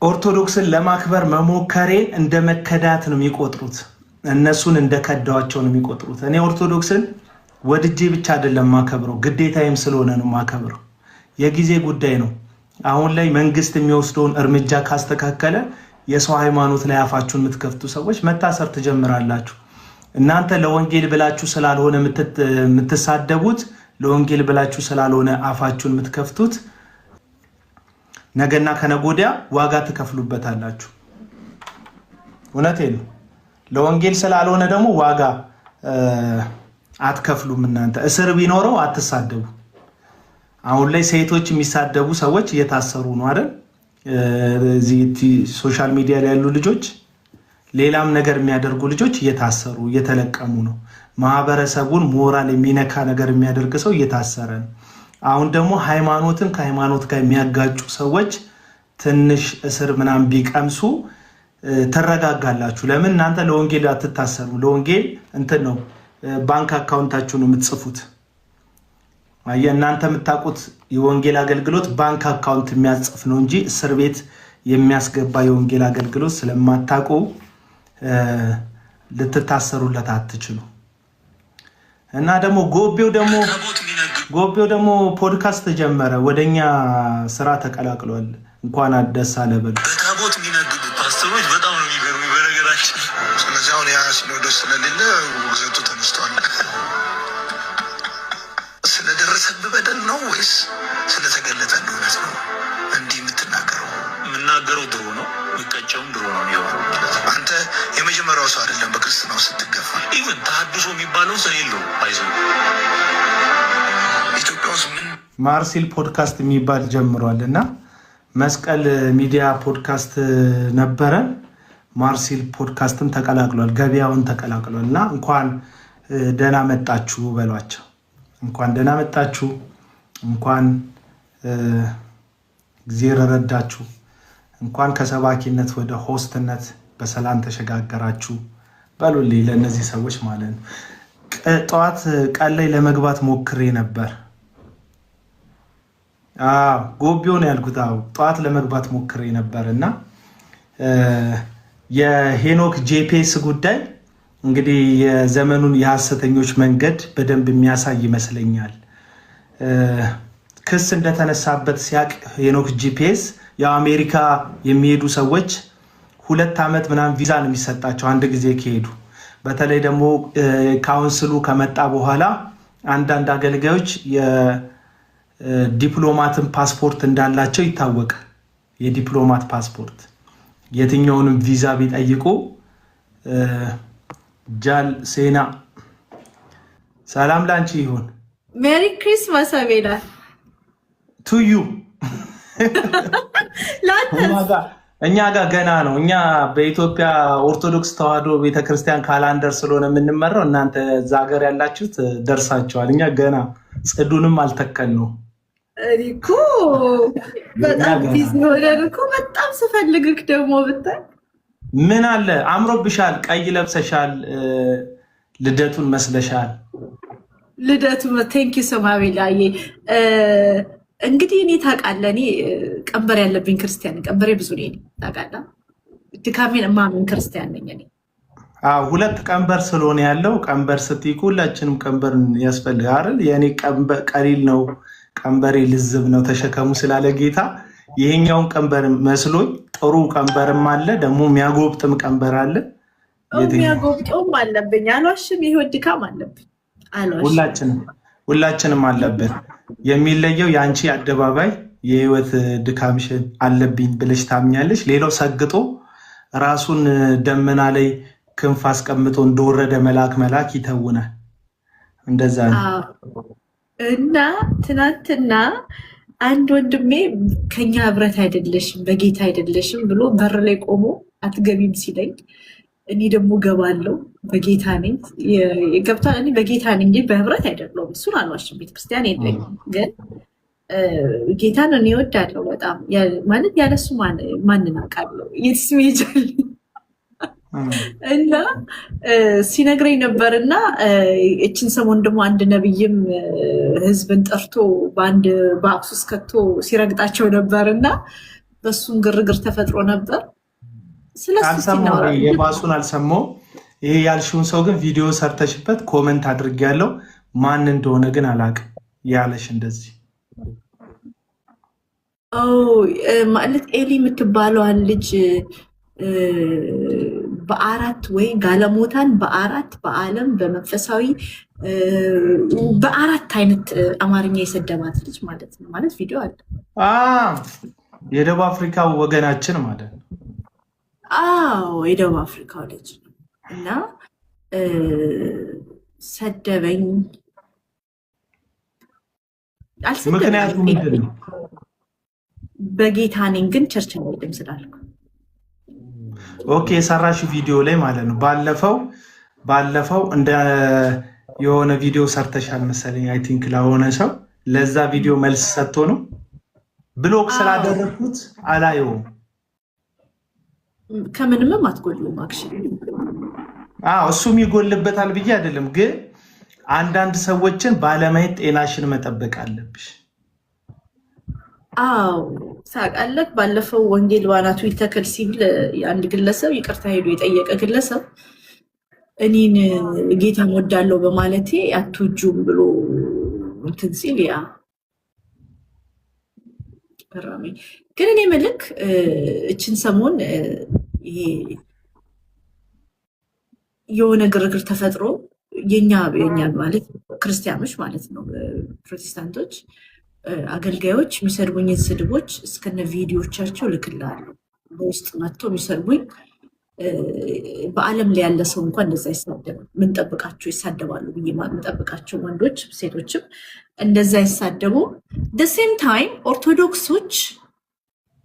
ኦርቶዶክስን ለማክበር መሞከሬን እንደ መከዳት ነው የሚቆጥሩት። እነሱን እንደከዳዋቸው ነው የሚቆጥሩት። እኔ ኦርቶዶክስን ወድጄ ብቻ አይደለም ማከብረው፣ ግዴታዬም ስለሆነ ነው ማከብረው። የጊዜ ጉዳይ ነው። አሁን ላይ መንግስት የሚወስደውን እርምጃ ካስተካከለ የሰው ሃይማኖት ላይ አፋችሁን የምትከፍቱ ሰዎች መታሰር ትጀምራላችሁ። እናንተ ለወንጌል ብላችሁ ስላልሆነ የምትሳደቡት፣ ለወንጌል ብላችሁ ስላልሆነ አፋችሁን የምትከፍቱት ነገና ከነጎዲያ ዋጋ ትከፍሉበታላችሁ። እውነቴን ነው። ለወንጌል ስላልሆነ ደግሞ ዋጋ አትከፍሉም። እናንተ እስር ቢኖረው አትሳደቡ። አሁን ላይ ሴቶች የሚሳደቡ ሰዎች እየታሰሩ ነው አይደል? እዚህ ሶሻል ሚዲያ ላይ ያሉ ልጆች፣ ሌላም ነገር የሚያደርጉ ልጆች እየታሰሩ እየተለቀሙ ነው። ማህበረሰቡን ሞራል የሚነካ ነገር የሚያደርግ ሰው እየታሰረ ነው። አሁን ደግሞ ሃይማኖትን ከሃይማኖት ጋር የሚያጋጩ ሰዎች ትንሽ እስር ምናምን ቢቀምሱ ተረጋጋላችሁ። ለምን እናንተ ለወንጌል አትታሰሩ? ለወንጌል እንትን ነው ባንክ አካውንታችሁን የምትጽፉት። እናንተ የምታውቁት የወንጌል አገልግሎት ባንክ አካውንት የሚያጽፍ ነው እንጂ እስር ቤት የሚያስገባ የወንጌል አገልግሎት ስለማታውቁ ልትታሰሩለት አትችሉ። እና ደግሞ ጎቤው ደግሞ ፖድካስት ጀመረ፣ ወደኛ ስራ ተቀላቅሏል። እንኳን አደስ አለ በሉ። በታቦት የሚነግዱ ፓስተሮች በጣም ነው የሚገርሙ በነገራችን። ስለዚህ አሁን ያ ሲኖዶስ ስለሌለ ውግዘቱ ተነስቷል። ስለደረሰብህ በደል ነው ወይስ ስለተገለጠ እውነት ነው እንዲህ የምትናገረው? የምናገረው ድሮ ነው፣ የሚቀጨውም ድሮ ነው የሚሆነው። አንተ የመጀመሪያው ሰው አይደለም በክርስትናው ስትገፋ። ኢቨን ተሐድሶ የሚባለው ሰው የለው አይዞ ኢትዮጵያ ውስጥ ምን ማርሲል ፖድካስት የሚባል ጀምሯል እና መስቀል ሚዲያ ፖድካስት ነበረ። ማርሲል ፖድካስትም ተቀላቅሏል፣ ገበያውን ተቀላቅሏል። እና እንኳን ደህና መጣችሁ በሏቸው። እንኳን ደህና መጣችሁ፣ እንኳን እግዚአብሔር ረዳችሁ፣ እንኳን ከሰባኪነት ወደ ሆስትነት በሰላም ተሸጋገራችሁ በሉልኝ ለእነዚህ ሰዎች ማለት ነው። ጠዋት ቀን ላይ ለመግባት ሞክሬ ነበር። ጎቢውን ያልኩት ጠዋት ለመግባት ሞክሬ ነበር እና የሄኖክ ጄፒኤስ ጉዳይ እንግዲህ የዘመኑን የሐሰተኞች መንገድ በደንብ የሚያሳይ ይመስለኛል። ክስ እንደተነሳበት ሲያቅ ሄኖክ ጂፒኤስ የአሜሪካ የሚሄዱ ሰዎች 2 ዓመት ምናምን ቪዛ ነው የሚሰጣቸው አንድ ጊዜ ከሄዱ። በተለይ ደግሞ ካውንስሉ ከመጣ በኋላ አንዳንድ አገልጋዮች የዲፕሎማትን ፓስፖርት እንዳላቸው ይታወቃል። የዲፕሎማት ፓስፖርት የትኛውንም ቪዛ ቢጠይቁ ጃል ሴና ሰላም ላንቺ ይሁን። ሜሪ ክሪስማስ አቤላ ቱዩ እኛ ጋር ገና ነው። እኛ በኢትዮጵያ ኦርቶዶክስ ተዋህዶ ቤተክርስቲያን ካላንደር ስለሆነ የምንመራው፣ እናንተ እዛ ሀገር ያላችሁት ደርሳችኋል። እኛ ገና ጽዱንም አልተከል ነው እኮ በጣም ቢዚ ሆነን እኮ በጣም ስፈልግክ ደግሞ ብታይ ምን አለ አምሮብሻል፣ ቀይ ለብሰሻል፣ ልደቱን መስለሻል። ልደቱ ቴንክ ዩ ሶ ማቤላዬ። እንግዲህ እኔ ታውቃለህ፣ እኔ ቀንበር ያለብኝ ክርስቲያን፣ ቀንበሬ ብዙ ነኝ ታውቃለህ። ድካሜን እማምን ክርስቲያን ነኝ እኔ። 2 ቀንበር ስለሆነ ያለው ቀንበር ስትይ ሁላችንም ቀንበር ያስፈልጋል አይደል? የኔ ቀንበር ቀሊል ነው፣ ቀንበሬ ልዝብ ነው ተሸከሙ ስላለ ጌታ ይሄኛውን ቀንበር መስሎኝ ጥሩ ቀንበርም አለ፣ ደግሞ የሚያጎብጥም ቀንበር አለ። የሚያጎብጠውም አለብኝ አልዋሽም። የህይወት ድካም አለብኝ አልዋሽም። ሁላችንም አለብን። የሚለየው የአንቺ አደባባይ የህይወት ድካምሽን አለብኝ ብለሽ ታምኛለሽ። ሌላው ሰግጦ ራሱን ደመና ላይ ክንፍ አስቀምጦ እንደወረደ መልአክ ይተውናል። እንደዛ ነው። እና ትናንትና አንድ ወንድሜ ከኛ ህብረት አይደለሽም በጌታ አይደለሽም ብሎ በር ላይ ቆሞ አትገቢም ሲለኝ፣ እኔ ደግሞ ገባለው በጌታ ነኝ ገብቷል። እኔ በጌታ ነኝ እንጂ በህብረት አይደለሁም። እሱን አልዋሽም። ቤተክርስቲያን የለኝም፣ ግን ጌታን እኔ እወዳለሁ በጣም። ማለት ያለሱ ማንን አውቃለሁ? የትስ ሜጃል እና ሲነግረኝ ነበር። እና እችን ሰሞን ደግሞ አንድ ነብይም ህዝብን ጠርቶ በአንድ በአክሱስ ከቶ ሲረግጣቸው ነበር። እና በሱም ግርግር ተፈጥሮ ነበር። ስለዚህ የባሱን አልሰማሁም። ይሄ ያልሽውን ሰው ግን ቪዲዮ ሰርተሽበት ኮመንት አድርጌያለሁ። ማን እንደሆነ ግን አላውቅም ያለሽ እንደዚህ ማለት ኤሊ የምትባለዋን ልጅ በአራት ወይ ጋለሞታን በአራት በዓለም በመንፈሳዊ በአራት አይነት አማርኛ የሰደባት ልጅ ማለት ነው። ማለት ቪዲዮ አለ። የደቡብ አፍሪካ ወገናችን ማለት ነው። የደቡብ አፍሪካ ልጅ እና ሰደበኝ። ምክንያቱ ምንድን ነው? በጌታ ነኝ ግን ቸርች አልሄድም ስላልኩ። ኦኬ የሰራሽ ቪዲዮ ላይ ማለት ነው። ባለፈው እንደ የሆነ ቪዲዮ ሰርተሻል መሰለኝ። አይ ቲንክ ለሆነ ሰው ለዛ ቪዲዮ መልስ ሰጥቶ ነው። ብሎክ ስላደረኩት አላየውም። ከምንምም አትጎልም አክሽን። እሱም ይጎልበታል ብዬ አይደለም፣ ግን አንዳንድ ሰዎችን ባለማየት ጤናሽን መጠበቅ አለብሽ። ታውቃለህ፣ ባለፈው ወንጌል ባናቱ ይተከል ሲል አንድ ግለሰብ ይቅርታ ሄዶ የጠየቀ ግለሰብ እኔን ጌታን ወዳለው በማለቴ አትውጁም ብሎ እንትን ሲል ያ ገረመኝ። ግን እኔ መልክ እችን ሰሞን ይሄ የሆነ ግርግር ተፈጥሮ የኛ ማለት ክርስቲያኖች ማለት ነው ፕሮቴስታንቶች አገልጋዮች የሚሰድቡኝን ስድቦች እስከነ ቪዲዮቻቸው ልክላለሁ። በውስጥ መጥቶ የሚሰድቡኝ በዓለም ላይ ያለ ሰው እንኳን እንደዛ ይሳደባል። ምንጠብቃቸው ይሳደባሉ ብዬ ምንጠብቃቸው ወንዶች ሴቶችም እንደዛ ይሳደቡ። ደሴም ታይም ኦርቶዶክሶች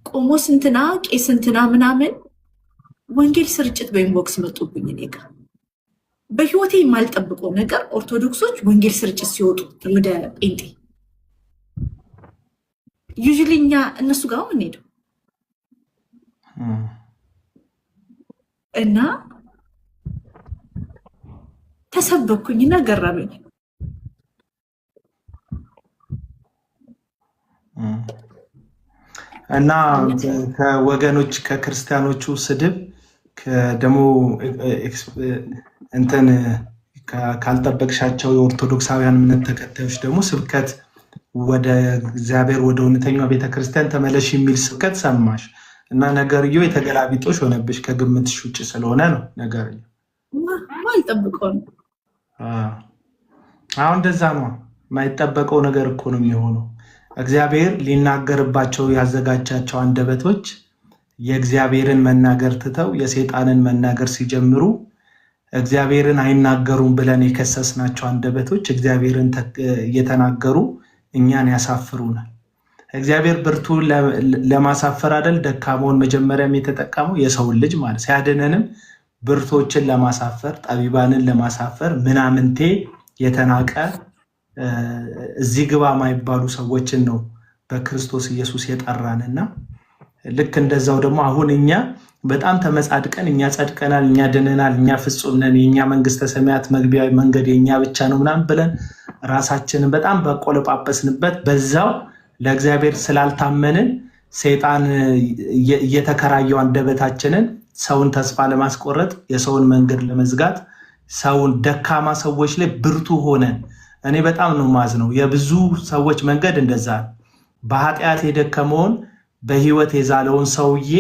ቆሞ ስንትና ቄስ እንትና ምናምን ወንጌል ስርጭት በኢንቦክስ መጡብኝ። እኔ ጋር በህይወቴ የማልጠብቀው ነገር ኦርቶዶክሶች ወንጌል ስርጭት ሲወጡ ወደ ጴንጤ ዩዥሊ እኛ እነሱ ጋር እንሄደው እና ተሰበኩኝና ገረመኝ። እና ከወገኖች ከክርስቲያኖቹ ስድብ ደግሞ እንትን ካልጠበቅሻቸው የኦርቶዶክሳውያን እምነት ተከታዮች ደግሞ ስብከት ወደ እግዚአብሔር ወደ እውነተኛው ቤተክርስቲያን ተመለሽ የሚል ስብከት ሰማሽ እና ነገርየው የተገላቢጦሽ ሆነብሽ። ከግምትሽ ውጭ ስለሆነ ነው ነገርየው። ማልጠብቀው ነው። አሁን እንደዛ ነው። የማይጠበቀው ነገር እኮ ነው የሚሆነው። እግዚአብሔር ሊናገርባቸው ያዘጋጃቸው አንደበቶች የእግዚአብሔርን መናገር ትተው የሰይጣንን መናገር ሲጀምሩ እግዚአብሔርን አይናገሩም ብለን የከሰስናቸው አንደበቶች እግዚአብሔርን እየተናገሩ እኛን ያሳፍሩናል። እግዚአብሔር ብርቱ ለማሳፈር አይደል ደካማውን መጀመሪያም የተጠቀመው የሰውን ልጅ ማለት ሲያድነንም ብርቶችን ለማሳፈር ጠቢባንን ለማሳፈር ምናምንቴ የተናቀ እዚህ ግባ ማይባሉ ሰዎችን ነው በክርስቶስ ኢየሱስ የጠራንና ልክ እንደዛው ደግሞ አሁን እኛ በጣም ተመጻድቀን እኛ ጸድቀናል፣ እኛ ድነናል፣ እኛ ፍጹም ነን፣ የኛ መንግስተ ሰማያት መግቢያ መንገድ የኛ ብቻ ነው ምናምን ብለን ራሳችንን በጣም በቆለጳጰስንበት በዛው ለእግዚአብሔር ስላልታመንን ሰይጣን እየተከራየው አንደበታችንን ሰውን ተስፋ ለማስቆረጥ የሰውን መንገድ ለመዝጋት ሰውን ደካማ ሰዎች ላይ ብርቱ ሆነን እኔ በጣም ነው ማዝነው። የብዙ ሰዎች መንገድ እንደዛ በኃጢአት የደከመውን በህይወት የዛለውን ሰውዬ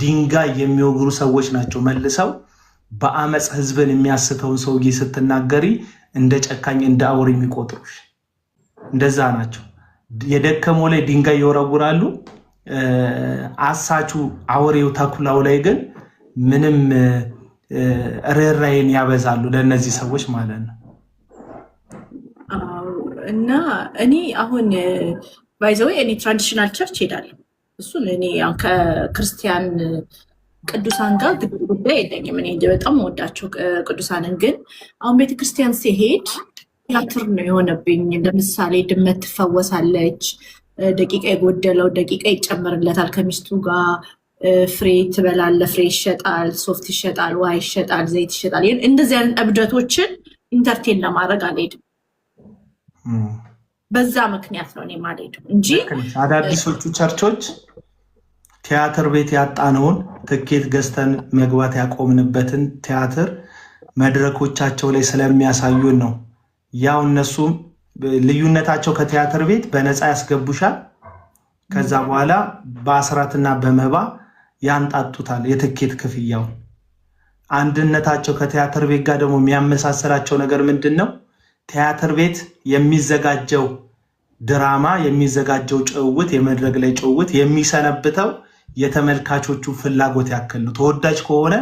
ድንጋይ የሚወግሩ ሰዎች ናቸው መልሰው በአመፅ ህዝብን የሚያስተውን ሰውዬ ስትናገሪ እንደ ጨካኝ እንደ አውሬ የሚቆጥሩሽ እንደዛ ናቸው። የደከመው ላይ ድንጋይ ይወረውራሉ። አሳቹ አውሬው ተኩላው ላይ ግን ምንም ርህራሄን ያበዛሉ ለእነዚህ ሰዎች ማለት ነው። እና እኔ አሁን ባይዘው እኔ ትራዲሽናል ቸርች ሄዳለሁ። እሱን እኔ ከክርስቲያን ቅዱሳን ጋር ጉዳይ የለኝም። እኔ በጣም ወዳቸው ቅዱሳንን ግን አሁን ቤተክርስቲያን ሲሄድ ቲያትር ነው የሆነብኝ። ለምሳሌ ድመት ትፈወሳለች፣ ደቂቃ የጎደለው ደቂቃ ይጨመርለታል፣ ከሚስቱ ጋር ፍሬ ትበላለ፣ ፍሬ ይሸጣል፣ ሶፍት ይሸጣል፣ ውሃ ይሸጣል፣ ዘይት ይሸጣል። እንደዚህ አይነት እብደቶችን ኢንተርቴን ለማድረግ አልሄድም። በዛ ምክንያት ነው እኔ የማልሄደው እንጂ አዳዲሶቹ ቸርቾች ቲያትር ቤት ያጣነውን ትኬት ገዝተን መግባት ያቆምንበትን ቲያትር መድረኮቻቸው ላይ ስለሚያሳዩን ነው። ያው እነሱም ልዩነታቸው ከቲያትር ቤት በነፃ ያስገቡሻል። ከዛ በኋላ በአስራትና በመባ ያንጣጡታል የትኬት ክፍያው። አንድነታቸው ከቲያትር ቤት ጋር ደግሞ የሚያመሳሰላቸው ነገር ምንድን ነው? ቲያትር ቤት የሚዘጋጀው ድራማ የሚዘጋጀው ጭውውት የመድረክ ላይ ጭውውት የሚሰነብተው የተመልካቾቹ ፍላጎት ያክል ነው። ተወዳጅ ከሆነ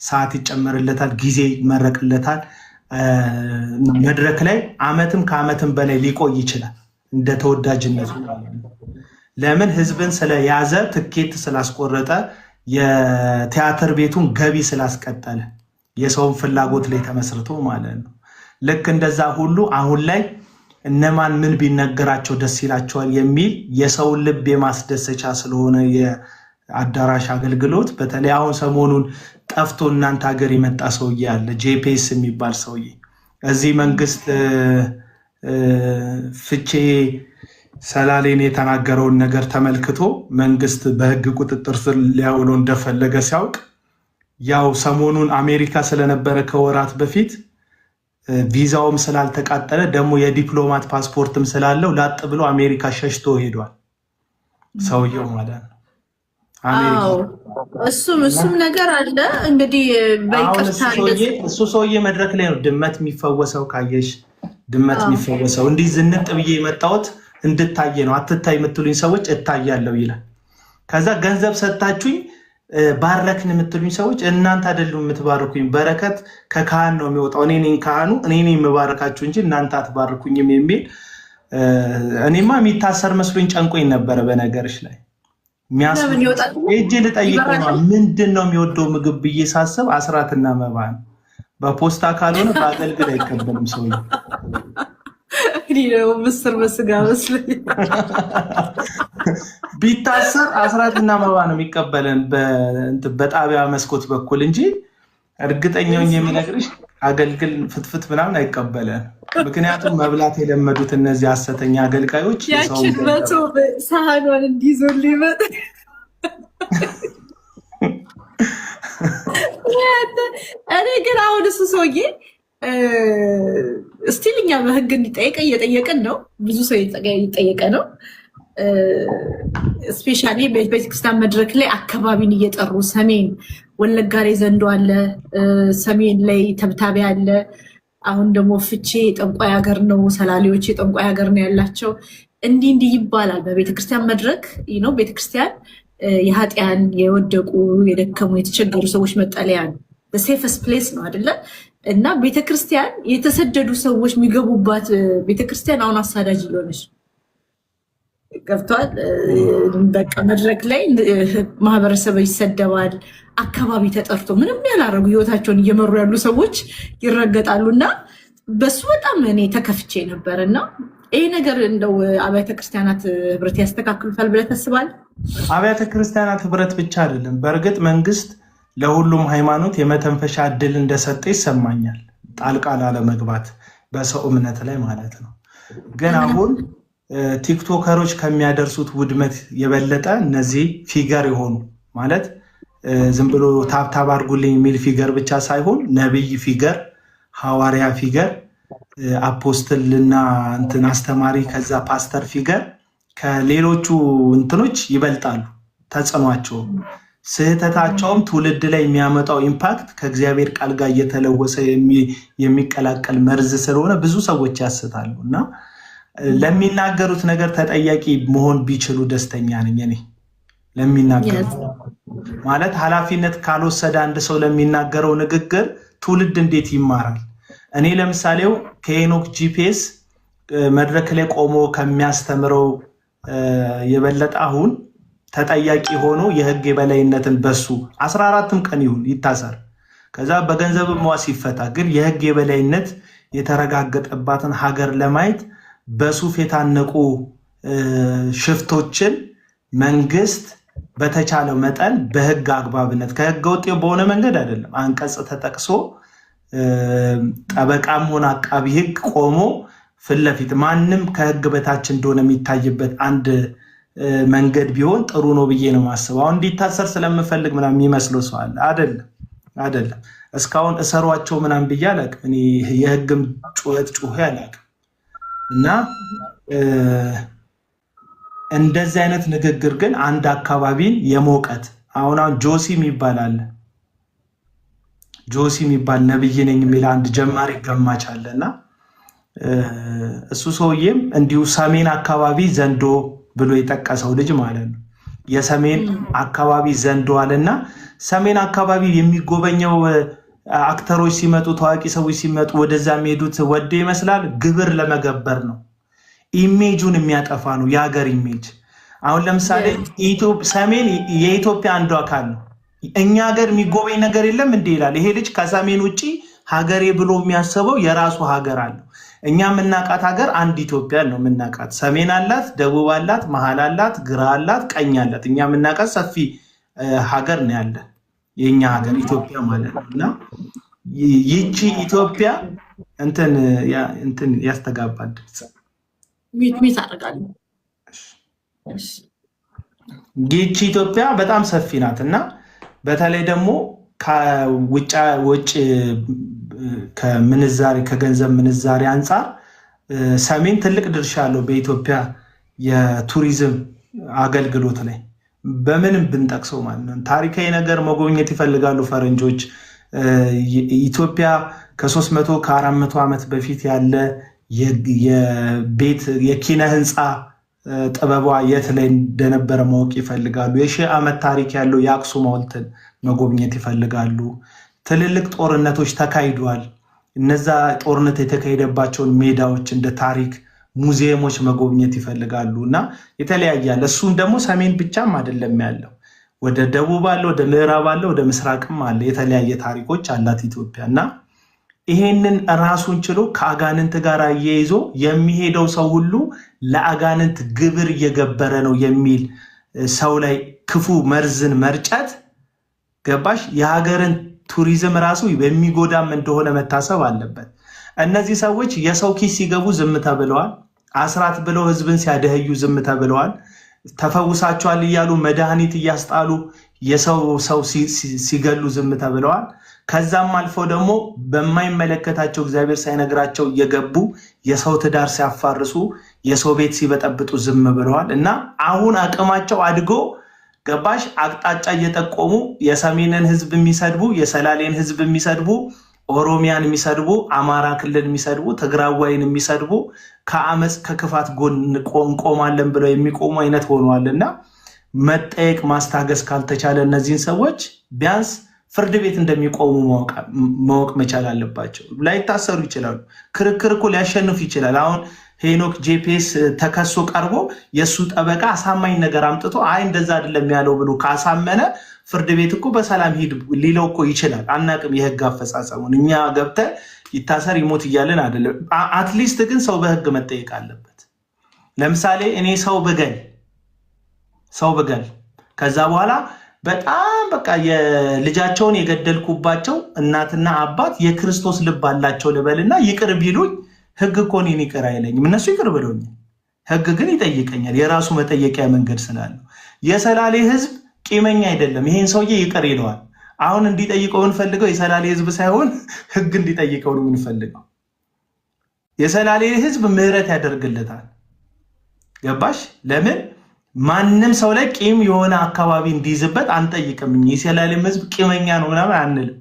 ሰዓት ይጨመርለታል፣ ጊዜ ይመረቅለታል። መድረክ ላይ አመትም ከአመትም በላይ ሊቆይ ይችላል እንደ ተወዳጅነቱ። ለምን? ህዝብን ስለያዘ ትኬት ስላስቆረጠ የቲያትር ቤቱን ገቢ ስላስቀጠለ የሰውን ፍላጎት ላይ ተመስርቶ ማለት ነው። ልክ እንደዛ ሁሉ አሁን ላይ እነማን ምን ቢነገራቸው ደስ ይላቸዋል የሚል የሰውን ልብ የማስደሰቻ ስለሆነ የአዳራሽ አገልግሎት በተለይ አሁን ሰሞኑን ጠፍቶ እናንተ ሀገር የመጣ ሰውዬ አለ፣ ጄፒኤስ የሚባል ሰውዬ እዚህ መንግስት ፍቼ ሰላሌን የተናገረውን ነገር ተመልክቶ መንግስት በህግ ቁጥጥር ስር ሊያውሎ እንደፈለገ ሲያውቅ ያው ሰሞኑን አሜሪካ ስለነበረ ከወራት በፊት ቪዛውም ስላልተቃጠለ ደግሞ የዲፕሎማት ፓስፖርትም ስላለው ላጥ ብሎ አሜሪካ ሸሽቶ ሄዷል ሰውየው ማለት ነው። እሱም ነገር አለ እንግዲህ በይቅርታ እሱ ሰውዬ መድረክ ላይ ነው ድመት የሚፈወሰው። ካየሽ ድመት የሚፈወሰው እንዲህ ዝንጥ ብዬ የመጣሁት እንድታየ ነው፣ አትታይ የምትሉኝ ሰዎች እታያለሁ ይላል። ከዛ ገንዘብ ሰጣችሁኝ ባረክን የምትሉኝ ሰዎች እናንተ አይደሉም የምትባርኩኝ፣ በረከት ከካህን ነው የሚወጣው፣ እኔ ነኝ ካህኑ፣ እኔ ነኝ የምባርካችሁ እንጂ እናንተ አትባርኩኝም የሚል እኔማ የሚታሰር መስሎኝ ጨንቆኝ ነበረ። በነገርሽ ላይ ሄጄ ልጠይቀው ነው ምንድን ነው የሚወደው ምግብ ብዬ ሳስብ አስራትና መባ ነው። በፖስታ ካልሆነ በአገልግል አይቀበልም ሰው ምስር በስጋ መስሎኝ ቢታሰር አስራትና መባ ነው የሚቀበለን በጣቢያ መስኮት በኩል እንጂ እርግጠኛውን የሚነግርሽ አገልግል ፍትፍት ምናምን አይቀበለን። ምክንያቱም መብላት የለመዱት እነዚህ ሐሰተኛ አገልጋዮች ያችን መቶ ሳህኗን እንዲይዞል ይመጥ እኔ ግን አሁን እሱ ሰውዬ እስቲል እኛ በህግ እንዲጠየቀ እየጠየቅን ነው። ብዙ ሰው እየጠየቀ ነው። ስፔሻሊ ቤተክርስቲያን መድረክ ላይ አካባቢን እየጠሩ ሰሜን ወለጋ ላይ ዘንዶ አለ፣ ሰሜን ላይ ተብታቢ አለ። አሁን ደግሞ ፍቼ የጠንቋይ ሀገር ነው፣ ሰላሌዎች የጠንቋይ ሀገር ነው ያላቸው። እንዲህ ይባላል በቤተክርስቲያን መድረክ ነው። ቤተክርስቲያን የኃጢያን የወደቁ የደከሙ የተቸገሩ ሰዎች መጠለያ ነው። ሴፈስ ፕሌስ ነው አይደለ? እና ቤተክርስቲያን የተሰደዱ ሰዎች የሚገቡባት ቤተክርስቲያን አሁን አሳዳጅ ሊሆነች ገብቷል። በቃ መድረክ ላይ ማህበረሰብ ይሰደባል። አካባቢ ተጠርቶ ምንም ያላረጉ ህይወታቸውን እየመሩ ያሉ ሰዎች ይረገጣሉ። እና በሱ በጣም እኔ ተከፍቼ ነበር። እና ይሄ ነገር እንደው አብያተ ክርስቲያናት ህብረት ያስተካክሉታል ብለህ ታስባለህ? አብያተ ክርስቲያናት ህብረት ብቻ አይደለም፣ በእርግጥ መንግስት ለሁሉም ሃይማኖት የመተንፈሻ እድል እንደሰጠ ይሰማኛል፣ ጣልቃ ላለመግባት በሰው እምነት ላይ ማለት ነው። ግን አሁን ቲክቶከሮች ከሚያደርሱት ውድመት የበለጠ እነዚህ ፊገር የሆኑ ማለት ዝም ብሎ ታብታብ አድርጉልኝ የሚል ፊገር ብቻ ሳይሆን ነብይ ፊገር፣ ሐዋርያ ፊገር፣ አፖስትልና እንትን አስተማሪ፣ ከዛ ፓስተር ፊገር ከሌሎቹ እንትኖች ይበልጣሉ። ተጽዕኗቸው ስህተታቸውም ትውልድ ላይ የሚያመጣው ኢምፓክት ከእግዚአብሔር ቃል ጋር እየተለወሰ የሚቀላቀል መርዝ ስለሆነ ብዙ ሰዎች ያስታሉ። እና ለሚናገሩት ነገር ተጠያቂ መሆን ቢችሉ ደስተኛ ነኝ እኔ። ለሚናገሩት ማለት ኃላፊነት ካልወሰደ አንድ ሰው ለሚናገረው ንግግር ትውልድ እንዴት ይማራል? እኔ ለምሳሌው ከሄኖክ ጂፒኤስ መድረክ ላይ ቆሞ ከሚያስተምረው የበለጠ አሁን ተጠያቂ ሆኖ የህግ የበላይነትን በሱ 14ም ቀን ይሁን ይታሰር፣ ከዛ በገንዘብ መዋስ ይፈታ፣ ግን የህግ የበላይነት የተረጋገጠባትን ሀገር ለማየት በሱፍ የታነቁ ሽፍቶችን መንግስት በተቻለው መጠን በህግ አግባብነት ከህገ ወጥ በሆነ መንገድ አይደለም፣ አንቀጽ ተጠቅሶ ጠበቃም ሆነ አቃቢ ህግ ቆሞ ፊት ለፊት ማንም ከህግ በታች እንደሆነ የሚታይበት አንድ መንገድ ቢሆን ጥሩ ነው ብዬ ነው ማስበው። አሁን እንዲታሰር ስለምፈልግ ምናምን የሚመስለው ሰው አለ። አይደለም እስካሁን እሰሯቸው ምናምን ብዬ አላውቅም። እኔ የህግም ጩኸት ጩኸ አላውቅም። እና እንደዚህ አይነት ንግግር ግን አንድ አካባቢን የመውቀት አሁን ጆሲ የሚባል አለ። ጆሲ የሚባል ነብይ ነኝ የሚል አንድ ጀማሪ ገማች አለና እሱ ሰውዬም እንዲሁ ሰሜን አካባቢ ዘንዶ ብሎ የጠቀሰው ልጅ ማለት ነው። የሰሜን አካባቢ ዘንዶ አለና ሰሜን አካባቢ የሚጎበኘው አክተሮች ሲመጡ፣ ታዋቂ ሰዎች ሲመጡ ወደዛ የሚሄዱት ወደ ይመስላል ግብር ለመገበር ነው። ኢሜጁን የሚያጠፋ ነው፣ የሀገር ኢሜጅ። አሁን ለምሳሌ ሰሜን የኢትዮጵያ አንዱ አካል ነው። እኛ ሀገር የሚጎበኝ ነገር የለም እንዴ ይላል ይሄ ልጅ። ከሰሜን ውጭ ሀገሬ ብሎ የሚያስበው የራሱ ሀገር አለው። እኛ የምናቃት ሀገር አንድ ኢትዮጵያ ነው የምናቃት። ሰሜን አላት፣ ደቡብ አላት፣ መሀል አላት፣ ግራ አላት፣ ቀኝ አላት። እኛ የምናቃት ሰፊ ሀገር ነው ያለ የኛ ሀገር ኢትዮጵያ ማለት ነው። እና ይቺ ኢትዮጵያ እንትን ያስተጋባል ሚት አደርጋለሁ። ይቺ ኢትዮጵያ በጣም ሰፊ ናት እና በተለይ ደግሞ ከውጭ ከምንዛሬ ከገንዘብ ምንዛሬ አንጻር ሰሜን ትልቅ ድርሻ አለው በኢትዮጵያ የቱሪዝም አገልግሎት ላይ በምንም ብንጠቅሰው ማለት ነው። ታሪካዊ ነገር መጎብኘት ይፈልጋሉ ፈረንጆች። ኢትዮጵያ ከ300 ከ400 ዓመት በፊት ያለ የቤት የኪነ ህንፃ ጥበቧ የት ላይ እንደነበረ ማወቅ ይፈልጋሉ። የሺህ ዓመት ታሪክ ያለው የአክሱም ሐውልትን መጎብኘት ይፈልጋሉ። ትልልቅ ጦርነቶች ተካሂደዋል። እነዛ ጦርነት የተካሄደባቸውን ሜዳዎች እንደ ታሪክ ሙዚየሞች መጎብኘት ይፈልጋሉ እና የተለያየ አለ። እሱም ደግሞ ሰሜን ብቻም አይደለም ያለው፣ ወደ ደቡብ አለ፣ ወደ ምዕራብ አለ፣ ወደ ምስራቅም አለ። የተለያየ ታሪኮች አላት ኢትዮጵያ እና ይሄንን ራሱን ችሎ ከአጋንንት ጋር እየይዞ የሚሄደው ሰው ሁሉ ለአጋንንት ግብር እየገበረ ነው የሚል ሰው ላይ ክፉ መርዝን መርጨት ገባሽ? የሀገርን ቱሪዝም ራሱ በሚጎዳም እንደሆነ መታሰብ አለበት። እነዚህ ሰዎች የሰው ኪስ ሲገቡ ዝም ተብለዋል። አስራት ብለው ህዝብን ሲያደህዩ ዝም ተብለዋል። ተፈውሳቸዋል እያሉ መድኃኒት እያስጣሉ የሰው ሲገሉ ዝም ተብለዋል። ከዛም አልፎ ደግሞ በማይመለከታቸው እግዚአብሔር ሳይነግራቸው እየገቡ የሰው ትዳር ሲያፋርሱ፣ የሰው ቤት ሲበጠብጡ ዝም ብለዋል እና አሁን አቅማቸው አድጎ ገባሽ አቅጣጫ እየጠቆሙ የሰሜንን ህዝብ የሚሰድቡ፣ የሰላሌን ህዝብ የሚሰድቡ፣ ኦሮሚያን የሚሰድቡ፣ አማራ ክልል የሚሰድቡ፣ ትግራዋይን የሚሰድቡ ከአመፅ ከክፋት ጎን እንቆማለን ብለው የሚቆሙ አይነት ሆነዋል እና መጠየቅ ማስታገስ ካልተቻለ እነዚህን ሰዎች ቢያንስ ፍርድ ቤት እንደሚቆሙ ማወቅ መቻል አለባቸው። ላይታሰሩ ይችላሉ። ክርክር እኮ ሊያሸንፍ ይችላል። አሁን ሄኖክ ጄፒኤስ ተከሶ ቀርቦ የእሱ ጠበቃ አሳማኝ ነገር አምጥቶ አይ እንደዛ አይደለም ያለው ብሎ ካሳመነ ፍርድ ቤት እኮ በሰላም ሂድ ሊለው እኮ ይችላል። አናቅም የህግ አፈጻጸሙን። እኛ ገብተን ይታሰር ይሞት እያለን አይደለም። አትሊስት ግን ሰው በህግ መጠየቅ አለበት። ለምሳሌ እኔ ሰው ብገል ከዛ በኋላ በጣም በቃ የልጃቸውን የገደልኩባቸው እናትና አባት የክርስቶስ ልብ አላቸው ልበልና ይቅር ቢሉኝ ህግ እኮ እኔን ይቅር አይለኝም። እነሱ ይቅር ብለውኛል። ህግ ግን ይጠይቀኛል፣ የራሱ መጠየቂያ መንገድ ስላለው። የሰላሌ ህዝብ ቂመኛ አይደለም። ይሄን ሰውዬ ይቅር ይለዋል። አሁን እንዲጠይቀው የምንፈልገው የሰላሌ ህዝብ ሳይሆን ህግ እንዲጠይቀው ነው የምንፈልገው። የሰላሌ ህዝብ ምህረት ያደርግለታል። ገባሽ? ለምን ማንም ሰው ላይ ቂም የሆነ አካባቢ እንዲይዝበት አንጠይቅም። የሰላሌም ህዝብ ቂመኛ ነው ምናምን አንልም።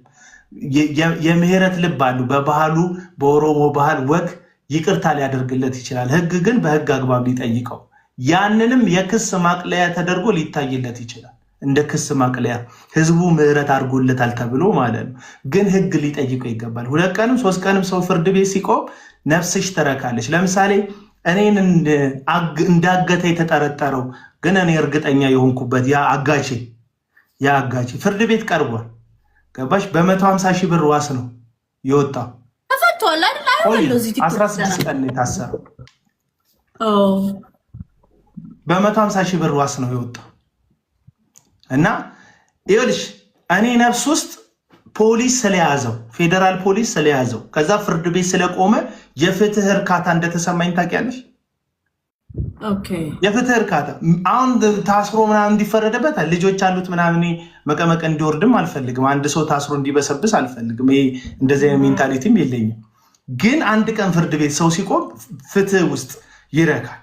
የምህረት ልብ አሉ። በባህሉ በኦሮሞ ባህል ወግ ይቅርታ ሊያደርግለት ይችላል። ህግ ግን በህግ አግባብ ሊጠይቀው፣ ያንንም የክስ ማቅለያ ተደርጎ ሊታይለት ይችላል። እንደ ክስ ማቅለያ ህዝቡ ምህረት አድርጎለታል ተብሎ ማለት ነው። ግን ህግ ሊጠይቀው ይገባል። 2 ቀንም 3 ቀንም ሰው ፍርድ ቤት ሲቆም ነፍስሽ ትረካለች። ለምሳሌ እኔን እንዳገተ የተጠረጠረው ግን እኔ እርግጠኛ የሆንኩበት ያ አጋቼ ፍርድ ቤት ቀርቧል። ገባሽ? በ150 ሺህ ብር ዋስ ነው የወጣው። ተፈቷል አይደል? 16 ቀን የታሰረው በ150 ሺህ ብር ዋስ ነው የወጣው። እና ይኸውልሽ እኔ ነፍስ ውስጥ ፖሊስ ስለያዘው ፌዴራል ፖሊስ ስለያዘው ከዛ ፍርድ ቤት ስለቆመ የፍትህ እርካታ እንደተሰማኝ ታውቂያለሽ? የፍትህ እርካታ አሁን ታስሮ ምናምን እንዲፈረደበት ልጆች አሉት ምናምን መቀመቅ እንዲወርድም አልፈልግም። አንድ ሰው ታስሮ እንዲበሰብስ አልፈልግም። ይሄ እንደዚህ ሜንታሊቲም የለኝም። ግን አንድ ቀን ፍርድ ቤት ሰው ሲቆም ፍትህ ውስጥ ይረካል።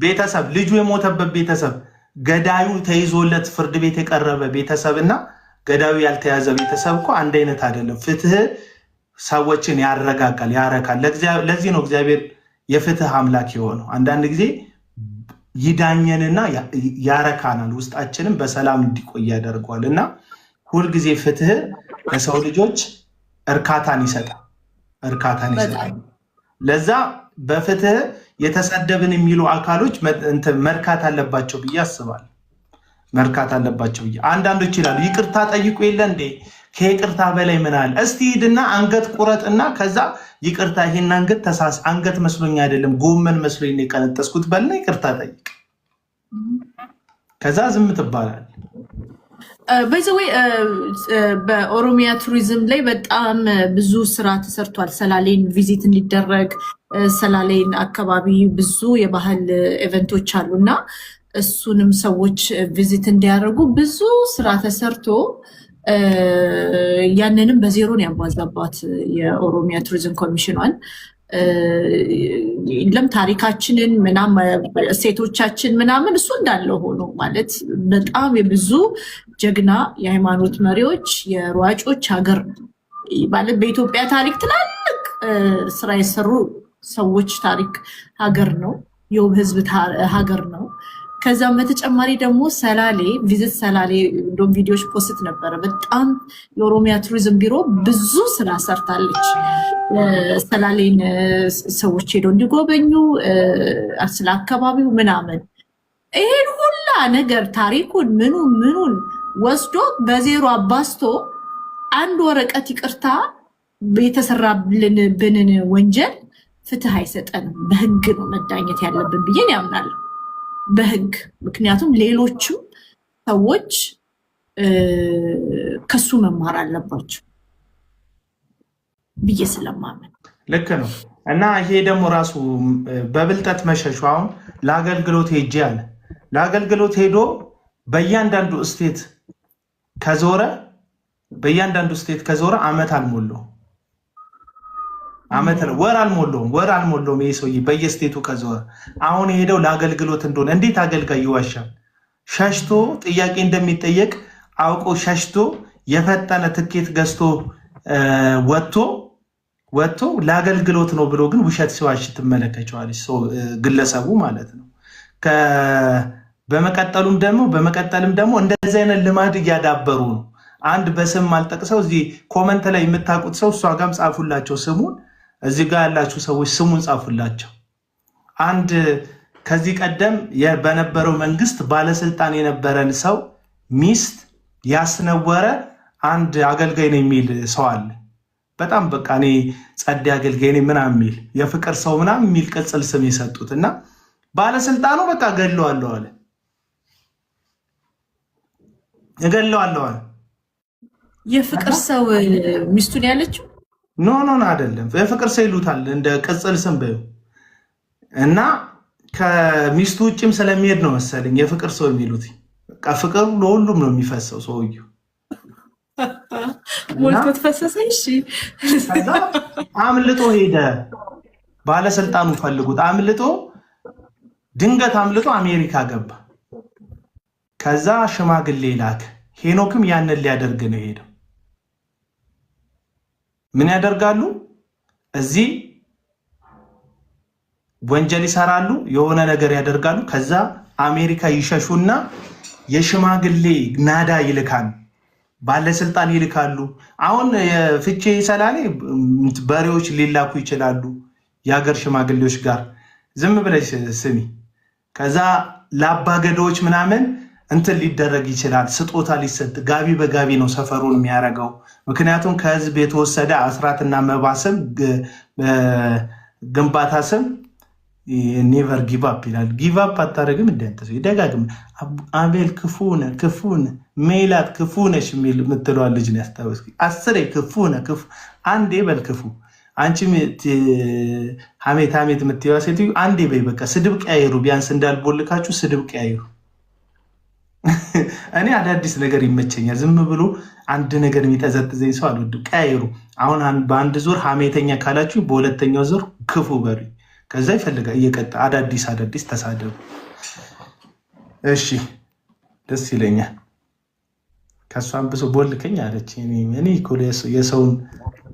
ቤተሰብ ልጁ የሞተበት ቤተሰብ ገዳዩ ተይዞለት ፍርድ ቤት የቀረበ ቤተሰብ እና ገዳዩ ያልተያዘ ቤተሰብ እኮ አንድ አይነት አይደለም። ፍትህ ሰዎችን ያረጋጋል፣ ያረካል። ለዚህ ነው እግዚአብሔር የፍትህ አምላክ የሆነው። አንዳንድ ጊዜ ይዳኘንና ያረካናል፣ ውስጣችንም በሰላም እንዲቆይ ያደርገዋል። እና ሁልጊዜ ፍትህ ለሰው ልጆች እርካታን ይሰጣል። ለዛ በፍትህ የተሰደብን የሚሉ አካሎች መርካት አለባቸው ብዬ አስባለሁ። አንዳንዶች ይላሉ ይቅርታ ጠይቁ የለ እንዴ? ከይቅርታ በላይ ምን አለ? እስቲ ሂድና አንገት ቁረጥና ከዛ ይቅርታ ይሄን አንገት መስሎኝ አይደለም ጎመን መስሎኝ የቀነጠስኩት በልና ይቅርታ ጠይቅ። ከዛ ዝም ትባላል። በዚህ በኦሮሚያ ቱሪዝም ላይ በጣም ብዙ ስራ ተሰርቷል። ሰላሌን ቪዚት እንዲደረግ ሰላሌን አካባቢ ብዙ የባህል ኢቨንቶች አሉና እሱንም ሰዎች ቪዚት እንዲያደርጉ ብዙ ስራ ተሰርቶ ያንንም በዜሮን ያባዛባት የኦሮሚያ ቱሪዝም ኮሚሽኗን ለም ታሪካችንን እሴቶቻችን ምናምን እሱ እንዳለ ሆኖ ማለት በጣም የብዙ ጀግና የሃይማኖት መሪዎች የሯጮች ሀገር ማለት በኢትዮጵያ ታሪክ ትላልቅ ስራ የሰሩ ሰዎች ታሪክ ሀገር ነው። የውብ ህዝብ ሀገር ነው። ከዛም በተጨማሪ ደግሞ ሰላሌ ቪዚት ሰላሌ እንደውም ቪዲዮዎች ፖስት ነበረ። በጣም የኦሮሚያ ቱሪዝም ቢሮ ብዙ ስራ ሰርታለች። ሰላሌን ሰዎች ሄደው እንዲጎበኙ ስለ አካባቢው ምናምን ይሄን ሁላ ነገር ታሪኩን ምኑን ወስዶ በዜሮ አባስቶ አንድ ወረቀት ይቅርታ የተሰራብንን ወንጀል ፍትህ አይሰጠንም። በህግ ነው መዳኘት ያለብን ብዬ ያምናለሁ። በህግ ምክንያቱም ሌሎችም ሰዎች ከሱ መማር አለባቸው ብዬ ስለማመን ልክ ነው። እና ይሄ ደግሞ ራሱ በብልጠት መሸሹ አሁን ለአገልግሎት ሄጄ አለ። ለአገልግሎት ሄዶ በእያንዳንዱ ስቴት ከዞረ አመት አልሞላው ወር አልሞላውም። ይሄ ሰውዬ በየስቴቱ ከዞረ አሁን የሄደው ለአገልግሎት እንደሆነ እንዴት አገልጋይ ይዋሻል? ሸሽቶ ጥያቄ እንደሚጠየቅ አውቆ ሸሽቶ የፈጠነ ትኬት ገዝቶ ወጥቶ ለአገልግሎት ነው ብሎ ግን ውሸት ሲዋሽ ትመለከቸዋለች፣ ግለሰቡ ማለት ነው። በመቀጠልም ደግሞ እንደዚህ አይነት ልማድ እያዳበሩ ነው። አንድ በስም አልጠቅሰው እዚህ ኮመንት ላይ የምታውቁት ሰው እሷ ጋርም ጻፉላቸው ስሙን። እዚህ ጋር ያላችሁ ሰዎች ስሙን ጻፉላቸው። አንድ ከዚህ ቀደም በነበረው መንግስት ባለስልጣን የነበረን ሰው ሚስት ያስነወረ አንድ አገልጋይ ነው የሚል ሰው አለ። በጣም በቃ እኔ ጸዴ አገልጋይ ነኝ ምናምን የሚል የፍቅር ሰው ምናምን የሚል ቅጽል ስም የሰጡት እና ባለስልጣኑ በቃ እገለዋለሁ አለ። የፍቅር ሰው ሚስቱን ያለችው ኖ አይደለም። የፍቅር ሰው ይሉታል እንደ ቅጽል ስም በዩ እና ከሚስቱ ውጭም ስለሚሄድ ነው መሰለኝ የፍቅር ሰው የሚሉት። በቃ ፍቅሩ ለሁሉም ነው የሚፈሰው ሰውየው ሞልቶት ፈሰሰ። እሺ ከዛ አምልጦ ሄደ። ባለስልጣኑ ፈልጉት ድንገት አምልጦ አሜሪካ ገባ። ከዛ ሽማግሌ ላክ። ሄኖክም ያንን ሊያደርግ ነው ሄደው። ምን ያደርጋሉ? እዚህ ወንጀል ይሰራሉ፣ የሆነ ነገር ያደርጋሉ። ከዛ አሜሪካ ይሸሹና የሽማግሌ ናዳ ይልካሉ፣ ባለስልጣን ይልካሉ። አሁን የፍቼ ሰላሌ በሬዎች ሊላኩ ይችላሉ የሀገር ሽማግሌዎች ጋር። ዝም ብለሽ ስሚ። ከዛ ለአባገዳዎች ምናምን እንትን ሊደረግ ይችላል፣ ስጦታ ሊሰጥ። ጋቢ በጋቢ ነው ሰፈሩን የሚያደርገው። ምክንያቱም ከህዝብ የተወሰደ አስራትና መባ ስም ግንባታ ስም ኔቨር ጊቫፕ ይላል። ጊቫፕ አታደርግም እንደንተ ይደጋግም። አቤል ክፉነ ሜላት ክፉነሽ የሚል የምትለዋል ልጅ ነው ያስታወስኩኝ። 10 ክፉነ አንዴ በል ክፉ አንቺም ሐሜት የምትይዋ ሴትዮ አንዴ በይ በቃ ስድብ ቀያይሩ። ቢያንስ እንዳልቦልካችሁ ስድብ ቀያይሩ። እኔ አዳዲስ ነገር ይመቸኛል። ዝም ብሎ አንድ ነገር የሚጠዘጥዘኝ ሰው አልወድም። ቀያይሩ። አሁን በአንድ ዙር ሐሜተኛ ካላችሁ በሁለተኛው ዙር ክፉ በሉኝ። ከዛ ይፈልጋል እየቀጣ አዳዲስ ተሳደቡ። እሺ ደስ ይለኛል። ከሷን ብሶ ቦልከኝ አለች። እኔ እኮ የሰውን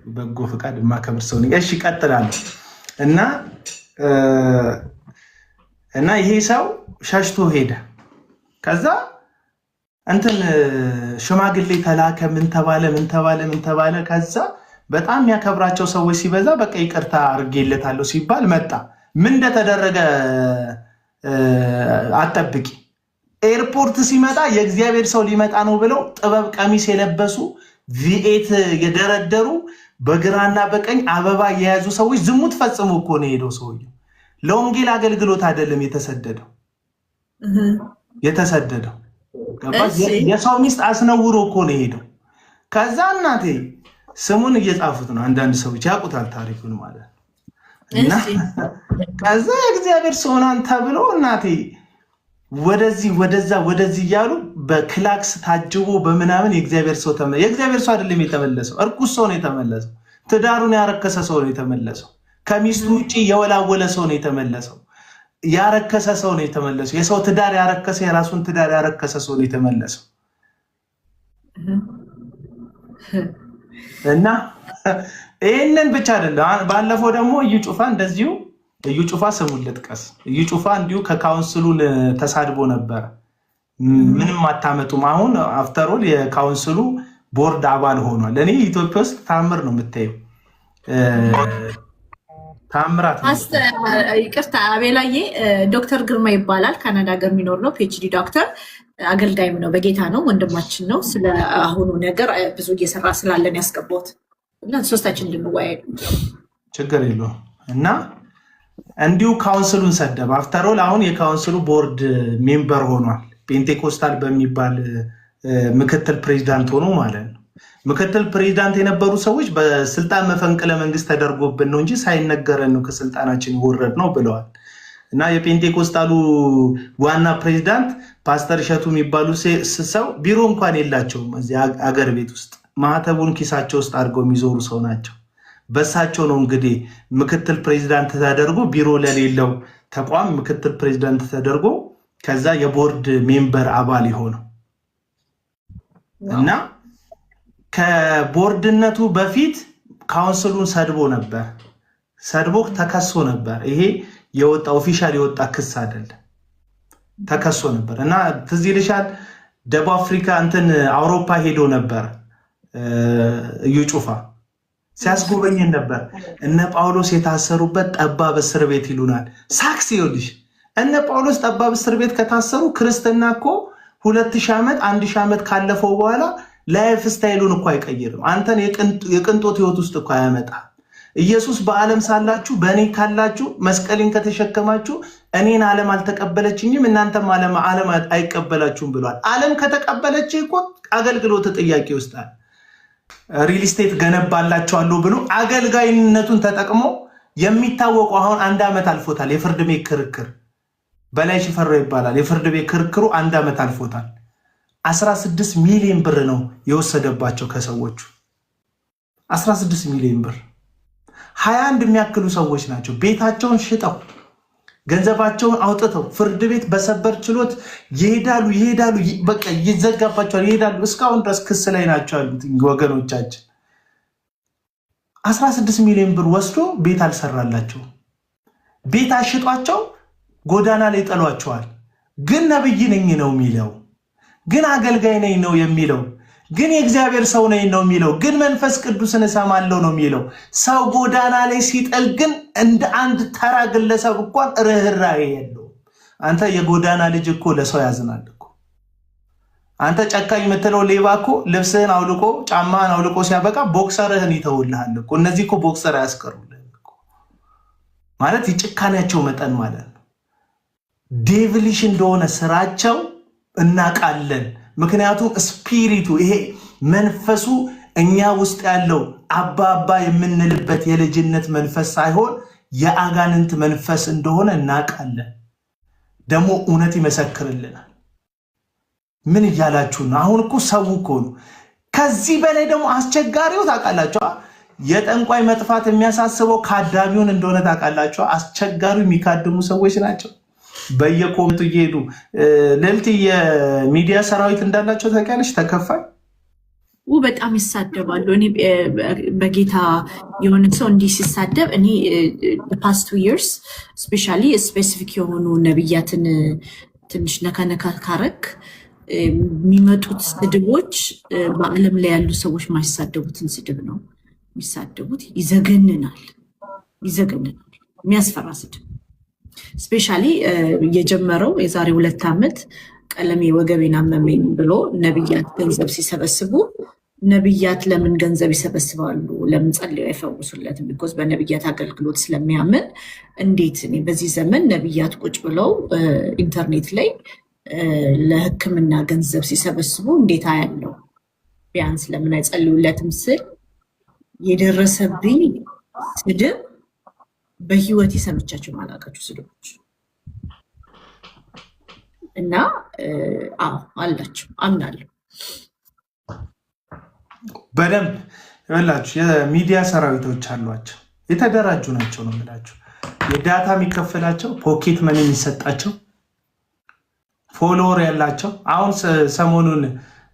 በጎ ፈቃድ የማከብር ሰው ነኝ። እሺ እቀጥላለሁ። እና ይሄ ሰው ሸሽቶ ሄደ። ከዛ እንትን ሽማግሌ ተላከ። ምን ተባለ? ከዛ በጣም የሚያከብራቸው ሰዎች ሲበዛ በቃ ይቅርታ አድርጌለታለሁ ሲባል መጣ። ምን እንደተደረገ አጠብቂ። ኤርፖርት ሲመጣ የእግዚአብሔር ሰው ሊመጣ ነው ብለው ጥበብ ቀሚስ የለበሱ ቪኤት የደረደሩ በግራና በቀኝ አበባ የያዙ ሰዎች ዝሙት ፈጽሞ እኮ ነው የሄደው። ሰውዬው ለወንጌል አገልግሎት አይደለም የተሰደደው የሰው ሚስት አስነውሮ እኮ ነው የሄደው። ከዛ እናቴ ስሙን እየጻፉት ነው አንዳንድ ሰዎች ያውቁታል ታሪኩን ማለት ነው። እና ከዛ የእግዚአብሔር ሰው ናን ተብሎ እናቴ ወደዚህ እያሉ በክላክስ ታጅቦ በምናምን የእግዚአብሔር ሰው አይደለም የተመለሰው፣ እርኩስ ሰው ነው የተመለሰው። ትዳሩን ያረከሰ ሰው ነው የተመለሰው። ከሚስቱ ውጭ የወላወለ ሰው ነው የተመለሰው። ያረከሰ ሰው ነው የተመለሰው። የሰው ትዳር ያረከሰ፣ የራሱን ትዳር ያረከሰ ሰው ነው የተመለሰው። እና ይህንን ብቻ አይደለም። ባለፈው ደግሞ እዩ ጩፋ እንደዚሁ እዩ ጩፋ ስሙን ልጥቀስ። እዩ ጩፋ እንዲሁ ከካውንስሉን ተሳድቦ ነበረ። ምንም አታመጡም። አሁን አፍተሮል የካውንስሉ ቦርድ አባል ሆኗል። እኔ ኢትዮጵያ ውስጥ ታምር ነው የምታየው። ታምራት ይቅርታ አቤላዬ፣ ዶክተር ግርማ ይባላል። ካናዳ ሀገር የሚኖር ነው። ፒኤችዲ ዶክተር፣ አገልጋይም ነው፣ በጌታ ነው፣ ወንድማችን ነው። ስለ አሁኑ ነገር ብዙ እየሰራ ስላለን ያስገባት እና ሶስታችን እንድንወያይ ችግር የለውም። እና እንዲሁ ካውንስሉን ሰደብ። አፍተሮል አሁን የካውንስሉ ቦርድ ሜምበር ሆኗል። ፔንቴኮስታል በሚባል ምክትል ፕሬዚዳንት ሆኖ ማለት ነው። ምክትል ፕሬዚዳንት የነበሩ ሰዎች በስልጣን መፈንቅለ መንግስት ተደርጎብን ነው እንጂ ሳይነገረን ነው ከስልጣናችን ይወረድ ነው ብለዋል። እና የፔንቴኮስታሉ ዋና ፕሬዚዳንት ፓስተር እሸቱ የሚባሉ ሰው ቢሮ እንኳን የላቸውም። እዚህ አገር ቤት ውስጥ ማህተቡን ኪሳቸው ውስጥ አድርገው የሚዞሩ ሰው ናቸው። በሳቸው ነው እንግዲህ ምክትል ፕሬዚዳንት ተደርጎ ቢሮ ለሌለው ተቋም ምክትል ፕሬዚዳንት ተደርጎ ከዛ የቦርድ ሜምበር አባል የሆነው እና ከቦርድነቱ በፊት ካውንስሉን ሰድቦ ተከሶ ነበር። ይሄ የወጣ ኦፊሻል የወጣ ክስ አይደለም፣ ተከሶ ነበር። እና ትዝ ይልሻል ደቡብ አፍሪካ አውሮፓ ሄዶ ነበር እዩ ጩፋ ሲያስጎበኝን ነበር። እነ ጳውሎስ የታሰሩበት ጠባብ እስር ቤት ይሉናል። ሳክስ ይኸውልሽ፣ እነ ጳውሎስ ጠባብ እስር ቤት ከታሰሩ ክርስትና እኮ 2000 ዓመት 1000 ዓመት ካለፈው በኋላ ላይፍ ስታይሉን እኮ አይቀይርም። አንተን የቅንጦት ህይወት ውስጥ እኮ አያመጣ። ኢየሱስ በዓለም ሳላችሁ በእኔ ካላችሁ መስቀሌን ከተሸከማችሁ እኔን ዓለም አልተቀበለችኝም እናንተም ዓለም አይቀበላችሁም ብሏል። ዓለም ከተቀበለች እኮ አገልግሎት ጥያቄ ውስጣል። ሪል ስቴት ገነባላችኋለሁ ብሎ አገልጋይነቱን ተጠቅሞ የሚታወቁ አሁን 1 ዓመት አልፎታል። የፍርድ ቤት ክርክር በላይ ሽፈራው ይባላል። የፍርድ ቤት ክርክሩ 1 ዓመት አልፎታል። 16 ሚሊዮን ብር ነው የወሰደባቸው ከሰዎቹ 16 ሚሊዮን ብር። 21 የሚያክሉ ሰዎች ናቸው ቤታቸውን ሽጠው ገንዘባቸውን አውጥተው ፍርድ ቤት በሰበር ችሎት ይሄዳሉ፣ በቃ ይዘጋባቸዋል፣ ይሄዳሉ። እስካሁን ድረስ ክስ ላይ ናቸው ያሉት ወገኖቻችን። 16 ሚሊዮን ብር ወስዶ ቤት አልሰራላቸው። ቤት አሽጧቸው ጎዳና ላይ ጠሏቸዋል። ግን ነብይ ነኝ ነው የሚለው፣ ግን አገልጋይ ነኝ ነው የሚለው፣ ግን የእግዚአብሔር ሰው ነኝ ነው የሚለው፣ ግን መንፈስ ቅዱስን እሰማለሁ ነው የሚለው። ሰው ጎዳና ላይ ሲጠል ግን እንደ አንድ ተራ ግለሰብ እንኳን ርህራሄ የለው። አንተ የጎዳና ልጅ እኮ ለሰው ያዝናል እኮ። አንተ ጨካኝ የምትለው ሌባ እኮ ልብስህን አውልቆ ጫማህን አውልቆ ሲያበቃ ቦክሰርህን ይተውልሃል እኮ። እነዚህ እኮ ቦክሰር አያስቀሩልህም እኮ። ማለት የጭካኔያቸው መጠን ማለት ነው። ዴቪሊሽ እንደሆነ ስራቸው እናቃለን። ምክንያቱም ስፒሪቱ ይሄ መንፈሱ እኛ ውስጥ ያለው አባባ የምንልበት የልጅነት መንፈስ ሳይሆን የአጋንንት መንፈስ እንደሆነ እናውቃለን። ደግሞ እውነት ይመሰክርልናል። ምን እያላችሁ ነው? አሁን እኮ ሰው እኮ ነው። ከዚህ በላይ ደግሞ አስቸጋሪው ታውቃላችሁ፣ የጠንቋይ መጥፋት የሚያሳስበው ካዳሚውን እንደሆነ ታውቃላችሁ። አስቸጋሪው የሚካድሙ ሰዎች ናቸው። በየኮመንቱ እየሄዱ ለልት የሚዲያ ሰራዊት እንዳላቸው ታውቂያለሽ። ተከፋይ በጣም ይሳደባሉ። እኔ በጌታ የሆነ ሰው እንዲህ ሲሳደብ እኔ ፓስት 2 years ስፔሻሊ ስፔሲፊክ የሆኑ ነብያትን ትንሽ ነካነካ ካረክ የሚመጡት ስድቦች በዓለም ላይ ያሉ ሰዎች ማይሳደቡትን ስድብ ነው የሚሳደቡት። ይዘገንናል፣ የሚያስፈራ ስድብ። ስፔሻሊ የጀመረው የዛሬ 2 ዓመት ቀለሜ ወገቤን አመመኝ ብሎ ነብያት ገንዘብ ሲሰበስቡ፣ ነብያት ለምን ገንዘብ ይሰበስባሉ? ለምን ጸልየው አይፈውሱለትም? ቢኮዝ በነብያት አገልግሎት ስለሚያምን። እንዴት እኔ በዚህ ዘመን ነብያት ቁጭ ብለው ኢንተርኔት ላይ ለሕክምና ገንዘብ ሲሰበስቡ እንዴት አያለው? ቢያንስ ለምን አይጸልዩለትም ስል የደረሰብኝ ስድብ በህይወት የሰምቻቸው ማላውቃቸው ስድቦች እና አላቸው አምናለሁ። በደንብ ይላችሁ የሚዲያ ሰራዊቶች አሏቸው፣ የተደራጁ ናቸው ነው የምላቸው። የዳታ የሚከፈላቸው ፖኬት መኒ የሚሰጣቸው ፎሎወር ያላቸው። አሁን ሰሞኑን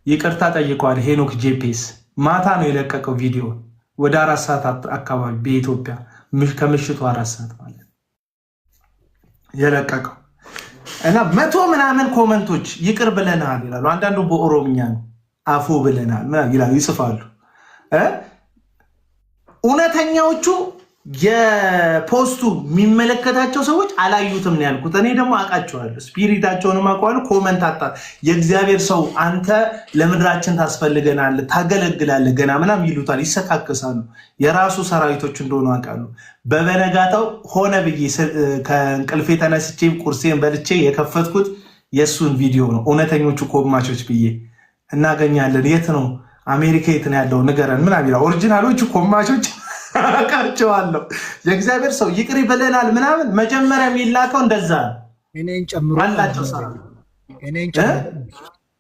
ይቅርታ ጠይቀዋል ሄኖክ ጄፔስ። ማታ ነው የለቀቀው ቪዲዮ ወደ 4 ሰዓት አካባቢ በኢትዮጵያ ከምሽቱ 4 ሰዓት ማለት የለቀቀው እና 100 ምናምን ኮመንቶች ይቅር ብለናል ይላሉ። አንዳንዱ በኦሮምኛ ነው አፉ ብለናል ይላሉ፣ ይጽፋሉ። እውነተኛዎቹ የፖስቱ የሚመለከታቸው ሰዎች አላዩትም ነው ያልኩት። እኔ ደግሞ አውቃቸዋለሁ፣ ስፒሪታቸውንም አውቀዋለሁ። ኮመንት የእግዚአብሔር ሰው አንተ ለምድራችን ታስፈልገናለህ፣ ታገለግላለህ ገና ምናምን ይሉታል፣ ይሰካከሳሉ። የራሱ ሰራዊቶች እንደሆኑ አውቃለሁ። በበነጋታው ሆነ ብዬ ከእንቅልፌ ተነስቼ ቁርሴን በልቼ የከፈትኩት የእሱን ቪዲዮ ነው። እውነተኞቹ ኮማቾች ብዬ እናገኛለን። የት ነው አሜሪካ የት ነው ያለው ንገረን ምናምን ይላል። ኦሪጂናሎቹ ኮማቾች አውቃቸዋለሁ። የእግዚአብሔር ሰው ይቅር ይበለናል ምናምን መጀመሪያ የሚላከው እንደዛ እኔን ጨምሮ አላቸው።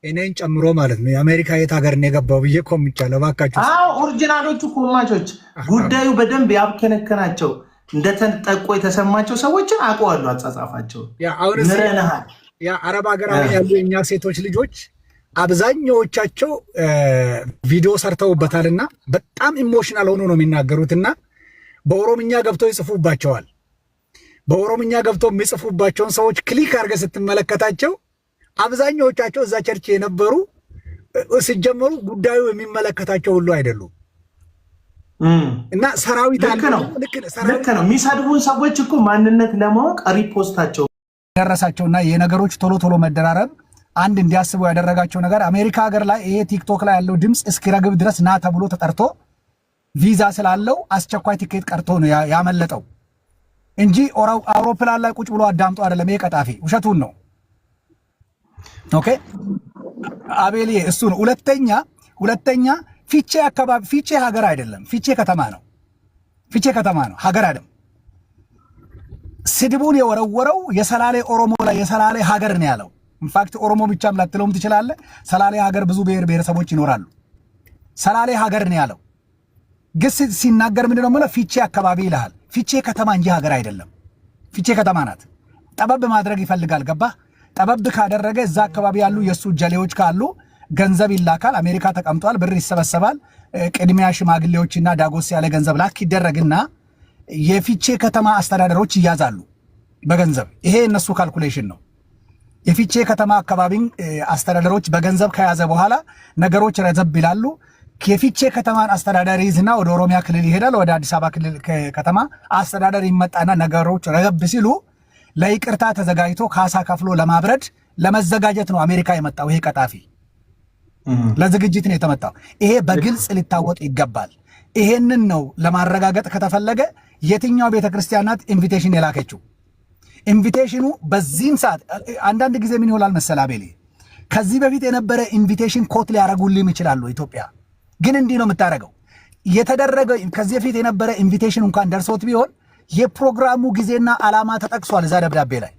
እኔን ጨምሮ ማለት ነው። የአሜሪካ የት ሀገር ነው የገባው ብዬ ኮምቻለሁ። እባካችሁ ኦሪጂናሎቹ ኮማቾች ጉዳዩ በደንብ ያብከነከናቸው እንደተጠቆ የተሰማቸው ሰዎችን አውቀዋለሁ። አጻጻፋቸው ምረናሃል። አረብ ሀገር ያሉ የኛ ሴቶች ልጆች አብዛኛዎቻቸው ቪዲዮ ሰርተውበታልና በጣም ኢሞሽናል ሆኖ ነው የሚናገሩትና በኦሮምኛ ገብተው ይጽፉባቸዋል። በኦሮምኛ ገብተው የሚጽፉባቸውን ሰዎች ክሊክ አድርገህ ስትመለከታቸው አብዛኛዎቻቸው እዛ ቸርች የነበሩ ሲጀመሩ ጉዳዩ የሚመለከታቸው ሁሉ አይደሉም። እና ሰራዊት ልክ ነው። የሚሰድቡን ሰዎች እኮ ማንነት ለማወቅ ሪፖስታቸው ደረሳቸውና የነገሮች ቶሎ ቶሎ መደራረብ አንድ እንዲያስቡ ያደረጋቸው ነገር አሜሪካ ሀገር ላይ ይሄ ቲክቶክ ላይ ያለው ድምፅ እስኪረግብ ድረስ ና ተብሎ ተጠርቶ ቪዛ ስላለው አስቸኳይ ቲኬት ቀርቶ ነው ያመለጠው እንጂ አውሮፕላን ላይ ቁጭ ብሎ አዳምጦ አይደለም። ይሄ ቀጣፊ ውሸቱን ነው። ኦኬ አቤል እሱ ነው። ሁለተኛ ፊቼ አካባቢ ፊቼ ሀገር አይደለም፣ ፊቼ ከተማ ነው። ፊቼ ከተማ ነው፣ ሀገር አይደለም። ስድቡን የወረወረው የሰላሌ ኦሮሞ ላይ የሰላሌ ሀገር ነው ያለው። ኢንፋክት ኦሮሞ ብቻም ላትለውም ትችላለህ። ሰላሌ ሀገር ብዙ ብሔር ብሔረሰቦች ይኖራሉ። ሰላሌ ሀገር ነው ያለው። ግስ ሲናገር ምንድነው ማለት ፊቼ አካባቢ ይልሃል። ፊቼ ከተማ እንጂ ሀገር አይደለም። ፊቼ ከተማ ናት። ጠበብ ማድረግ ይፈልጋል። ገባህ? ጠበብ ካደረገ እዛ አካባቢ ያሉ የሱ ጀሌዎች ካሉ ገንዘብ ይላካል። አሜሪካ ተቀምጧል፣ ብር ይሰበሰባል። ቅድሚያ ሽማግሌዎችና ዳጎስ ያለ ገንዘብ ላክ ይደረግና የፊቼ ከተማ አስተዳደሮች ይያዛሉ በገንዘብ። ይሄ እነሱ ካልኩሌሽን ነው። የፊቼ ከተማ አካባቢ አስተዳደሮች በገንዘብ ከያዘ በኋላ ነገሮች ረዘብ ይላሉ። የፊቼ ከተማን አስተዳደር ይዝና ወደ ኦሮሚያ ክልል ይሄዳል። ወደ አዲስ አበባ ክልል ከተማ አስተዳደር ይመጣና ነገሮች ረዘብ ሲሉ ለይቅርታ ተዘጋጅቶ ካሳ ከፍሎ ለማብረድ ለመዘጋጀት ነው አሜሪካ የመጣው። ይሄ ቀጣፊ ለዝግጅት ነው የተመጣው። ይሄ በግልጽ ሊታወቅ ይገባል። ይሄንን ነው ለማረጋገጥ ከተፈለገ የትኛው ቤተክርስቲያናት ኢንቪቴሽን የላከችው? ኢንቪቴሽኑ በዚህን ሰዓት አንዳንድ ጊዜ ምን ይሆናል መሰል አቤሌ፣ ከዚህ በፊት የነበረ ኢንቪቴሽን ኮት ሊያረጉልም ይችላሉ ኢትዮጵያ። ግን እንዲህ ነው የምታደርገው። የተደረገ ከዚህ በፊት የነበረ ኢንቪቴሽን እንኳን ደርሶት ቢሆን የፕሮግራሙ ጊዜና ዓላማ ተጠቅሷል እዛ ደብዳቤ ላይ።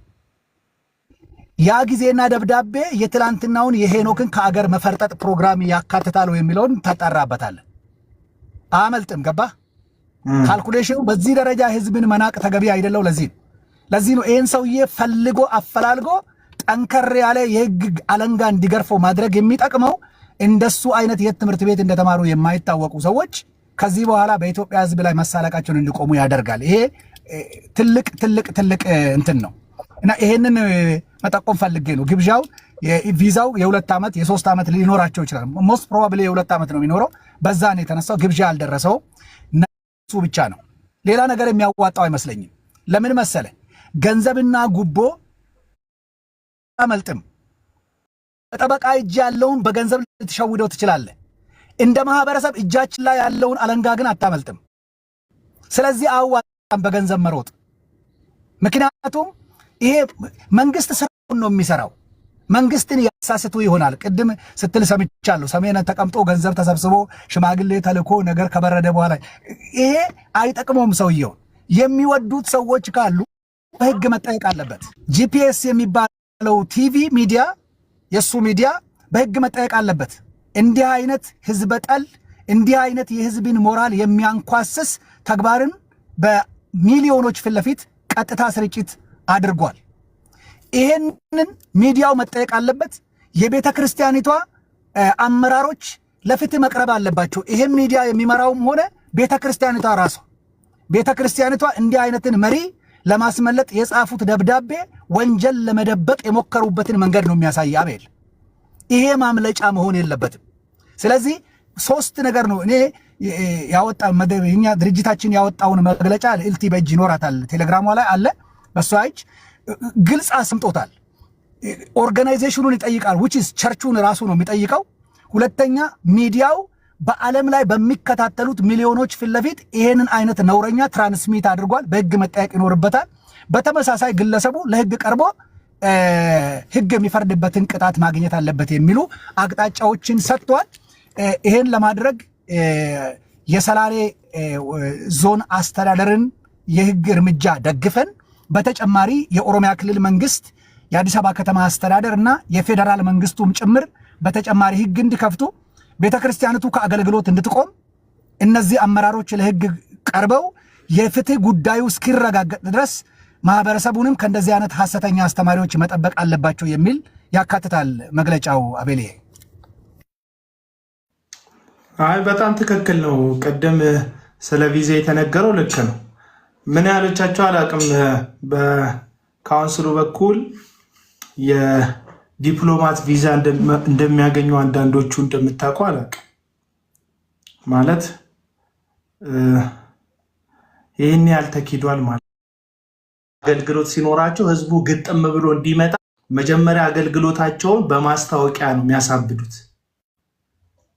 ያ ጊዜና ደብዳቤ የትላንትናውን የሄኖክን ከአገር መፈርጠጥ ፕሮግራም ያካትታል የሚለውን ታጣራበታለህ። አመልጥም ገባ ካልኩሌሽኑ። በዚህ ደረጃ ህዝብን መናቅ ተገቢ አይደለው። ለዚህ ነው ይህን ሰውዬ ፈልጎ አፈላልጎ ጠንከር ያለ የህግ አለንጋ እንዲገርፈው ማድረግ የሚጠቅመው። እንደሱ አይነት የት ትምህርት ቤት እንደተማሩ የማይታወቁ ሰዎች ከዚህ በኋላ በኢትዮጵያ ህዝብ ላይ መሳለቃቸውን እንዲቆሙ ያደርጋል። ይሄ ትልቅ እንትን ነው እና ይሄንን መጠቆም ፈልጌ ነው። ግብዣው ቪዛው የ2 ዓመት የ3 ዓመት ሊኖራቸው ይችላል። ሞስት ፕሮባብሊ የ2 ዓመት ነው የሚኖረው። በዛ ነው የተነሳው። ግብዣ ያልደረሰው እሱ ብቻ ነው። ሌላ ነገር የሚያዋጣው አይመስለኝም። ለምን መሰለ? ገንዘብና ጉቦ አመልጥም። በጠበቃ እጅ ያለውን በገንዘብ ልትሸውደው ትችላለህ። እንደ ማህበረሰብ እጃችን ላይ ያለውን አለንጋ ግን አታመልጥም። ስለዚህ አዋጣም በገንዘብ መሮጥ። ምክንያቱም ይሄ መንግስት ስራውን ነው የሚሰራው። መንግስትን ያሳስቱ ይሆናል። ቅድም ስትል ሰምቻለሁ። ሰሜን ተቀምጦ ገንዘብ ተሰብስቦ ሽማግሌ ተልኮ ነገር ከበረደ በኋላ ይሄ አይጠቅመውም። ሰውየው የሚወዱት ሰዎች ካሉ በህግ መጠየቅ አለበት። ጂፒኤስ የሚባለው ቲቪ ሚዲያ የሱ ሚዲያ በህግ መጠየቅ አለበት። እንዲህ አይነት ህዝብ ጠል እንዲህ አይነት የህዝብን ሞራል የሚያንኳስስ ተግባርን በሚሊዮኖች ፊት ለፊት ቀጥታ ስርጭት አድርጓል። ይሄንን ሚዲያው መጠየቅ አለበት። የቤተ ክርስቲያኒቷ አመራሮች ለፍትህ መቅረብ አለባቸው። ይሄን ሚዲያ የሚመራውም ሆነ ቤተ ክርስቲያኒቷ ራሷ ቤተ ክርስቲያኒቷ እንዲህ አይነትን መሪ ለማስመለጥ የጻፉት ደብዳቤ ወንጀል ለመደበቅ የሞከሩበትን መንገድ ነው የሚያሳይ። አቤል ይሄ ማምለጫ መሆን የለበትም። ስለዚህ 3 ነገር ነው እኔ ያወጣ መደበኛ ድርጅታችን ያወጣውን መግለጫ ልዕልቲ በእጅ ይኖራታል፣ ቴሌግራሟ ላይ አለ። በሷ እጅ ግልጽ አስምጦታል። ኦርጋናይዜሽኑን ይጠይቃል፣ which is ቸርቹን ራሱ ነው የሚጠይቀው። ሁለተኛ ሚዲያው በዓለም ላይ በሚከታተሉት ሚሊዮኖች ፊት ለፊት ይሄንን አይነት ነውረኛ ትራንስሚት አድርጓል። በህግ መጠየቅ ይኖርበታል። በተመሳሳይ ግለሰቡ ለህግ ቀርቦ ህግ የሚፈርድበትን ቅጣት ማግኘት አለበት የሚሉ አቅጣጫዎችን ሰጥቷል። ይሄን ለማድረግ የሰላሌ ዞን አስተዳደርን የህግ እርምጃ ደግፈን በተጨማሪ የኦሮሚያ ክልል መንግስት የአዲስ አበባ ከተማ አስተዳደር እና የፌደራል መንግስቱም ጭምር በተጨማሪ ህግ እንዲከፍቱ ቤተክርስቲያኒቱ ከአገልግሎት እንድትቆም እነዚህ አመራሮች ለህግ ቀርበው የፍትህ ጉዳዩ እስኪረጋገጥ ድረስ ማህበረሰቡንም ከእንደዚህ አይነት ሐሰተኛ አስተማሪዎች መጠበቅ አለባቸው የሚል ያካትታል መግለጫው። አቤሌ አይ በጣም ትክክል ነው። ቀደም ስለ ቪዛ የተነገረው ልክ ነው። ምን ያህሎቻቸው አላቅም። በካውንስሉ በኩል የዲፕሎማት ቪዛ እንደሚያገኙ አንዳንዶቹ እንደምታውቁ አላቅም። ማለት ይህን ያህል ተኪዷል ማለት አገልግሎት ሲኖራቸው ህዝቡ ግጥም ብሎ እንዲመጣ መጀመሪያ አገልግሎታቸውን በማስታወቂያ ነው የሚያሳብዱት።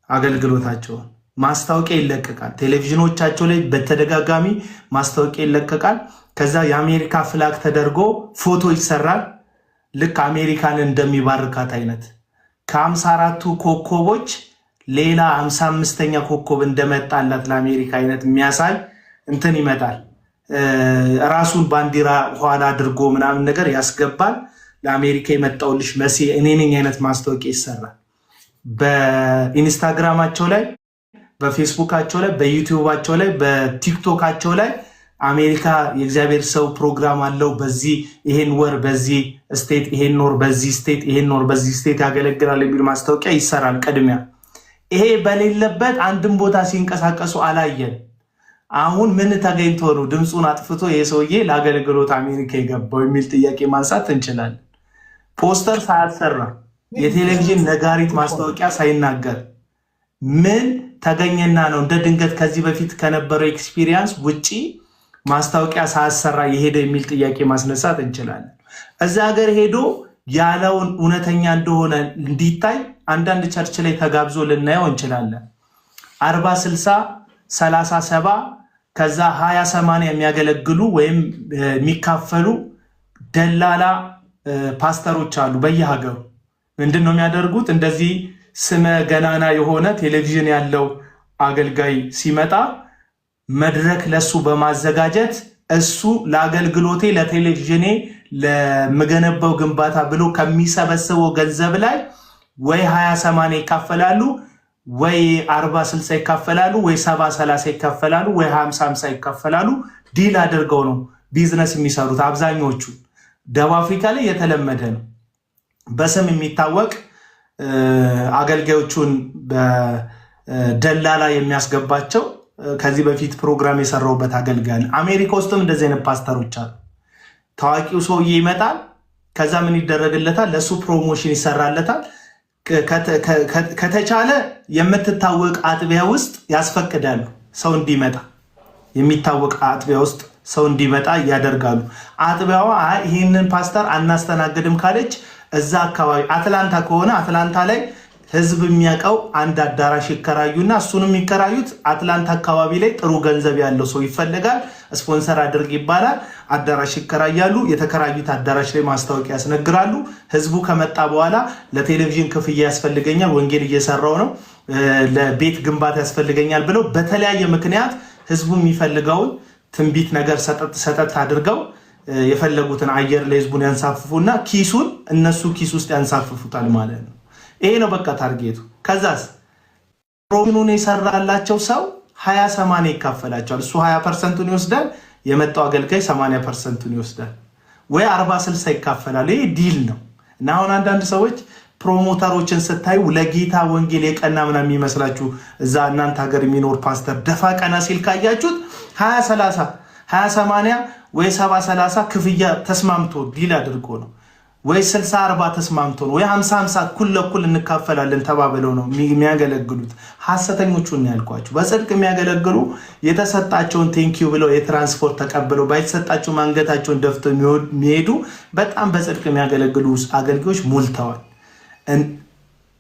አገልግሎታቸውን ማስታወቂያ ይለቀቃል። ቴሌቪዥኖቻቸው ላይ በተደጋጋሚ ማስታወቂያ ይለቀቃል። ከዛ የአሜሪካ ፍላግ ተደርጎ ፎቶ ይሰራል። ልክ አሜሪካንን እንደሚባርካት አይነት ከ54ቱ ኮከቦች ሌላ 55ኛ ኮከብ እንደመጣላት ለአሜሪካ አይነት የሚያሳይ እንትን ይመጣል። ራሱን ባንዲራ ኋላ አድርጎ ምናምን ነገር ያስገባል። ለአሜሪካ የመጣውልሽ መሲ እኔ ነኝ አይነት ማስታወቂያ ይሰራል። በኢንስታግራማቸው ላይ፣ በፌስቡካቸው ላይ፣ በዩቲዩባቸው ላይ፣ በቲክቶካቸው ላይ አሜሪካ የእግዚአብሔር ሰው ፕሮግራም አለው በዚህ ይሄን ወር በዚህ ስቴት ይሄን ወር በዚህ ስቴት ይሄን ወር በዚህ ስቴት ያገለግላል የሚል ማስታወቂያ ይሰራል። ቅድሚያ ይሄ በሌለበት አንድም ቦታ ሲንቀሳቀሱ አላየን። አሁን ምን ተገኝቶ ነው ድምፁን አጥፍቶ የሰውዬ ለአገልግሎት አሜሪካ የገባው የሚል ጥያቄ ማንሳት እንችላለን። ፖስተር ሳያሰራ የቴሌቪዥን ነጋሪት ማስታወቂያ ሳይናገር ምን ተገኘና ነው እንደ ድንገት ከዚህ በፊት ከነበረው ኤክስፒሪየንስ ውጪ ማስታወቂያ ሳያሰራ የሄደ የሚል ጥያቄ ማስነሳት እንችላለን። እዛ ሀገር ሄዶ ያለውን እውነተኛ እንደሆነ እንዲታይ አንዳንድ ቸርች ላይ ተጋብዞ ልናየው እንችላለን። 40-60 30-70 ከዛ 20-80 የሚያገለግሉ ወይም የሚካፈሉ ደላላ ፓስተሮች አሉ በየሀገሩ። ምንድን ነው የሚያደርጉት? እንደዚህ ስመ ገናና የሆነ ቴሌቪዥን ያለው አገልጋይ ሲመጣ መድረክ ለሱ በማዘጋጀት እሱ ለአገልግሎቴ ለቴሌቪዥኔ ለምገነባው ግንባታ ብሎ ከሚሰበስበው ገንዘብ ላይ ወይ 20-80 ይካፈላሉ ወይ 40-60 ይካፈላሉ ወይ 70-30 ይካፈላሉ ወይ 50-50 ይካፈላሉ። ዲል አድርገው ነው ቢዝነስ የሚሰሩት። አብዛኞቹ ደቡብ አፍሪካ ላይ የተለመደ ነው። በስም የሚታወቅ አገልጋዮቹን በደላላ የሚያስገባቸው ከዚህ በፊት ፕሮግራም የሰራውበት አገልጋይ አሜሪካ ውስጥም እንደዚህ አይነት ፓስተሮች አሉ። ታዋቂው ሰውዬ ይመጣል። ከዛ ምን ይደረግለታል? ለሱ ፕሮሞሽን ይሰራለታል። ከተቻለ የምትታወቅ አጥቢያ ውስጥ ያስፈቅዳሉ ሰው እንዲመጣ፣ የሚታወቅ አጥቢያ ውስጥ ሰው እንዲመጣ ያደርጋሉ። አጥቢያዋ ይህንን ፓስተር አናስተናግድም ካለች እዛ አካባቢ አትላንታ ከሆነ አትላንታ ላይ ህዝብ የሚያውቀው አንድ አዳራሽ ይከራዩና እሱን የሚከራዩት አትላንታ አካባቢ ላይ ጥሩ ገንዘብ ያለው ሰው ይፈልጋል። ስፖንሰር አድርግ ይባላል። አዳራሽ ይከራያሉ። የተከራዩት አዳራሽ ላይ ማስታወቂያ ያስነግራሉ። ህዝቡ ከመጣ በኋላ ለቴሌቪዥን ክፍያ ያስፈልገኛል፣ ወንጌል እየሰራው ነው፣ ለቤት ግንባታ ያስፈልገኛል ብለው በተለያየ ምክንያት ህዝቡ የሚፈልገውን ትንቢት ነገር ሰጠት አድርገው የፈለጉትን አየር ላይ ህዝቡን ያንሳፍፉና ኪሱን እነሱ ኪስ ውስጥ ያንሳፍፉታል ማለት ነው። ይሄ ነው በቃ ታርጌቱ። ከዛስ ፕሮግራሙን የሰራላቸው ሰው 20-80 ይካፈላቸዋል። እሱ 20% ይወስዳል፣ የመጣው አገልጋይ 80% ይወስዳል፣ ወይ 40-60 ይካፈላሉ። ይሄ ዲል ነው። እና አሁን አንዳንድ ሰዎች ፕሮሞተሮችን ስታዩ ለጌታ ወንጌል የቀና ምናምን የሚመስላችሁ እዛ እናንተ ሀገር የሚኖር ፓስተር ደፋ ቀና ሲል ካያችሁት 20-30 20-80 ወይ 70-30 ክፍያ ተስማምቶ ዲል አድርጎ ነው፣ ወይ 60-40 ተስማምቶ ነው፣ ወይ 50-50 እኩል ለእኩል እንካፈላለን ተባብለው ነው የሚያገለግሉት። ሐሰተኞቹን ያልኳችሁ በጽድቅ የሚያገለግሉ የተሰጣቸውን ቴንኪዩ ብለው የትራንስፖርት ተቀብለው ባይተሰጣቸው አንገታቸውን ደፍተው የሚሄዱ በጣም በጽድቅ የሚያገለግሉ አገልጋዮች ሞልተዋል።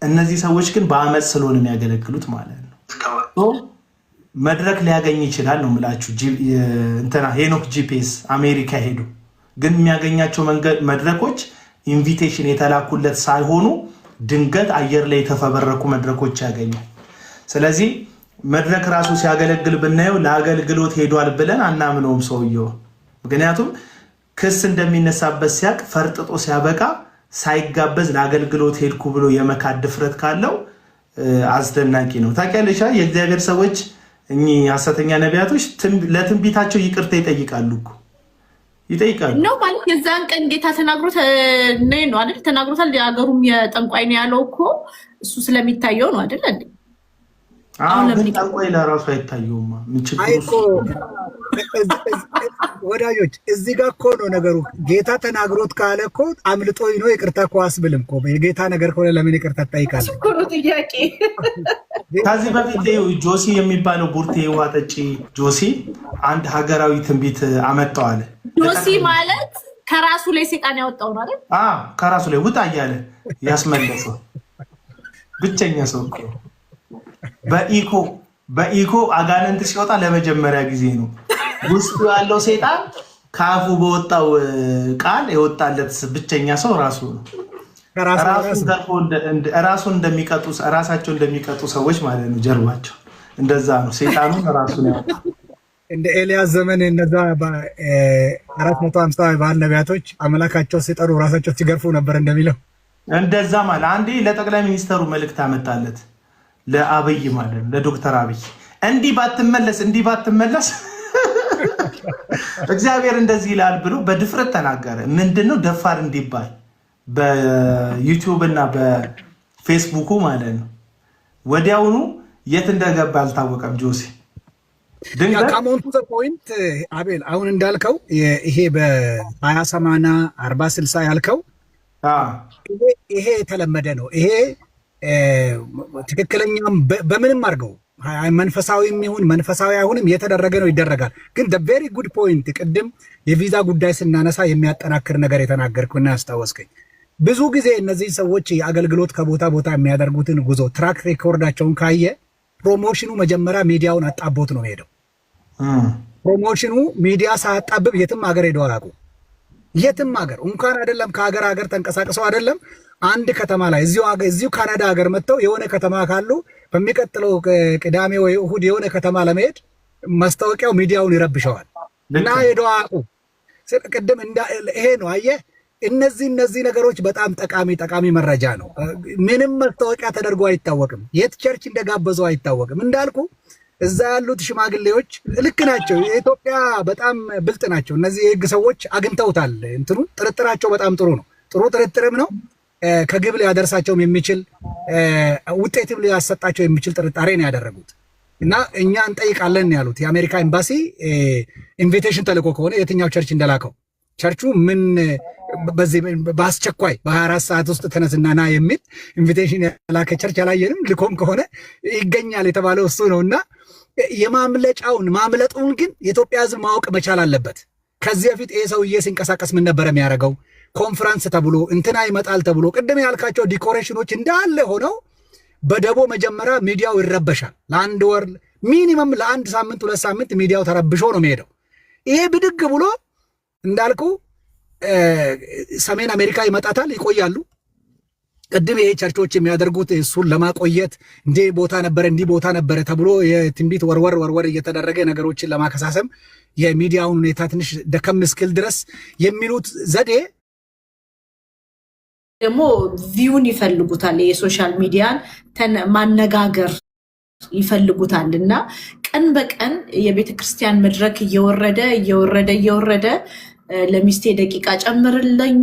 እነዚህ ሰዎች ግን በአመፅ ስለሆነ የሚያገለግሉት ማለት ነው። መድረክ ሊያገኝ ይችላል ነው የምላችሁ። እንትና ሄኖክ ጂፒኤስ አሜሪካ ሄዱ፣ ግን የሚያገኛቸው መድረኮች ኢንቪቴሽን የተላኩለት ሳይሆኑ ድንገት አየር ላይ የተፈበረኩ መድረኮች ያገኛል። ስለዚህ መድረክ ራሱ ሲያገለግል ብናየው ለአገልግሎት ሄዷል ብለን አናምነውም ሰውየው። ምክንያቱም ክስ እንደሚነሳበት ሲያቅ ፈርጥጦ ሲያበቃ ሳይጋበዝ ለአገልግሎት ሄድኩ ብሎ የመካድ ድፍረት ካለው አስደናቂ ነው። ታውቂያለሽ የእግዚአብሔር ሰዎች እኚህ ሐሰተኛ ነቢያቶች ለትንቢታቸው ይቅርታ ይጠይቃሉ ነው ማለት የዛን ቀን ጌታ ተናግሮት ነው አይደል? ተናግሮታል። የሀገሩም የጠንቋይ ነው ያለው እኮ እሱ ስለሚታየው ነው አይደል እንዴ? ግን ጠንቋይ ለራሱ አይታየውም። ወዳጆች እዚህ ጋር እኮ ነው ነገሩ። ጌታ ተናግሮት ካለ እኮ አምልጦኝ ነው ይቅርታ እኮ አስብልም እኮ። የጌታ ነገር ከሆነ ለምን ይቅርታ ትጠይቃለህ? እኮ ነው ጥያቄ። ከዚህ በፊት ጆሲ የሚባለው ቡርቴ ውሃ ጠጪ ጆሲ አንድ ሀገራዊ ትንቢት አመጣዋል። ጆሲ ማለት ከራሱ ላይ ሰይጣን ያወጣው ነው አይደል? ከራሱ ላይ ውጣ እያለ ያስመለሰው ብቸኛ ሰው እኮ። በኢኮ አጋንንት ሲወጣ ለመጀመሪያ ጊዜ ነው። ውስጡ ያለው ሰይጣን ከአፉ በወጣው ቃል የወጣለት ብቸኛ ሰው ራሱ ነው። ራሱን እንደሚቀጡ ሰዎች ማለት ነው። ጀርባቸው እንደዛ ነው። ሰይጣኑን ራሱን ያወጣ እንደ ኤልያስ ዘመን እነዛ 450 ባል ነቢያቶች አምላካቸው ሲጠሩ ራሳቸው ሲገርፉ ነበር እንደሚለው እንደዛ ማለት። አንዴ ለጠቅላይ ሚኒስተሩ መልእክት አመጣለት ለአብይ ማለት ነው፣ ለዶክተር አብይ እንዲህ ባትመለስ እግዚአብሔር እንደዚህ ይላል ብሎ በድፍረት ተናገረ። ምንድነው ደፋር እንዲባል በዩቲዩብ እና በፌስቡኩ ማለት ነው። ወዲያውኑ የት እንደገባ አልታወቀም። ጆሲ ካሞንቱ ፖይንት አቤል፣ አሁን እንዳልከው ይሄ በ20/80 40/60 ያልከው ይሄ የተለመደ ነው። ይሄ ትክክለኛም በምንም አድርገው መንፈሳዊም ይሁን መንፈሳዊ አይሁንም የተደረገ ነው፣ ይደረጋል። ግን ቬሪ ጉድ ፖይንት ቅድም የቪዛ ጉዳይ ስናነሳ የሚያጠናክር ነገር የተናገርኩና ያስታወስከኝ። ብዙ ጊዜ እነዚህ ሰዎች የአገልግሎት ከቦታ ቦታ የሚያደርጉትን ጉዞ ትራክ ሬኮርዳቸውን ካየ ፕሮሞሽኑ መጀመሪያ ሚዲያውን አጣቦት ነው ሄደው። ፕሮሞሽኑ ሚዲያ ሳያጣብብ የትም ሀገር ሄደው አላውቁም። የትም ሀገር እንኳን አይደለም ከሀገር ሀገር ተንቀሳቅሰው አይደለም አንድ ከተማ ላይ እዚሁ ካናዳ ሀገር መጥተው የሆነ ከተማ ካሉ በሚቀጥለው ቅዳሜ ወይ እሁድ የሆነ ከተማ ለመሄድ ማስታወቂያው ሚዲያውን ይረብሸዋል እና ሄደው አቁ ቅድም ይሄ ነው አየህ። እነዚህ ነገሮች በጣም ጠቃሚ መረጃ ነው። ምንም ማስታወቂያ ተደርጎ አይታወቅም። የት ቸርች እንደጋበዘው አይታወቅም። እንዳልኩ እዛ ያሉት ሽማግሌዎች ልክ ናቸው። የኢትዮጵያ በጣም ብልጥ ናቸው። እነዚህ የህግ ሰዎች አግኝተውታል። እንትኑ ጥርጥራቸው በጣም ጥሩ ነው። ጥሩ ጥርጥርም ነው። ከግብ ሊያደርሳቸውም የሚችል ውጤትም ሊያሰጣቸው የሚችል ጥርጣሬ ነው ያደረጉት እና እኛ እንጠይቃለን ያሉት የአሜሪካ ኤምባሲ ኢንቪቴሽን ተልኮ ከሆነ የትኛው ቸርች እንደላከው ቸርቹ ምን በዚህ በአስቸኳይ በ24 ሰዓት ውስጥ ተነስና ና የሚል ኢንቪቴሽን ያላከ ቸርች አላየንም። ልኮም ከሆነ ይገኛል የተባለው እሱ ነውና ማምለጡን ግን የኢትዮጵያ ሕዝብ ማወቅ መቻል አለበት። ከዚህ በፊት ይሄ ሰውዬ ሲንቀሳቀስ ምን ነበር የሚያደርገው? ኮንፈረንስ ተብሎ እንትና ይመጣል ተብሎ ቅድም ያልካቸው ዲኮሬሽኖች እንዳለ ሆነው በደቦ መጀመሪያ ሚዲያው ይረበሻል። ለአንድ ወር ሚኒመም ለአንድ ሳምንት 2 ሳምንት ሚዲያው ተረብሾ ነው የሚሄደው። ይሄ ብድግ ብሎ እንዳልኩ ሰሜን አሜሪካ ይመጣታል፣ ይቆያሉ። ቅድም ይሄ ቸርቾች የሚያደርጉት እሱን ለማቆየት እንዲህ ቦታ ነበረ ተብሎ የትንቢት ወርወር እየተደረገ ነገሮችን ለማከሳሰም የሚዲያውን ሁኔታ ትንሽ ደከም እስክል ድረስ የሚሉት ዘዴ ደግሞ ቪውን ይፈልጉታል። የሶሻል ሚዲያን ማነጋገር ይፈልጉታል እና ቀን በቀን የቤተ ክርስቲያን መድረክ እየወረደ ለሚስቴ ደቂቃ ጨምርልኝ፣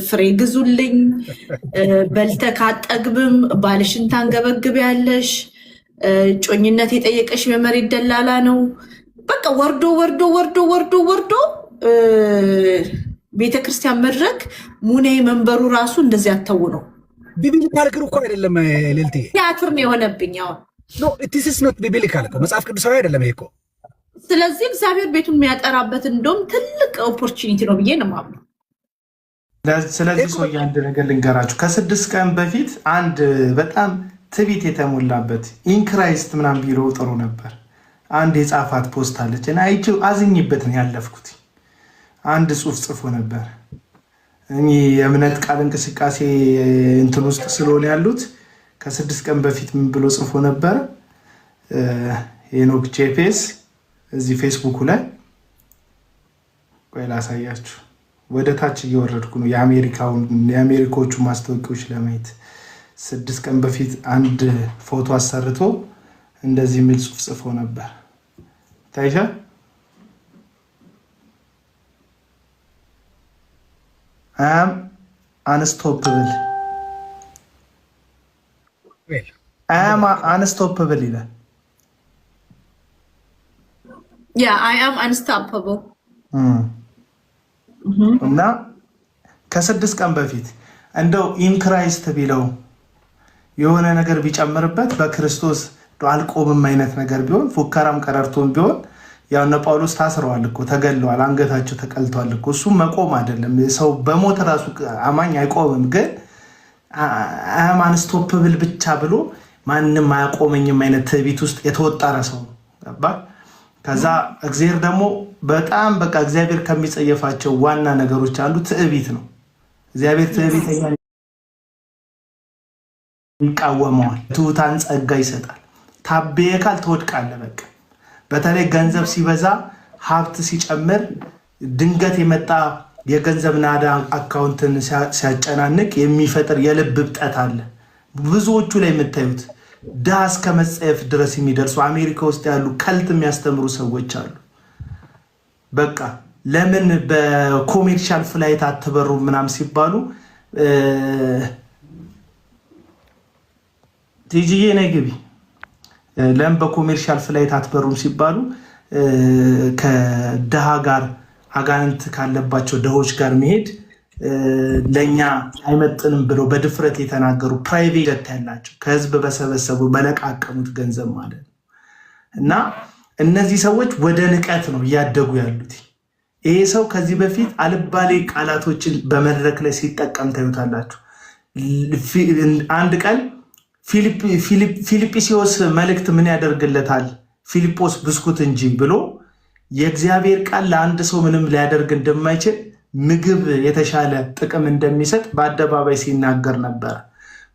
ፍሬ ግዙልኝ፣ በልተህ ካጠግብም ባልሽን ታንገበግቢያለሽ፣ ጮኝነት የጠየቀሽ የመሬት ደላላ ነው። በቃ ወርዶ ቤተክርስቲያን መድረክ ሙኔ መንበሩ ራሱ እንደዚህ አተው ነው። ቢብሊካል እኮ አይደለም ሌልቲ ቲያትር ነው የሆነብኝ። አሁን ኖ ኢትስ ኢዝ ኖት ቢብሊካል እኮ መጽሐፍ ቅዱሳዊ አይደለም ይሄ እኮ። ስለዚህ እግዚአብሔር ቤቱን የሚያጠራበት እንደውም ትልቅ ኦፖርቹኒቲ ነው ብዬ ነው የማምነው። ስለዚህ ሰውዬ አንድ ነገር ልንገራችሁ። ከ6 ቀን በፊት አንድ በጣም ትቢት የተሞላበት ኢንክራይስት ምናምን ቢሮ ጥሩ ነበር። አንድ የጻፋት ፖስት አለች እና አይቼው አዝኝበት ነው ያለፍኩት። አንድ ጽሑፍ ጽፎ ነበር። እኚህ የእምነት ቃል እንቅስቃሴ እንትን ውስጥ ስለሆነ ያሉት ከ6 ቀን በፊት ምን ብሎ ጽፎ ነበር? ሄኖክ ጄፔስ እዚህ ፌስቡክ ላይ ቆይ ላሳያችሁ። ወደ ታች እየወረድኩ ነው የአሜሪካዎቹ ማስታወቂያዎች ለማየት። 6 ቀን በፊት አንድ ፎቶ አሰርቶ እንደዚህ የሚል ጽሑፍ ጽፎ ነበር። ታይሻ አም አንስቶፕብል ይላል። I am unstoppable እና ከ6 ቀን በፊት እንደው ኢንክራይስት ቢለው የሆነ ነገር ቢጨምርበት በክርስቶስ አልቆምም አይነት ነገር ቢሆን ፉከራም ቀረርቶን ቢሆን ያው እነ ጳውሎስ ታስረዋል እኮ ተገለዋል፣ አንገታቸው ተቀልተዋል እኮ። እሱ መቆም አይደለም ሰው በሞት ራሱ አማኝ አይቆምም። ግን አም አንስቶፕብል ብቻ ብሎ ማንም አያቆመኝም አይነት ትዕቢት ውስጥ የተወጠረ ሰው ገባ። ከዛ እግዚአብሔር ደግሞ በጣም በቃ እግዚአብሔር ከሚጸየፋቸው ዋና ነገሮች አንዱ ትዕቢት ነው። እግዚአብሔር ትዕቢተኛ ይቃወመዋል፣ ትሑታን ጸጋ ይሰጣል። ታበየካል ትወድቃለህ። በቃ በተለይ ገንዘብ ሲበዛ ሀብት ሲጨምር ድንገት የመጣ የገንዘብ ናዳ አካውንትን ሲያጨናንቅ የሚፈጥር የልብ እብጠት አለ። ብዙዎቹ ላይ የምታዩት ድሃ እስከ መጸየፍ ድረስ የሚደርሱ አሜሪካ ውስጥ ያሉ ከልት የሚያስተምሩ ሰዎች አሉ። በቃ ለምን በኮሜርሻል ፍላይት አትበሩ ምናምን ሲባሉ ቲጂዬ ነይ ግቢ፣ ለምን በኮሜርሻል ፍላይት አትበሩም ሲባሉ ከድሃ ጋር አጋንንት ካለባቸው ድሆች ጋር መሄድ ለኛ አይመጥንም ብለው በድፍረት የተናገሩ ፕራይቬት ጀት ያላቸው ከህዝብ በሰበሰቡ በለቃቀሙት ገንዘብ ማለት ነው። እና እነዚህ ሰዎች ወደ ንቀት ነው እያደጉ ያሉት። ይሄ ሰው ከዚህ በፊት አልባሌ ቃላቶችን በመድረክ ላይ ሲጠቀም ታዩታላችሁ። አንድ ቀን ፊልጵስዩስ መልእክት ምን ያደርግለታል ፊልጶስ ብስኩት እንጂ ብሎ የእግዚአብሔር ቃል ለአንድ ሰው ምንም ሊያደርግ እንደማይችል ምግብ የተሻለ ጥቅም እንደሚሰጥ በአደባባይ ሲናገር ነበረ።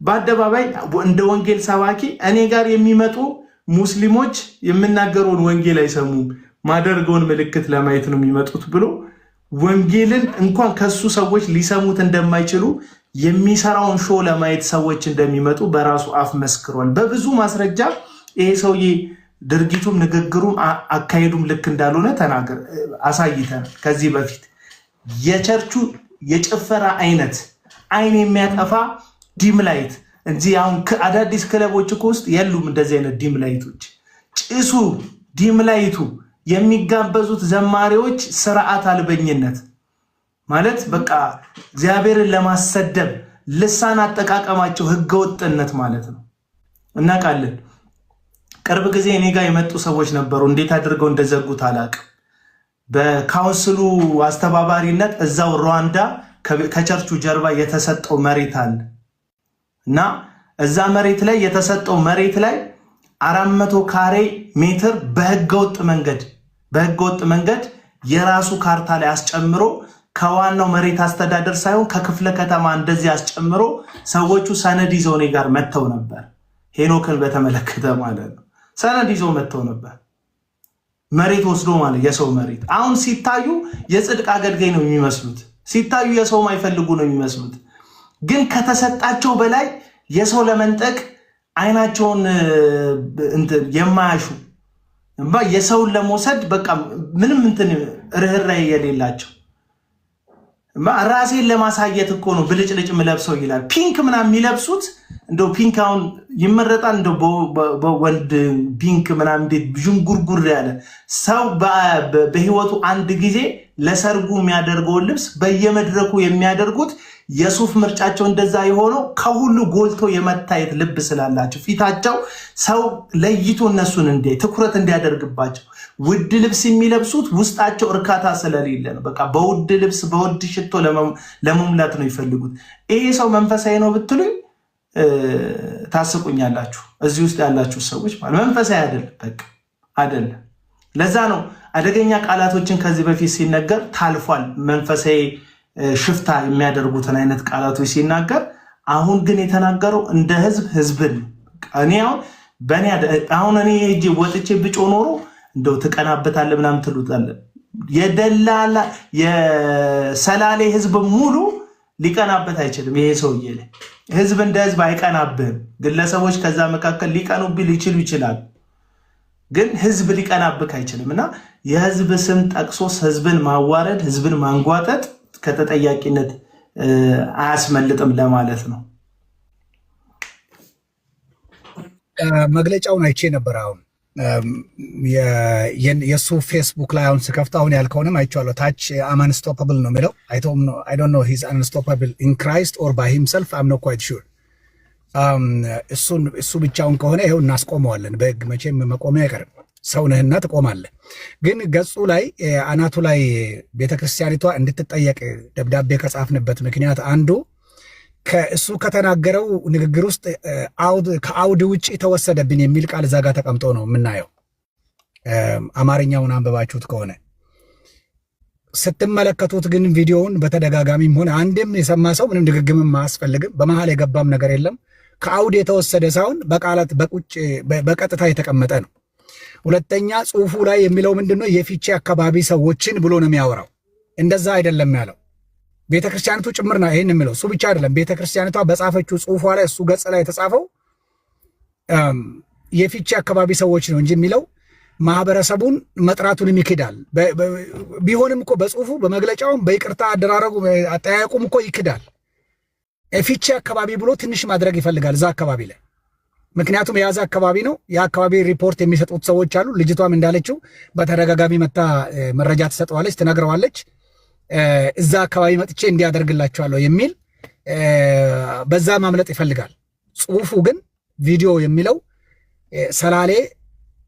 በአደባባይ እንደ ወንጌል ሰባኪ እኔ ጋር የሚመጡ ሙስሊሞች የምናገረውን ወንጌል አይሰሙም፣ ማደርገውን ምልክት ለማየት ነው የሚመጡት ብሎ ወንጌልን እንኳን ከሱ ሰዎች ሊሰሙት እንደማይችሉ የሚሰራውን ሾው ለማየት ሰዎች እንደሚመጡ በራሱ አፍ መስክሯል። በብዙ ማስረጃ ይሄ ሰውዬ ድርጊቱም ንግግሩም አካሄዱም ልክ እንዳልሆነ ተናገር አሳይተን ከዚህ በፊት የቸርቹ የጭፈራ አይነት አይን የሚያጠፋ ዲም ላይት እንጂ አሁን አዳዲስ ክለቦች እኮ ውስጥ የሉም እንደዚህ አይነት ዲም ላይቶች። ጭሱ ዲም ላይቱ የሚጋበዙት ዘማሪዎች ስርዓት አልበኝነት ማለት በቃ እግዚአብሔርን ለማሰደብ ልሳን አጠቃቀማቸው ህገወጥነት ማለት ነው። እናውቃለን። ቅርብ ጊዜ እኔ ጋር የመጡ ሰዎች ነበሩ። እንዴት አድርገው እንደዘጉት አላውቅም። በካውንስሉ አስተባባሪነት እዛው ሩዋንዳ ከቸርቹ ጀርባ የተሰጠው መሬት አለ እና እዛ መሬት ላይ የተሰጠው መሬት ላይ 400 ካሬ ሜትር በህገወጥ መንገድ የራሱ ካርታ ላይ አስጨምሮ ከዋናው መሬት አስተዳደር ሳይሆን ከክፍለ ከተማ እንደዚህ አስጨምሮ ሰዎቹ ሰነድ ይዘው እኔ ጋር መጥተው ነበር። ሄኖክን በተመለከተ ማለት ነው። ሰነድ ይዘው መጥተው ነበር። መሬት ወስዶ ማለት የሰው መሬት። አሁን ሲታዩ የጽድቅ አገልጋይ ነው የሚመስሉት፣ ሲታዩ የሰው ማይፈልጉ ነው የሚመስሉት። ግን ከተሰጣቸው በላይ የሰው ለመንጠቅ አይናቸውን የማያሹ የሰውን ለመውሰድ በቃ ምንም ርህራሄ የሌላቸው ራሴን ለማሳየት እኮ ነው ብልጭልጭ ምለብሰው ይላል። ፒንክ ምናምን የሚለብሱት እንደው ፒንክ አሁን ይመረጣል። እንደው በወንድ ፒንክ ምናምን እንዴት ዥንጉርጉር ያለ ሰው በህይወቱ አንድ ጊዜ ለሰርጉ የሚያደርገውን ልብስ በየመድረኩ የሚያደርጉት የሱፍ ምርጫቸው እንደዛ የሆነው ከሁሉ ጎልቶ የመታየት ልብ ስላላቸው ፊታቸው ሰው ለይቶ እነሱን ትኩረት እንዲያደርግባቸው ውድ ልብስ የሚለብሱት ውስጣቸው እርካታ ስለሌለ ነው። በቃ በውድ ልብስ በውድ ሽቶ ለመሙላት ነው ይፈልጉት። ይሄ ሰው መንፈሳዊ ነው ብትሉኝ ታስቁኛላችሁ። እዚህ ውስጥ ያላችሁ ሰዎች ማለት መንፈሳዊ አይደለም፣ በቃ አይደለም። ለዛ ነው አደገኛ ቃላቶችን ከዚህ በፊት ሲነገር ታልፏል። መንፈሳዊ ሽፍታ የሚያደርጉትን አይነት ቃላቶች ሲናገር፣ አሁን ግን የተናገረው እንደ ህዝብን እኔ አሁን እኔ ሄጄ ወጥቼ ብጮ ኖሮ እንደው ትቀናበታለ ምናምን ትሉታለ። የደላላ የሰላሌ ህዝብ ሙሉ ሊቀናበት አይችልም። ይሄ ሰውዬ ላይ ህዝብ እንደ ህዝብ አይቀናብህም። ግለሰቦች ከዛ መካከል ሊቀኑብህ ሊችሉ ይችላል፣ ግን ህዝብ ሊቀናብህ አይችልም። እና የህዝብ ስም ጠቅሶ ህዝብን ማዋረድ ህዝብን ማንጓጠጥ ከተጠያቂነት አያስመልጥም ለማለት ነው። መግለጫውን አይቼ ነበር። አሁን የእሱ ፌስቡክ ላይ አሁን ስከፍት አሁን ያልከውንም አይቼዋለሁ። ታች አም አንስቶፐብል ነው የሚለው። አይ ዶንት ኖ ሂዝ አንስቶፐብል ኢን ክራይስት ኦር ባይ ሂምሰልፍ አም ኖት ኳይት ሹር። እሱ ብቻውን ከሆነ ይኸው እናስቆመዋለን። በህግ መቼም መቆሚያ አይቀርም። ሰው ነህና ትቆማለህ። ግን ገጹ ላይ አናቱ ላይ ቤተክርስቲያኒቷ እንድትጠየቅ ደብዳቤ ከጻፍንበት ምክንያት አንዱ ከእሱ ከተናገረው ንግግር ውስጥ ከአውድ ውጭ ተወሰደብን የሚል ቃል እዛ ጋር ተቀምጦ ነው የምናየው። አማርኛውን አንብባችሁት ከሆነ ስትመለከቱት ግን ቪዲዮውን በተደጋጋሚም ሆነ አንድም የሰማ ሰው ምንም ድግግምም አያስፈልግም። በመሃል የገባም ነገር የለም። ከአውድ የተወሰደ ሳይሆን በቃላት በቀጥታ የተቀመጠ ነው። ሁለተኛ ጽሁፉ ላይ የሚለው ምንድነው? የፊቼ አካባቢ ሰዎችን ብሎ ነው የሚያወራው። እንደዛ አይደለም ያለው። ቤተክርስቲያኒቱ ጭምር ነው ይሄን የሚለው። እሱ ብቻ አይደለም። ቤተክርስቲያኒቷ በጻፈችው ጽሁፏ ላይ እሱ ገጽ ላይ የተጻፈው የፊቼ አካባቢ ሰዎች ነው እንጂ የሚለው ማህበረሰቡን መጥራቱንም ይክዳል። ቢሆንም እኮ በጽሁፉ በመግለጫውም በይቅርታ አደራረጉ አጠያየቁም እኮ ይክዳል። ፊቼ አካባቢ ብሎ ትንሽ ማድረግ ይፈልጋል እዛ አካባቢ ላይ። ምክንያቱም የያዘ አካባቢ ነው። የአካባቢ ሪፖርት የሚሰጡት ሰዎች አሉ። ልጅቷም እንዳለችው በተደጋጋሚ መታ መረጃ ትሰጠዋለች፣ ትነግረዋለች። እዛ አካባቢ መጥቼ እንዲያደርግላቸዋለሁ የሚል በዛ ማምለጥ ይፈልጋል። ጽሁፉ ግን ቪዲዮ የሚለው ሰላሌ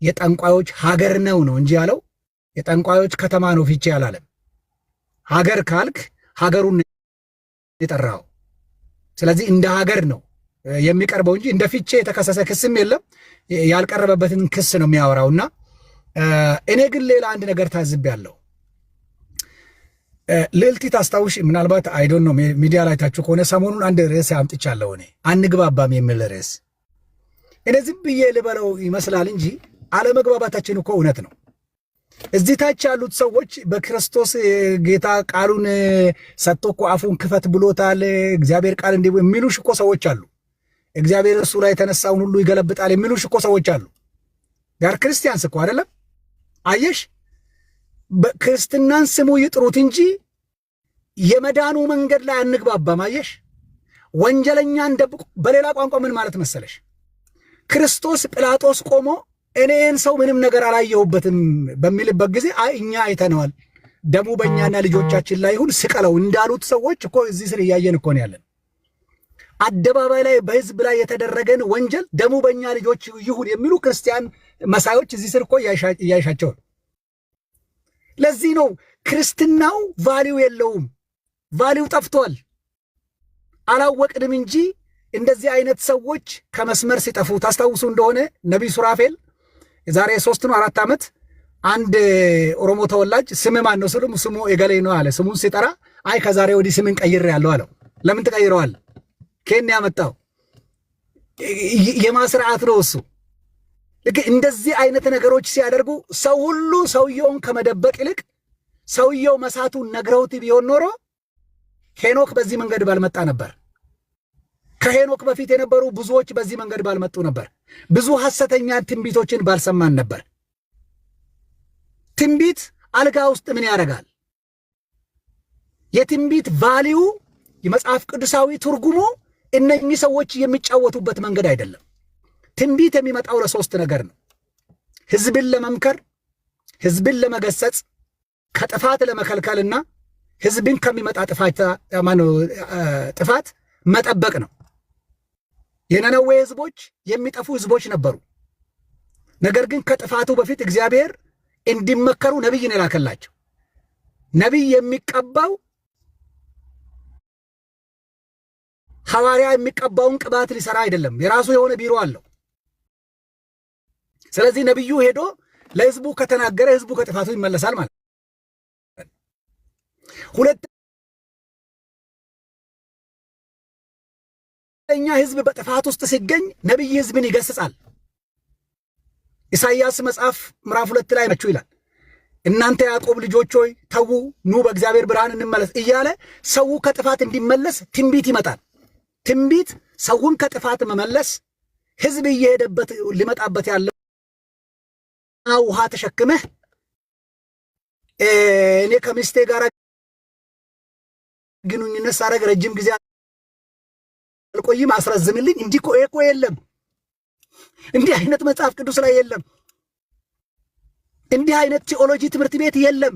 የጠንቋዮች ሀገር ነው እንጂ ያለው የጠንቋዮች ከተማ ነው ፊቼ አላለም። ሀገር ካልክ ሀገሩን የጠራው። ስለዚህ እንደ ሀገር ነው የሚቀርበው እንጂ እንደ ፊቼ የተከሰሰ ክስም የለም። ያልቀረበበትን ክስ ነው የሚያወራውና እኔ ግን ሌላ አንድ ነገር ታዝቤያለሁ። ልዕልቲ ታስታውሽ ምናልባት አይ ዶንት ኖ ሚዲያ ላይ ታችሁ ከሆነ ሰሞኑን አንድ ርዕስ አምጥቻለሁ። እኔ አንግባባም የሚል ርዕስ እኔ ዝም ብዬ ልበለው ይመስላል እንጂ አለመግባባታችን እኮ እውነት ነው። እዚህ ታች ያሉት ሰዎች በክርስቶስ ጌታ ቃሉን ሰጥቶ እኮ አፉን ክፈት ብሎታል፣ እግዚአብሔር ቃል እንዲህ የሚሉሽ እኮ ሰዎች አሉ። እግዚአብሔር እሱ ላይ የተነሳውን ሁሉ ይገለብጣል የሚሉሽ እኮ ሰዎች አሉ። ጋር ክርስቲያንስ እኮ አይደለም። አየሽ፣ ክርስትናን ስሙ ይጥሩት እንጂ የመዳኑ መንገድ ላይ አንግባባም። አየሽ፣ ወንጀለኛን ደብቆ በሌላ ቋንቋ ምን ማለት መሰለሽ? ክርስቶስ ጲላጦስ ቆሞ እኔን ሰው ምንም ነገር አላየሁበትም በሚልበት ጊዜ አይ እኛ አይተነዋል፣ ደሙ በእኛና ልጆቻችን ላይ ይሁን ስቀለው እንዳሉት ሰዎች እኮ እዚህ ስር እያየን እኮ ነው ያለን። አደባባይ ላይ በህዝብ ላይ የተደረገን ወንጀል ደሙ በእኛ ልጆች ይሁን የሚሉ ክርስቲያን መሳዮች እዚህ ስር እኮ እያይሻቸው። ለዚህ ነው ክርስትናው ቫሊው የለውም፣ ቫሊው ጠፍቷል። አላወቅንም እንጂ እንደዚህ አይነት ሰዎች ከመስመር ሲጠፉ ታስታውሱ እንደሆነ ነቢይ ሱራፌል የዛሬ 3 ነው 4 ዓመት አንድ ኦሮሞ ተወላጅ ስም ማን ነው ስሉ ስሙ ኤገሌ ነው አለ። ስሙን ሲጠራ አይ ከዛሬ ወዲህ ስምን ቀይሬያለሁ አለው። ለምን ተቀይረዋል? ከኔ ያመጣው የማስራዓት ነው እሱ። ልክ እንደዚህ አይነት ነገሮች ሲያደርጉ ሰው ሁሉ ሰውየውን ከመደበቅ ይልቅ ሰውየው መሳቱን ነግረውት ቢሆን ኖሮ ሄኖክ በዚህ መንገድ ባልመጣ ነበር። ከሄኖክ በፊት የነበሩ ብዙዎች በዚህ መንገድ ባልመጡ ነበር። ብዙ ሐሰተኛ ትንቢቶችን ባልሰማን ነበር። ትንቢት አልጋ ውስጥ ምን ያደርጋል? የትንቢት ቫሊዩ የመጽሐፍ ቅዱሳዊ ትርጉሙ እነኚህ ሰዎች የሚጫወቱበት መንገድ አይደለም። ትንቢት የሚመጣው ለሶስት ነገር ነው። ህዝብን ለመምከር፣ ህዝብን ለመገሰጽ፣ ከጥፋት ለመከልከልና ህዝብን ከሚመጣ ጥፋት መጠበቅ ነው። የነነዌ ህዝቦች የሚጠፉ ህዝቦች ነበሩ። ነገር ግን ከጥፋቱ በፊት እግዚአብሔር እንዲመከሩ ነቢይን የላከላቸው። ነቢይ የሚቀባው ሐዋርያ የሚቀባውን ቅባት ሊሰራ አይደለም። የራሱ የሆነ ቢሮ አለው። ስለዚህ ነቢዩ ሄዶ ለህዝቡ ከተናገረ ህዝቡ ከጥፋቱ ይመለሳል ማለት ነው። ሁለተኛ ህዝብ በጥፋት ውስጥ ሲገኝ ነቢይ ህዝብን ይገስጻል። ኢሳይያስ መጽሐፍ ምዕራፍ 2 ላይ ነችሁ ይላል፣ እናንተ ያዕቆብ ልጆች ሆይ ተዉ፣ ኑ በእግዚአብሔር ብርሃን እንመለስ እያለ ሰው ከጥፋት እንዲመለስ ትንቢት ይመጣል። ትንቢት ሰውን ከጥፋት መመለስ፣ ህዝብ እየሄደበት ሊመጣበት ያለው ውሃ ተሸክመህ እኔ ከሚስቴ ጋር ግንኙነት ሳረግ ረጅም ጊዜ አልቆይም አስረዝምልኝ፣ እንዲህ እኮ የለም። እንዲህ አይነት መጽሐፍ ቅዱስ ላይ የለም። እንዲህ አይነት ቴዎሎጂ ትምህርት ቤት የለም።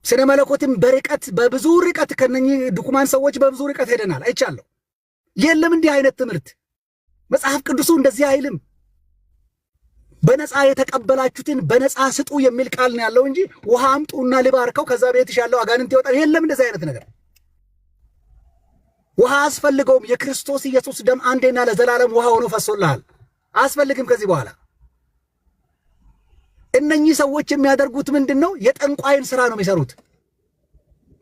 ስነ መለኮትም በርቀት በብዙ ርቀት ከነኚህ ድኩማን ሰዎች በብዙ ርቀት ሄደናል፣ አይቻለሁ። የለም እንዲህ አይነት ትምህርት። መጽሐፍ ቅዱሱ እንደዚህ አይልም። በነፃ የተቀበላችሁትን በነፃ ስጡ የሚል ቃል ነው ያለው እንጂ ውሃ አምጡና ልባርከው ከዛ ቤትሽ ያለው አጋንንት ይወጣል፣ የለም እንደዚህ አይነት ነገር። ውሃ አስፈልገውም። የክርስቶስ ኢየሱስ ደም አንዴና ለዘላለም ውሃ ሆኖ ፈሶልሃል። አስፈልግም ከዚህ በኋላ። እነኚህ ሰዎች የሚያደርጉት ምንድን ነው? የጠንቋይን ስራ ነው የሚሰሩት።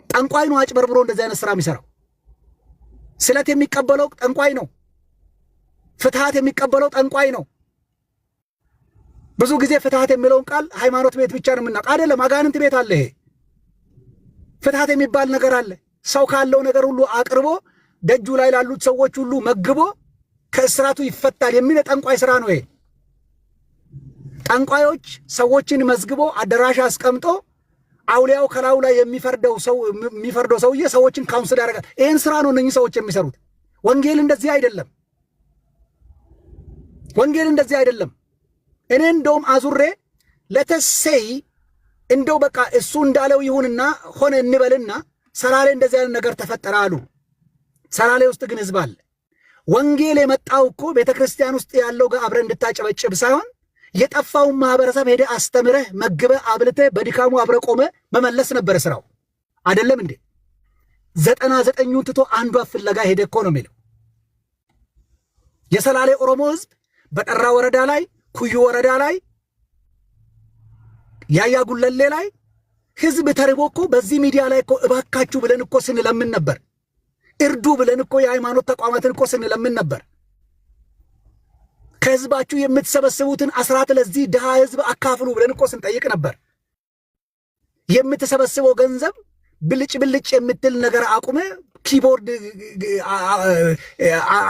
ጠንቋይ ነው አጭበርብሮ እንደዚህ አይነት ስራ የሚሰራው። ስለት የሚቀበለው ጠንቋይ ነው። ፍትሃት የሚቀበለው ጠንቋይ ነው። ብዙ ጊዜ ፍትሃት የሚለውን ቃል ሃይማኖት ቤት ብቻ ነው የምናውቅ አይደለም። አጋንንት ቤት አለ። ይሄ ፍትሃት የሚባል ነገር አለ። ሰው ካለው ነገር ሁሉ አቅርቦ ደጁ ላይ ላሉት ሰዎች ሁሉ መግቦ ከእስራቱ ይፈታል የሚል ጠንቋይ ስራ ነው ይሄ። ጠንቋዮች ሰዎችን መዝግቦ አዳራሽ አስቀምጦ አውሊያው ከላዩ ላይ የሚፈርደው ሰውዬ ሰዎችን ካውንስል ያደርጋል። ይህን ስራ ነው እነኚህ ሰዎች የሚሰሩት። ወንጌል እንደዚህ አይደለም። ወንጌል እንደዚህ አይደለም። እኔ እንደውም አዙሬ ለተሰይ እንደው በቃ እሱ እንዳለው ይሁንና ሆነ እንበልና ሰላሌ እንደዚህ አይነት ነገር ተፈጠረ አሉ። ሰላሌ ውስጥ ግን ህዝብ አለ። ወንጌል የመጣው እኮ ቤተክርስቲያን ውስጥ ያለው ጋር አብረ እንድታጨበጭብ ሳይሆን የጠፋውን ማህበረሰብ ሄደ አስተምረህ መግበህ አብልተህ በድካሙ አብረ ቆመ መመለስ ነበር ስራው። አይደለም እንዴ? 99ኙን ትቶ አንዷ ፍለጋ ሄደ እኮ ነው የሚለው። የሰላሌ ኦሮሞ ህዝብ በጠራ ወረዳ ላይ፣ ኩዩ ወረዳ ላይ፣ ያያ ጉለሌ ላይ ህዝብ ተርቦ እኮ በዚህ ሚዲያ ላይ እኮ እባካችሁ ብለን እኮ ስንለምን ነበር። እርዱ ብለን እኮ የሃይማኖት ተቋማትን እኮ ስንለምን ነበር። ከህዝባችሁ የምትሰበስቡትን አስራት ለዚህ ድሃ ህዝብ አካፍሉ ብለን እኮ ስንጠይቅ ነበር። የምትሰበስበው ገንዘብ ብልጭ ብልጭ የምትል ነገር አቁመ ኪቦርድ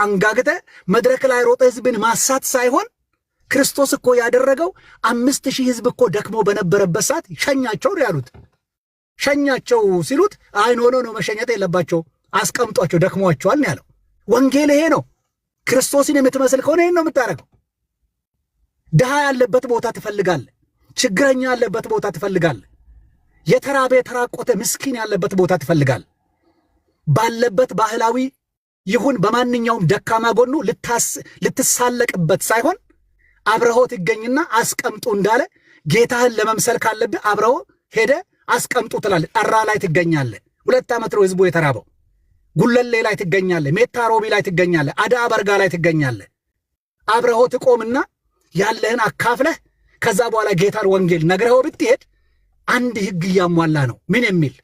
አንጋግተ መድረክ ላይ ሮጠ ህዝብን ማሳት ሳይሆን ክርስቶስ እኮ ያደረገው 5000 ህዝብ እኮ ደክሞ በነበረበት ሰዓት ሸኛቸው ያሉት። ሸኛቸው ሲሉት አይ ኖ መሸኘት የለባቸው አስቀምጧቸው ደክሟቸዋል ያለው። ወንጌል ይሄ ነው። ክርስቶስን የምትመስል ከሆነ ይሄን ነው የምታረገው። ድሃ ያለበት ቦታ ትፈልጋለህ። ችግረኛ ያለበት ቦታ ትፈልጋለህ። የተራበ የተራቆተ ምስኪን ያለበት ቦታ ትፈልጋለህ። ባለበት ባህላዊ ይሁን በማንኛውም ደካማ ጎኑ ልትሳለቅበት ሳይሆን አብረሆ ትገኝና አስቀምጡ እንዳለ ጌታህን ለመምሰል ካለብህ አብረሆ ሄደ አስቀምጡ ትላለህ። ጠራ ላይ ትገኛለህ። 2 ዓመት ነው ህዝቡ የተራበው። ጉለሌ ላይ ትገኛለህ። ሜታ ሮቢ ላይ ትገኛለህ። አዳ በርጋ ላይ ትገኛለህ። አብረሆ ትቆምና ያለህን አካፍለህ ከዛ በኋላ ጌታን ወንጌል ነግረኸው ብትሄድ አንድ ህግ እያሟላ ነው። ምን የሚል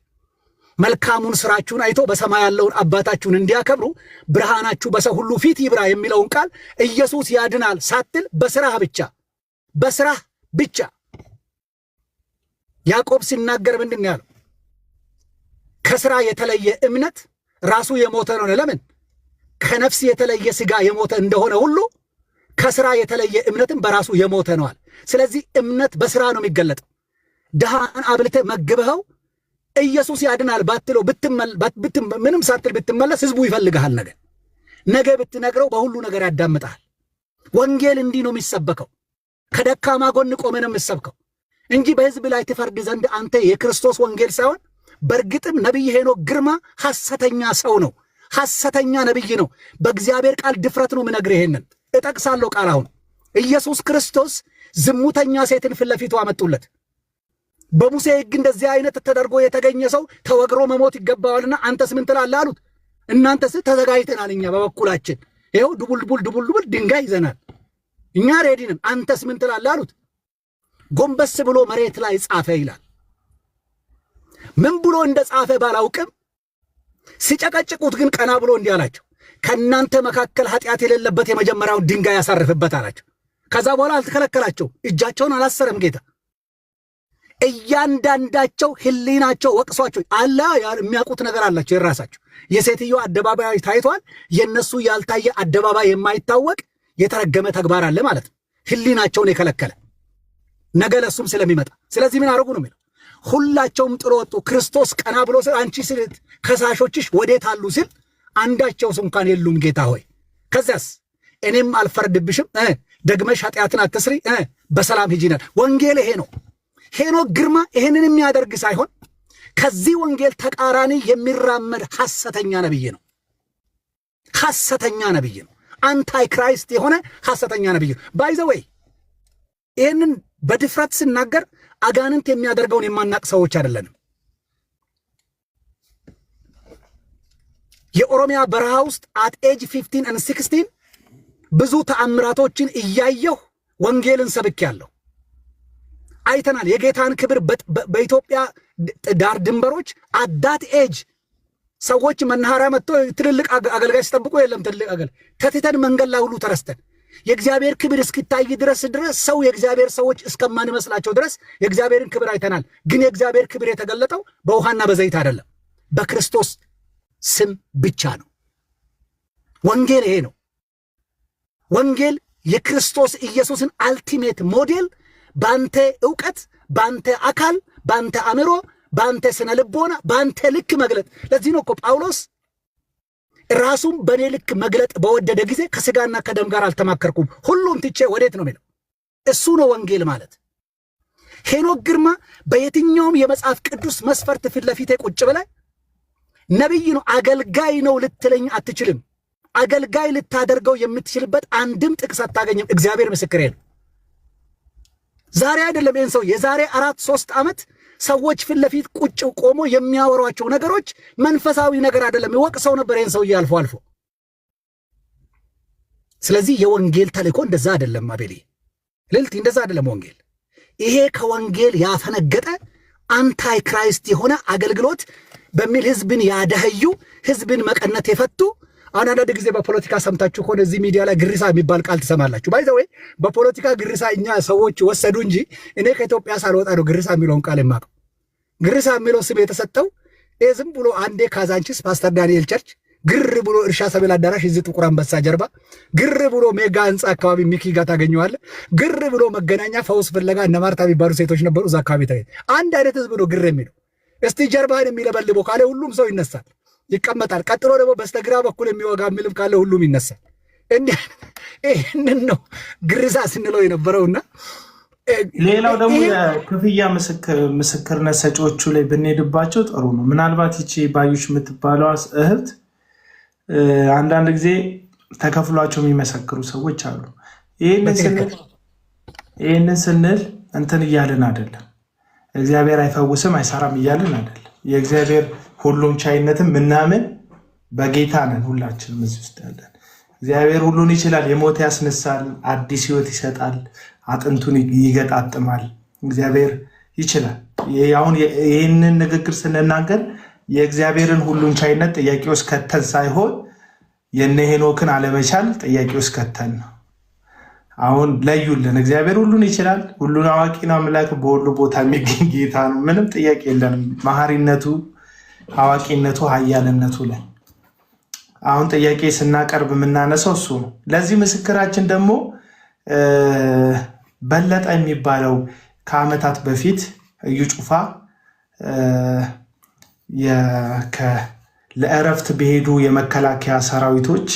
መልካሙን ስራችሁን አይቶ በሰማይ ያለውን አባታችሁን እንዲያከብሩ ብርሃናችሁ በሰው ሁሉ ፊት ይብራ የሚለውን ቃል ኢየሱስ ያድናል ሳትል በስራህ ብቻ ያዕቆብ ሲናገር ምንድን ነው ያለው? ከስራ የተለየ እምነት ራሱ የሞተ ነው። ለምን? ከነፍስ የተለየ ስጋ የሞተ እንደሆነ ሁሉ ከስራ የተለየ እምነትም በራሱ የሞተ ነዋል። ስለዚህ እምነት በስራ ነው የሚገለጠው። ድሃን አብልተ መግበኸው ኢየሱስ ያድናል ባትለው ምንም ሳትል ብትመለስ ህዝቡ ይፈልግሃል። ነገ ብትነግረው በሁሉ ነገር ያዳምጣል። ወንጌል እንዲህ ነው የሚሰበከው። ከደካማ ጎን ቆመ ነው የምትሰብከው እንጂ በህዝብ ላይ ትፈርድ ዘንድ አንተ የክርስቶስ ወንጌል ሳይሆን። በእርግጥም ነቢይ ሄኖክ ግርማ ሐሰተኛ ሰው ነው። ሐሰተኛ ነቢይ ነው። በእግዚአብሔር ቃል ድፍረት ነው የምነግርህ። ይሄንን እጠቅሳለሁ ቃል። አሁን ኢየሱስ ክርስቶስ ዝሙተኛ ሴትን ፊት ለፊቱ አመጡለት። በሙሴ ሕግ እንደዚህ አይነት ተደርጎ የተገኘ ሰው ተወግሮ መሞት ይገባዋልና አንተስ ምን ትላለህ አሉት። እናንተስ ተዘጋጅተናል፣ እኛ በበኩላችን ይኸው ድቡልቡል ድንጋይ ይዘናል፣ እኛ ሬዲ ነን፣ አንተስ ምን ትላለህ አሉት። ጎንበስ ብሎ መሬት ላይ ጻፈ ይላል። ምን ብሎ እንደ ጻፈ ባላውቅም ሲጨቀጭቁት ግን ቀና ብሎ እንዲህ አላቸው፣ ከእናንተ መካከል ኃጢአት የሌለበት የመጀመሪያውን ድንጋይ ያሳርፍበት አላቸው። ከዛ በኋላ አልተከለከላቸው፣ እጃቸውን አላሰረም ጌታ። እያንዳንዳቸው ህሊናቸው ወቅሷቸው አላ የሚያውቁት ነገር አላቸው የራሳቸው። የሴትዮ አደባባይ ታይቷል። የነሱ ያልታየ አደባባይ የማይታወቅ የተረገመ ተግባር አለ ማለት ነው። ህሊናቸውን የከለከለ ነገ ለሱም ስለሚመጣ። ስለዚህ ምን አደረጉ ነው የሚለው። ሁላቸውም ጥሎ ወጡ። ክርስቶስ ቀና ብሎ አንቺ ስል ከሳሾችሽ ወዴት አሉ ሲል አንዳቸውስ እንኳን የሉም ጌታ ሆይ። ከዚያስ እኔም አልፈርድብሽም፣ ደግመሽ ኃጢአትን አትስሪ፣ በሰላም ሂጂናል። ወንጌል ይሄ ነው። ሄኖክ ግርማ ይሄንን የሚያደርግ ሳይሆን ከዚህ ወንጌል ተቃራኒ የሚራመድ ሐሰተኛ ነብይ ነው። ሐሰተኛ ነብይ ነው። አንታይ ክራይስት የሆነ ሐሰተኛ ነብይ ነው። ባይ ዘ ዌይ ይሄንን በድፍረት ስናገር አጋንንት የሚያደርገውን የማናቅ ሰዎች አይደለንም። የኦሮሚያ በረሃ ውስጥ አት ኤጅ 15 and 16 ብዙ ተአምራቶችን እያየሁ ወንጌልን ሰብኬያለሁ። አይተናል። የጌታን ክብር በኢትዮጵያ ዳር ድንበሮች አዳት ኤጅ ሰዎች መናኸሪያ መጥቶ ትልልቅ አገልጋይ ሲጠብቁ የለም ትልልቅ አገልጋይ ተትተን መንገድ ላይ ሁሉ ተረስተን የእግዚአብሔር ክብር እስኪታይ ድረስ ሰው የእግዚአብሔር ሰዎች እስከማንመስላቸው ድረስ የእግዚአብሔርን ክብር አይተናል። ግን የእግዚአብሔር ክብር የተገለጠው በውሃና በዘይት አይደለም፣ በክርስቶስ ስም ብቻ ነው። ወንጌል ይሄ ነው። ወንጌል የክርስቶስ ኢየሱስን አልቲሜት ሞዴል ባንተ ዕውቀት፣ ባንተ አካል፣ ባንተ አእምሮ፣ ባንተ ስነ ልቦና፣ ባንተ ልክ መግለጥ። ለዚህ ነው እኮ ጳውሎስ ራሱም በእኔ ልክ መግለጥ በወደደ ጊዜ ከስጋና ከደም ጋር አልተማከርኩም፣ ሁሉም ትቼ ወዴት ነው የሚለው። እሱ ነው ወንጌል ማለት። ሄኖክ ግርማ በየትኛውም የመጽሐፍ ቅዱስ መስፈርት ፊት ለፊቴ ቁጭ ብለህ ነቢይ ነው አገልጋይ ነው ልትለኝ አትችልም። አገልጋይ ልታደርገው የምትችልበት አንድም ጥቅስ አታገኝም። እግዚአብሔር ምስክሬ ነው። ዛሬ አይደለም ይህን ሰው የዛሬ 4-3 ዓመት ሰዎች ፊት ለፊት ቁጭ ቆሞ የሚያወሯቸው ነገሮች መንፈሳዊ ነገር አይደለም። ይወቅሰው ነበር ይህን ሰውዬ አልፎ አልፎ። ስለዚህ የወንጌል ተልእኮ እንደዛ አይደለም። አቤሌ ልልቲ እንደዛ አይደለም ወንጌል። ይሄ ከወንጌል ያፈነገጠ አንታይ ክራይስት የሆነ አገልግሎት በሚል ህዝብን ያደህዩ ህዝብን መቀነት የፈቱ አሁን አንዳንድ ጊዜ በፖለቲካ ሰምታችሁ ከሆነ እዚህ ሚዲያ ላይ ግሪሳ የሚባል ቃል ትሰማላችሁ። ባይ ዘ ወይ በፖለቲካ ግሪሳ እኛ ሰዎች ወሰዱ እንጂ እኔ ከኢትዮጵያ ሳልወጣ ነው ግሪሳ የሚለውን ቃል የማውቀው። ግሪሳ የሚለው ስም የተሰጠው ዝም ብሎ አንዴ ካዛንቺስ ፓስተር ዳንኤል ቸርች ግር ብሎ እርሻ ሰብል አዳራሽ እዚህ ጥቁር አንበሳ ጀርባ ግር ብሎ ሜጋ ህንፃ አካባቢ ሚኪ ጋር ታገኘዋለህ። ግር ብሎ መገናኛ ፈውስ ፍለጋ እነ ማርታ የሚባሉ ሴቶች ነበሩ እዛ አካባቢ ታገኝ። አንድ አይነት ህዝብ ነው ግር የሚለው። እስቲ ጀርባህን የሚለበልበው ካለ ሁሉም ሰው ይነሳል ይቀመጣል። ቀጥሎ ደግሞ በስተግራ በኩል የሚወጋ የሚልም ካለ ሁሉም ይነሳል። ይህንን ነው ግርዛ ስንለው የነበረውና ሌላው ደግሞ የክፍያ ምስክርነት ሰጪዎቹ ላይ ብንሄድባቸው ጥሩ ነው። ምናልባት ይቺ ባዩሽ የምትባለው እህት አንዳንድ ጊዜ ተከፍሏቸው የሚመሰክሩ ሰዎች አሉ። ይህንን ስንል እንትን እያልን አይደለም፣ እግዚአብሔር አይፈውስም አይሰራም እያልን አይደለም። የእግዚአብሔር ሁሉም ቻይነትን ምናምን በጌታ ነን ሁላችንም እዚህ ውስጥ ያለን። እግዚአብሔር ሁሉን ይችላል። የሞት ያስነሳል፣ አዲስ ህይወት ይሰጣል፣ አጥንቱን ይገጣጥማል። እግዚአብሔር ይችላል። አሁን ይህንን ንግግር ስንናገር የእግዚአብሔርን ሁሉን ቻይነት ጥያቄ ውስጥ ከተን ሳይሆን የነ ሄኖክን አለመቻል ጥያቄ ውስጥ ከተን ነው። አሁን ለዩልን። እግዚአብሔር ሁሉን ይችላል፣ ሁሉን አዋቂ ነው። አምላክ በሁሉ ቦታ የሚገኝ ጌታ ነው። ምንም ጥያቄ የለንም። መሐሪነቱ፣ አዋቂነቱ፣ ኃያልነቱ ላይ አሁን ጥያቄ ስናቀርብ የምናነሳው እሱ ነው። ለዚህ ምስክራችን ደግሞ በለጠ የሚባለው ከዓመታት በፊት እዩ ጩፋ ለእረፍት በሄዱ የመከላከያ ሰራዊቶች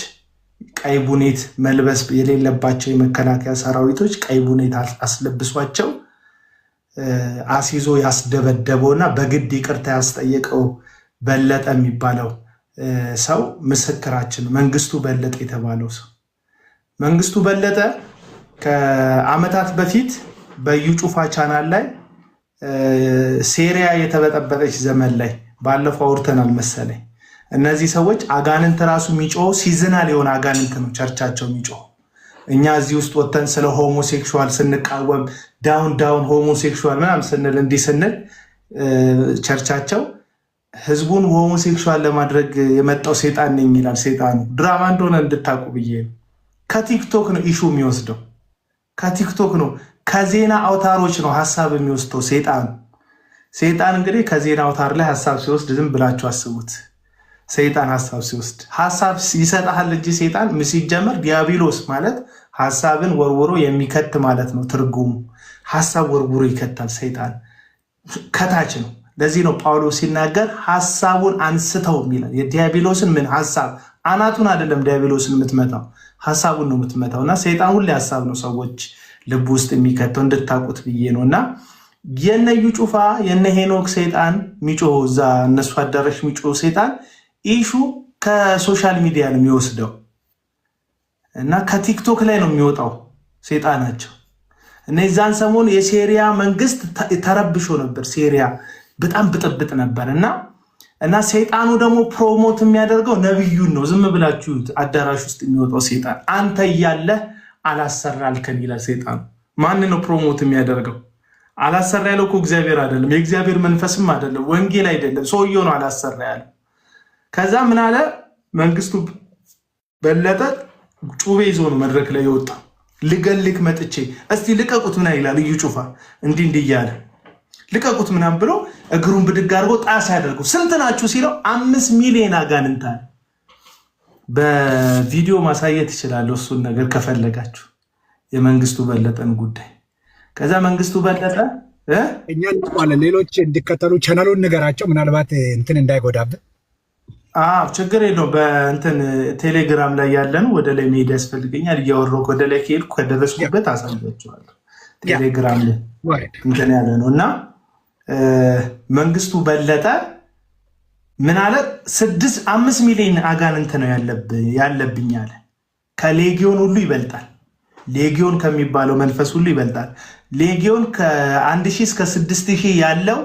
ቀይ ቡኔት መልበስ የሌለባቸው የመከላከያ ሰራዊቶች ቀይ ቡኔት አስለብሷቸው አሲዞ ያስደበደበውና በግድ ይቅርታ ያስጠየቀው በለጠ የሚባለው ሰው ምስክራችን መንግስቱ በለጠ የተባለው ሰው። መንግስቱ በለጠ ከዓመታት በፊት በዩ ጩፋ ቻናል ላይ ሴሪያ የተበጠበጠች ዘመን ላይ ባለፈው አውርተናል መሰለኝ። እነዚህ ሰዎች አጋንንት ራሱ የሚጮህ ሲዝናል የሆነ አጋንንት ነው ቸርቻቸው የሚጮህ። እኛ እዚህ ውስጥ ወተን ስለ ሆሞሴክሹዋል ስንቃወም ዳውን ሆሞሴክሹዋል ምናምን ስንል እንዲህ ስንል ቸርቻቸው ህዝቡን ሆሞሴክሹዋል ለማድረግ የመጣው ሴጣን ነኝ ይላል። ሴጣኑ ድራማ እንደሆነ እንድታቁ ብዬ ነው። ከቲክቶክ ነው ኢሹ የሚወስደው፣ ከቲክቶክ ነው፣ ከዜና አውታሮች ነው ሀሳብ የሚወስደው ሴጣኑ። ሴጣን እንግዲህ ከዜና አውታር ላይ ሀሳብ ሲወስድ ዝም ብላችሁ አስቡት። ሰይጣን ሀሳብ ሲወስድ ሀሳብ ይሰጣል እንጂ ሴጣን ሲጀመር ዲያብሎስ ማለት ሀሳብን ወርውሮ የሚከት ማለት ነው ትርጉሙ። ሀሳብ ወርውሮ ይከታል። ሰይጣን ከታች ነው። ለዚህ ነው ጳውሎስ ሲናገር ሀሳቡን አንስተው የሚላል። የዲያብሎስን ምን ሀሳብ አናቱን አይደለም ዲያብሎስን የምትመታው ሀሳቡን ነው የምትመታው። እና ሰይጣን ሁሌ ሀሳብ ነው ሰዎች ልብ ውስጥ የሚከተው እንድታቁት ብዬ ነው። እና የነ እዩ ጩፋ የነ ሄኖክ ሰይጣን ሚጮህ እዛ እነሱ አዳራሽ ሚጮህ ሰይጣን ኢሹ ከሶሻል ሚዲያ ነው የሚወስደው እና ከቲክቶክ ላይ ነው የሚወጣው ሰይጣናቸው። እነዛን ሰሞን የሴሪያ መንግስት ተረብሾ ነበር። ሴሪያ በጣም ብጥብጥ ነበር እና ሰይጣኑ ደግሞ ፕሮሞት የሚያደርገው ነብዩን ነው። ዝም ብላችሁ አዳራሽ ውስጥ የሚወጣው ሰይጣን አንተ እያለህ አላሰራልከን ይላል ሰይጣኑ። ማን ነው ፕሮሞት የሚያደርገው? አላሰራ ያለው እኮ እግዚአብሔር አይደለም፣ የእግዚአብሔር መንፈስም አይደለም፣ ወንጌል አይደለም፣ ሰውየው ነው አላሰራ ያለው። ከዛ ምን አለ መንግስቱ በለጠ ጩቤ ይዞ ነው መድረክ ላይ የወጣ። ልገልክ መጥቼ እስቲ ልቀቁት ምና ይላል እዩ ጩፋ እንዲህ እያለ ልቀቁት ምናምን ብሎ እግሩን ብድግ አድርጎ ጣስ ያደርገው። ስንት ናችሁ ሲለው 5 ሚሊዮን አጋንንት አለ። በቪዲዮ ማሳየት ይችላል እሱን ነገር ከፈለጋችሁ የመንግስቱ በለጠን ጉዳይ። ከዛ መንግስቱ በለጠ እኛ እንጥማለን ሌሎች እንዲከተሉ ቻናሉን ንገራቸው፣ ምናልባት እንትን እንዳይጎዳብን። ችግር የለውም። በእንትን ቴሌግራም ላይ ያለን ወደ ላይ መሄድ ያስፈልገኛል። እያወራሁ ወደ ላይ ከሄድኩ ከደረስኩበት አሳያችኋለሁ። ቴሌግራም ላይ እንትን ያለ ነው እና መንግስቱ በለጠ ምን አለ? 5 ሚሊዮን አጋንንት ነው ያለብኝ አለ። ከሌጊዮን ሁሉ ይበልጣል። ሌጊዮን ከሚባለው መንፈስ ሁሉ ይበልጣል። ሌጊዮን ከ1000 እስከ 6000 ያለው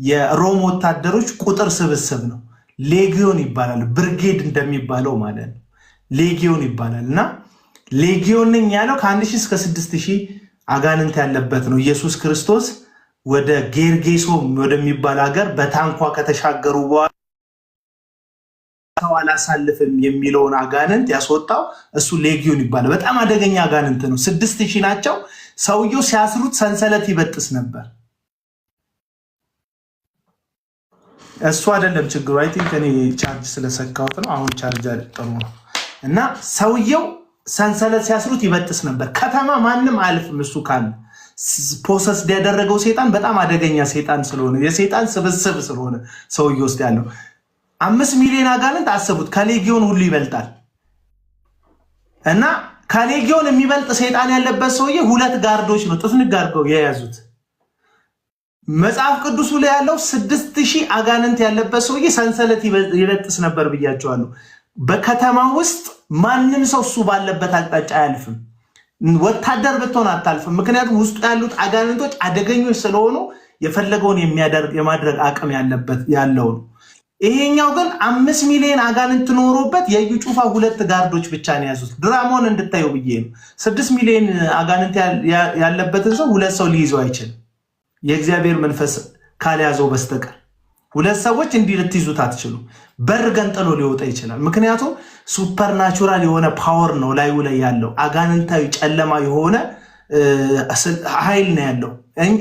የሮም ወታደሮች ቁጥር ስብስብ ነው። ሌጊዮን ይባላል። ብርጌድ እንደሚባለው ማለት ነው። ሌጊዮን ይባላል እና ሌጊዮን ነኝ ያለው ከ1000 እስከ 6000 አጋንንት ያለበት ነው። ኢየሱስ ክርስቶስ ወደ ጌርጌሶም ወደሚባል ሀገር በታንኳ ከተሻገሩ በኋላ አላሳልፍም የሚለውን አጋንንት ያስወጣው እሱ ሌጊዮን ይባላል። በጣም አደገኛ አጋንንት ነው። 6000 ናቸው። ሰውየው ሲያስሩት ሰንሰለት ይበጥስ ነበር። እሱ አይደለም ችግሩ። አይ ቲንክ እኔ ቻርጅ ስለሰካሁት ነው። አሁን ቻርጅ ጥሩ ነው። እና ሰውየው ሰንሰለት ሲያስሩት ይበጥስ ነበር። ከተማ ማንም አልፍም እሱ ካለ ፖሰስ ያደረገው ሰይጣን በጣም አደገኛ ሰይጣን ስለሆነ የሰይጣን ስብስብ ስለሆነ ሰውየው ውስጥ ያለው 5 ሚሊዮን አጋንንት አሰቡት። ከሌጊዮን ሁሉ ይበልጣል። እና ከሌጊዮን የሚበልጥ ሰይጣን ያለበት ሰውዬ 2 ጋርዶች ነው ጥፍንግ አድርገው የያዙት። መጽሐፍ ቅዱሱ ላይ ያለው 6000 አጋንንት ያለበት ሰውዬ ሰንሰለት ይበጥስ ነበር ብያቸዋለሁ። በከተማ ውስጥ ማንም ሰው እሱ ባለበት አቅጣጫ አያልፍም። ወታደር ብትሆን አታልፍም። ምክንያቱም ውስጡ ያሉት አጋንንቶች አደገኞች ስለሆኑ የፈለገውን የማድረግ አቅም ያለው ነው። ይሄኛው ግን 5 ሚሊዮን አጋንንት ኖሮበት የዩ ጩፋ 2 ጋርዶች ብቻ ነው ያዙት። ድራማውን እንድታየው ብዬ ነው። 6 ሚሊዮን አጋንንት ያለበትን ሰው 2 ሰው ሊይዘው አይችልም፣ የእግዚአብሔር መንፈስ ካልያዘው በስተቀር 2 ሰዎች እንዲህ ልትይዙት አትችሉ። በር ገንጥሎ ሊወጣ ይችላል። ምክንያቱም ሱፐርናቹራል የሆነ ፓወር ነው ላዩ ላይ ያለው። አጋንንታዊ ጨለማ የሆነ ኃይል ነው ያለው።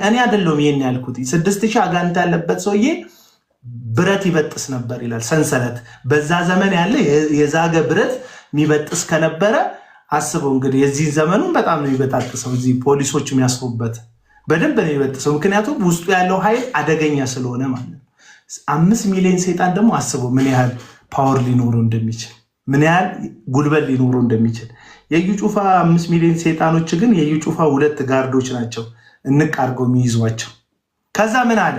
እኔ አይደለሁም ይሄን ያልኩት። 6000 አጋንንት ያለበት ሰውዬ ብረት ይበጥስ ነበር ይላል። ሰንሰለት በዛ ዘመን ያለ የዛገ ብረት የሚበጥስ ከነበረ አስበው እንግዲህ የዚህ ዘመኑን በጣም ነው የሚበጣጥሰው። እዚህ ፖሊሶች የሚያስሩበት በደንብ ነው የሚበጥሰው። ምክንያቱም ውስጡ ያለው ኃይል አደገኛ ስለሆነ ማለት ነው። 5 ሚሊዮን ሰይጣን ደግሞ አስበው ምን ያህል ፓወር ሊኖረው እንደሚችል፣ ምን ያህል ጉልበት ሊኖረው እንደሚችል። የዩ ጩፋ 5 ሚሊዮን ሰይጣኖች ግን የዩ ጩፋ 2 ጋርዶች ናቸው እንቅ አድርገው የሚይዟቸው። ከዛ ምን አለ?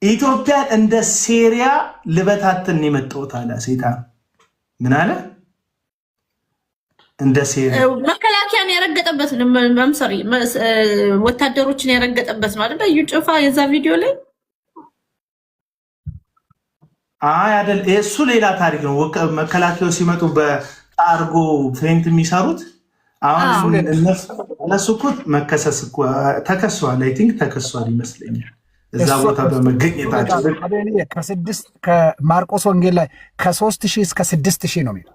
ኢትዮጵያን እንደ ሴሪያ ልበታትን የመጣሁት አለ ሰይጣን። ምን አለ? እንደ ሴሪያ መከላከያን ያረገጠበት መምሰሪ ወታደሮችን ያረገጠበት ነው አይደል? እዩ ጩፋ የዛ ቪዲዮ ላይ አይደል? እሱ ሌላ ታሪክ ነው። መከላከያው ሲመጡ በአርጎ ፌንት የሚሰሩት አሁን እነሱ እኮ መከሰስ እኮ ተከሷል። አይ ቲንክ ተከሷል ይመስለኛል እዛ ቦታ በመገኘታቸው። ከማርቆስ ወንጌል ላይ ከ3000 እስከ 6000 ነው የሚለው።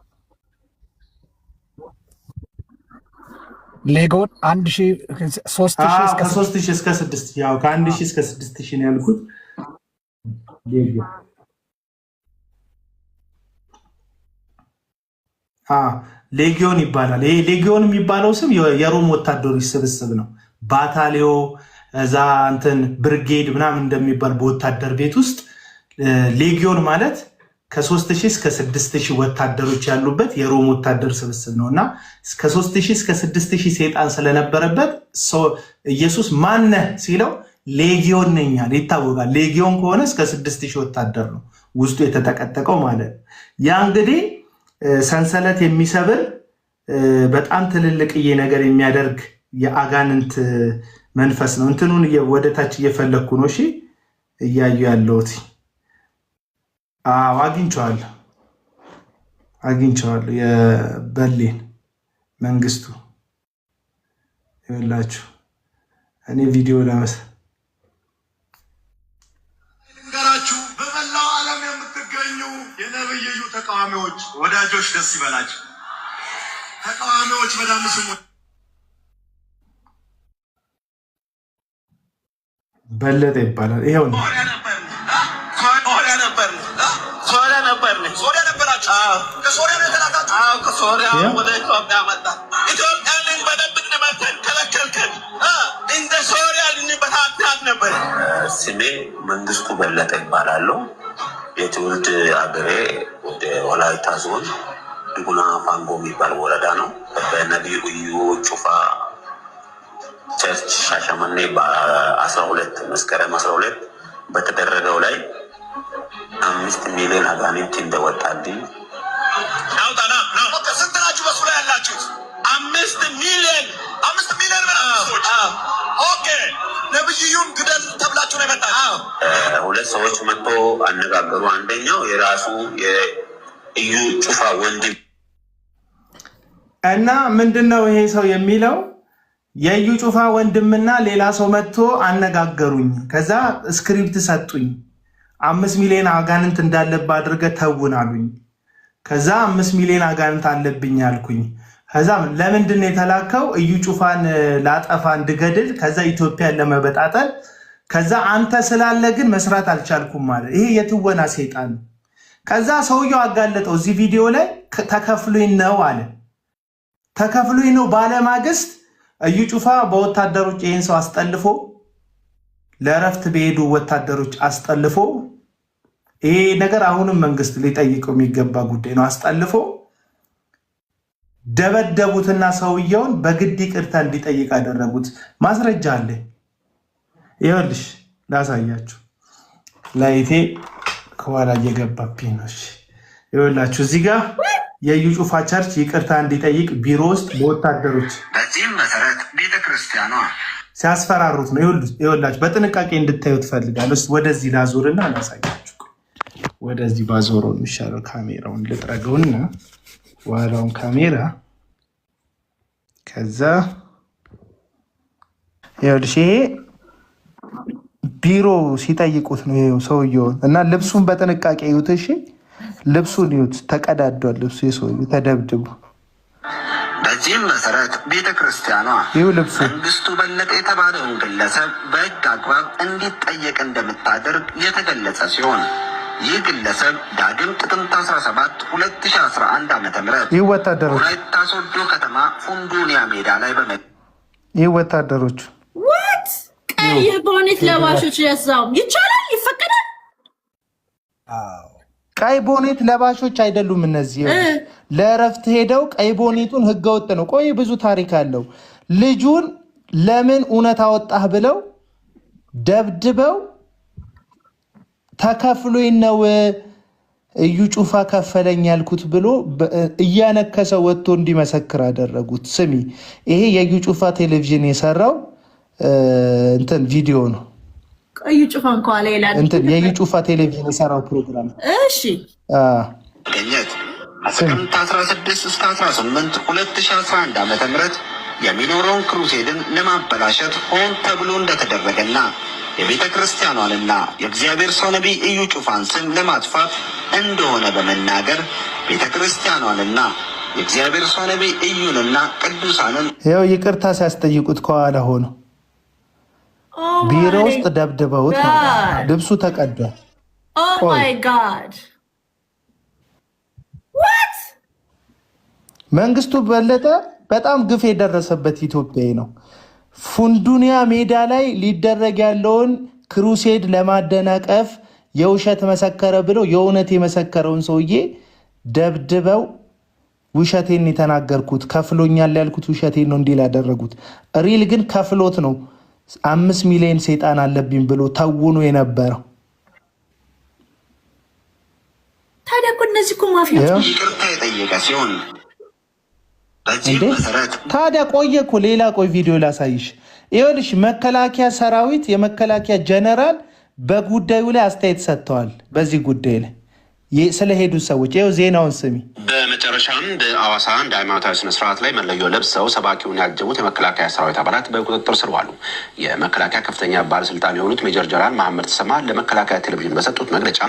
ሌጎን 3000 እስከ 6000 ያው ከ1000 እስከ 6000 ነው ያልኩት። ሌጊዮን ይባላል። ይሄ ሌጊዮን የሚባለው ስም የሮም ወታደሮች ስብስብ ነው። ባታሊዮ እዛ እንትን ብርጌድ ምናምን እንደሚባል በወታደር ቤት ውስጥ ሌጊዮን ማለት ከ3000 እስከ 6000 ወታደሮች ያሉበት የሮም ወታደር ስብስብ ነው። እና ከ3000 እስከ 6000 ሰይጣን ስለነበረበት ኢየሱስ ማነህ ሲለው ሌጊዮን ነኝ አለ። ይታወቃል። ሌጊዮን ከሆነ እስከ 6000 ወታደር ነው ውስጡ የተጠቀጠቀው ማለት ነው። ያ እንግዲህ ሰንሰለት የሚሰብር በጣም ትልልቅዬ ነገር የሚያደርግ የአጋንንት መንፈስ ነው። እንትኑን ወደታች እየፈለግኩ ነው። እሺ እያዩ ያለሁት አግኝቼዋለሁ። የበርሊን መንግስቱ ይኸውላችሁ። እኔ ቪዲዮ ነገራችሁ በመላው ዓለም የምትገኙ የነብዩ ተቃዋሚዎች ወዳጆች ደስ ይበላችሁ። ተቃዋሚዎች በጣም ስሙ። በለጠ ይባላል። ይሄው ነው። ሶሪያ ነበራችሁ። ከሶሪያ ነው የተላካችሁ። ከሶሪያ ወደ ኢትዮጵያ መጣ። ኢትዮጵያን በደንብ እንመተን ከለከልከን። እንደ ሶሪያ ልንበታታት ነበር። ስሜ መንግስቱ በለጠ ይባላለሁ። የትውልድ አገሬ ወደ ወላይታ ዞን ዱጉና ፋንጎ የሚባል ወረዳ ነው። በነቢዩ እዩ ጩፋ ቸርች ሻሸመኔ በ12 መስከረም 12 በተደረገው ላይ 5 ሚሊዮን አጋንንት እንደወጣልኝ አውጣና ነው። ስንት ናችሁ በሱ ላይ ያላችሁት? 5 ሚሊዮን ሰዎች። ኦኬ ነብዩን ግደል ተብላችሁ ነው የመጣችሁ? 2 ሰዎች መጥቶ አነጋገሩ። አንደኛው የራሱ የእዩ ጩፋ ወንድም እና ምንድነው ይሄ ሰው የሚለው የዩ ጩፋ ወንድምና ሌላ ሰው መጥቶ አነጋገሩኝ። ከዛ ስክሪፕት ሰጡኝ። 5 ሚሊዮን አጋንንት እንዳለብህ አድርገህ ተውን አሉኝ። ከዛ 5 ሚሊዮን አጋንንት አለብኝ አልኩኝ። ከዛ ለምንድን ነው የተላከው? እዩ ጩፋን ላጠፋ እንድገድል፣ ከዛ ኢትዮጵያን ለመበጣጠል። ከዛ አንተ ስላለ ግን መስራት አልቻልኩም ማለት ይሄ የትወና ሰይጣን። ከዛ ሰውየው አጋለጠው እዚህ ቪዲዮ ላይ ተከፍሎኝ ነው አለ። ተከፍሎኝ ነው ባለማግስት እዩ ጩፋ በወታደሮች ይሄን ሰው አስጠልፎ ለእረፍት በሄዱ ወታደሮች አስጠልፎ፣ ይሄ ነገር አሁንም መንግስት ሊጠይቀው የሚገባ ጉዳይ ነው። አስጠልፎ ደበደቡትና ሰውየውን በግድ ይቅርታ እንዲጠይቅ አደረጉት። ማስረጃ አለ። ይኸውልሽ ላሳያችሁ። ላይቴ ከኋላ እየገባብኝ ነው። ይኸውላችሁ እዚህ ጋር የዩ ጩፋ ቸርች ይቅርታ እንዲጠይቅ ቢሮ ውስጥ በወታደሮች በዚህም መሰረት ቤተክርስቲያኗ ሲያስፈራሩት ነው። ይኸውላችሁ በጥንቃቄ እንድታዩ ትፈልጋለሁ። ወደዚህ ላዞርና ላሳያችሁ። ወደዚህ ባዞረው የሚሻለው ካሜራውን ልጥረገውና ዋላውን ካሜራ ከዛ ይኸውልሽ ይሄ ቢሮ ሲጠይቁት ነው ይሄው ሰውየውን እና ልብሱን በጥንቃቄ ይዩት። እሺ ልብሱን ይዩት፣ ተቀዳዷል ልብሱ የሰውየው ተደብድቡ። በዚህም መሰረት ቤተክርስቲያኗ መንግስቱ በለጠ የተባለውን ግለሰብ በህግ አግባብ እንዲጠየቅ እንደምታደርግ የተገለጸ ሲሆን ይህ ግለሰብ ዳግም ጥቅምት 17 2011 ዓ.ም ወላይታ ሶዶ ከተማ ፉንዱኒያ ሜዳ ላይ ይህ ወታደሮቹ ቀይ ቦኔት ለባሾች ያዛውም ይቻላል፣ ይፈቀዳል። ቀይ ቦኔት ለባሾች አይደሉም እነዚህ። ለእረፍት ሄደው ቀይ ቦኔቱን ህገወጥ ነው። ቆይ ብዙ ታሪክ አለው። ልጁን ለምን እውነት አወጣህ ብለው ደብድበው ተከፍሎኝ ነው እዩ ጩፋ ከፈለኝ ያልኩት ብሎ እያነከሰ ወጥቶ እንዲመሰክር አደረጉት። ስሚ ይሄ የዩ ጩፋ ቴሌቪዥን የሰራው እንትን ቪዲዮ ነው። እዩ ጩፋ እንኳን ሌላ እንትን የዩ ጩፋ ቴሌቪዥን የሰራው ፕሮግራም። እሺ ገኘት 16 እስከ 18 2011 ዓ.ም የሚኖረውን ክሩሴድን ለማበላሸት ሆን ተብሎ እንደተደረገና የቤተ ክርስቲያኗንና የእግዚአብሔር ሰው ነቢይ እዩ ጩፋን ስም ለማጥፋት እንደሆነ በመናገር ቤተ ክርስቲያኗንና የእግዚአብሔር ሰው ነቢይ እዩንና ቅዱሳንን ይኸው ይቅርታ ሲያስጠይቁት ከኋላ ሆኖ ቢሮ ውስጥ ደብድበውት ልብሱ ተቀዷል። መንግስቱ በለጠ በጣም ግፍ የደረሰበት ኢትዮጵያዊ ነው። ፉንዱኒያ ሜዳ ላይ ሊደረግ ያለውን ክሩሴድ ለማደናቀፍ የውሸት መሰከረ ብለው የእውነት የመሰከረውን ሰውዬ ደብድበው ውሸቴን የተናገርኩት ከፍሎኛል ያልኩት ውሸቴን ነው እንዲል ያደረጉት። ሪል ግን ከፍሎት ነው 5 ሚሊዮን ሰይጣን አለብኝ ብሎ ተውኖ የነበረው። ታዲያ እኮ እነዚህ እኮ ማፊያዎች ይቅርታ የጠየቀ ሲሆን ታዲያ ቆየ እኮ ሌላ ቆይ ቪዲዮ ላሳይሽ። ይኸውልሽ መከላከያ ሰራዊት የመከላከያ ጀነራል በጉዳዩ ላይ አስተያየት ሰጥተዋል። በዚህ ጉዳይ ላይ ስለሄዱ ሰዎች ይኸው ዜናውን ስሚ። በመጨረሻም በአዋሳ እንደ ሃይማኖታዊ ስነስርዓት ላይ መለዮ ለብሰው ሰባኪውን ያጀቡት የመከላከያ ሰራዊት አባላት በቁጥጥር ስር ዋሉ። የመከላከያ ከፍተኛ ባለስልጣን የሆኑት ሜጀር ጀነራል መሐመድ ተሰማ ለመከላከያ ቴሌቪዥን በሰጡት መግለጫ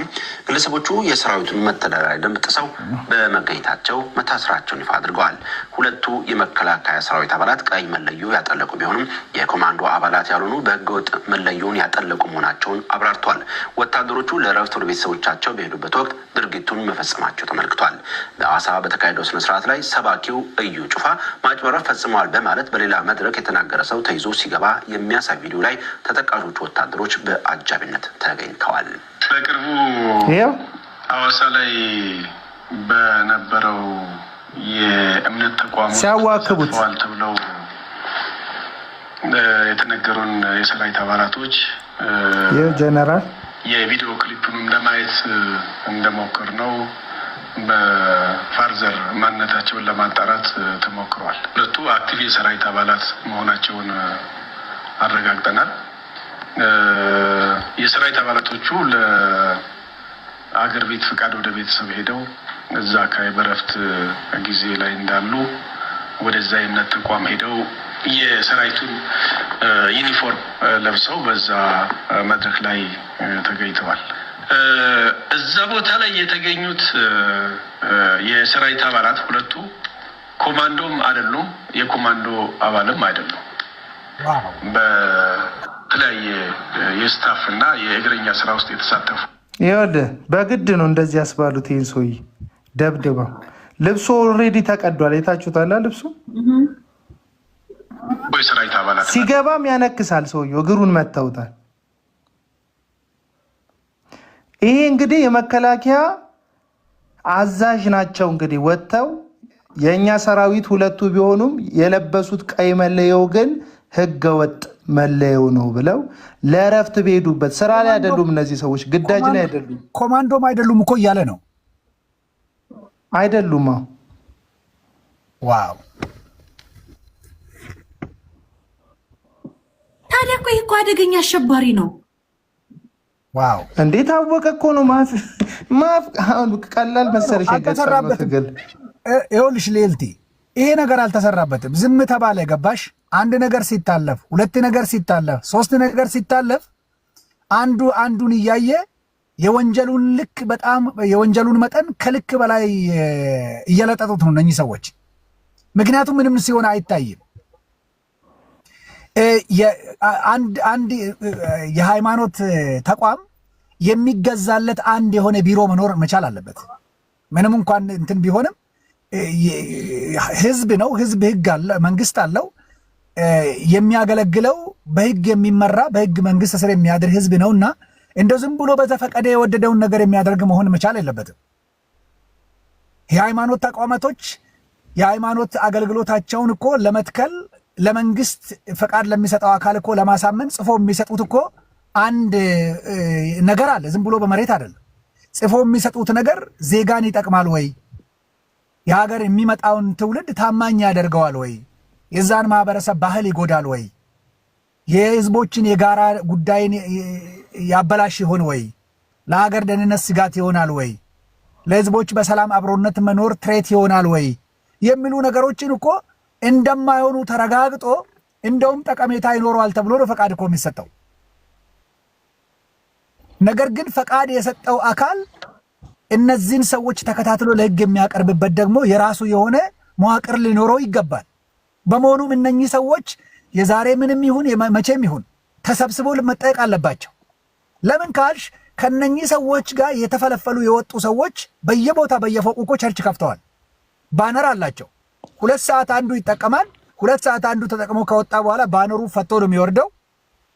ግለሰቦቹ የሰራዊቱን መተዳደሪያ ደንብ ጥሰው በመገኘታቸው መታሰራቸውን ይፋ አድርገዋል። ሁለቱ የመከላከያ ሰራዊት አባላት ቀይ መለዮ ያጠለቁ ቢሆንም የኮማንዶ አባላት ያልሆኑ በህገወጥ መለዮን ያጠለቁ መሆናቸውን አብራርተዋል። ወታደሮቹ ለእረፍት ወደ ቤተሰቦቻቸው በሄዱበት ወቅት ድርጊቱን መፈጸማቸው ተመልክቷል። በአዋሳ በተካሄደው ስነስርዓት ላይ ሰባኪው እዩ ጩፋ ማጭበረር ፈጽመዋል በማለት በሌላ መድረክ የተናገረ ሰው ተይዞ ሲገባ የሚያሳይ ቪዲዮ ላይ ተጠቃሾቹ ወታደሮች በአጃቢነት ተገኝተዋል። በቅርቡ አዋሳ ላይ በነበረው የእምነት ተቋም ሲያዋክቡት ተብለው የተነገሩን የሰራዊት አባላቶች ጀነራል የቪዲዮ ክሊፑንም ለማየት እንደሞከር ነው። በፋርዘር ማንነታቸውን ለማጣራት ተሞክሯል። ሁለቱ አክቲቭ የሰራዊት አባላት መሆናቸውን አረጋግጠናል። የሰራዊት አባላቶቹ ለአገር ቤት ፍቃድ ወደ ቤተሰብ ሄደው እዛ አካባቢ በረፍት ጊዜ ላይ እንዳሉ ወደዛ የእምነት ተቋም ሄደው የሰራዊቱን ዩኒፎርም ለብሰው በዛ መድረክ ላይ ተገኝተዋል። እዛ ቦታ ላይ የተገኙት የሰራዊት አባላት ሁለቱ ኮማንዶም አይደሉም፣ የኮማንዶ አባልም አይደሉም። በተለያየ የስታፍ እና የእግረኛ ስራ ውስጥ የተሳተፉ ይኸውልህ፣ በግድ ነው እንደዚህ ያስባሉት። ይህን ሰውዬ ደብድበው ልብሱ ኦልሬዲ ተቀዷል። የታችሁታላ ልብሱ የሰራዊት አባላት ሲገባም ያነክሳል። ሰውዬው እግሩን መተውታል። ይሄ እንግዲህ የመከላከያ አዛዥ ናቸው። እንግዲህ ወጥተው የእኛ ሰራዊት ሁለቱ ቢሆኑም የለበሱት ቀይ መለየው ግን ህገወጥ መለየው ነው ብለው ለእረፍት በሄዱበት ስራ ላይ አይደሉም። እነዚህ ሰዎች ግዳጅ ላይ አይደሉም። ኮማንዶም አይደሉም እኮ እያለ ነው። አይደሉም። ዋው! ታዲያ እኮ አደገኛ አሸባሪ ነው። ዋው! እንዴት አወቀ እኮ ነው። ቀላል መሰለሽ አልተሰራበትም። ይኸውልሽ ሌልቲ፣ ይሄ ነገር አልተሰራበትም። ዝም ተባለ። ገባሽ? አንድ ነገር ሲታለፍ፣ ሁለት ነገር ሲታለፍ፣ ሶስት ነገር ሲታለፍ አንዱን እያየ የወንጀሉን ልክ በጣም የወንጀሉን መጠን ከልክ በላይ እየለጠጡት ነው እነኚህ ሰዎች። ምክንያቱም ምንም ሲሆን አይታይም። አንድ የሃይማኖት ተቋም የሚገዛለት አንድ የሆነ ቢሮ መኖር መቻል አለበት። ምንም እንኳን እንትን ቢሆንም ህዝብ ነው። ህዝብ ህግ አለ፣ መንግስት አለው። የሚያገለግለው በህግ የሚመራ በህግ መንግስት ስር የሚያድር ህዝብ ነውና እንደው ዝም ብሎ በዘፈቀደ የወደደውን ነገር የሚያደርግ መሆን መቻል የለበትም። የሃይማኖት ተቋማቶች የሃይማኖት አገልግሎታቸውን እኮ ለመትከል ለመንግስት ፈቃድ ለሚሰጠው አካል እኮ ለማሳመን ጽፎ የሚሰጡት እኮ አንድ ነገር አለ። ዝም ብሎ በመሬት አይደለም። ጽፎ የሚሰጡት ነገር ዜጋን ይጠቅማል ወይ? የሀገር የሚመጣውን ትውልድ ታማኝ ያደርገዋል ወይ? የዛን ማህበረሰብ ባህል ይጎዳል ወይ? የህዝቦችን የጋራ ጉዳይን ያበላሽ ይሆን ወይ? ለሀገር ደህንነት ስጋት ይሆናል ወይ? ለህዝቦች በሰላም አብሮነት መኖር ትሬት ይሆናል ወይ? የሚሉ ነገሮችን እኮ እንደማይሆኑ ተረጋግጦ እንደውም ጠቀሜታ ይኖረዋል ተብሎ ነው ፈቃድ እኮ የሚሰጠው። ነገር ግን ፈቃድ የሰጠው አካል እነዚህን ሰዎች ተከታትሎ ለህግ የሚያቀርብበት ደግሞ የራሱ የሆነ መዋቅር ሊኖረው ይገባል። በመሆኑም እነኚህ ሰዎች የዛሬ ምንም ይሁን መቼም ይሁን ተሰብስበው መጠየቅ አለባቸው። ለምን ካልሽ ከነኚህ ሰዎች ጋር የተፈለፈሉ የወጡ ሰዎች በየቦታ በየፎቁ እኮ ቸርች ከፍተዋል። ባነር አላቸው። 2 ሰዓት አንዱ ይጠቀማል። 2 ሰዓት አንዱ ተጠቅሞ ከወጣ በኋላ ባነሩ ፈቶ ነው የሚወርደው።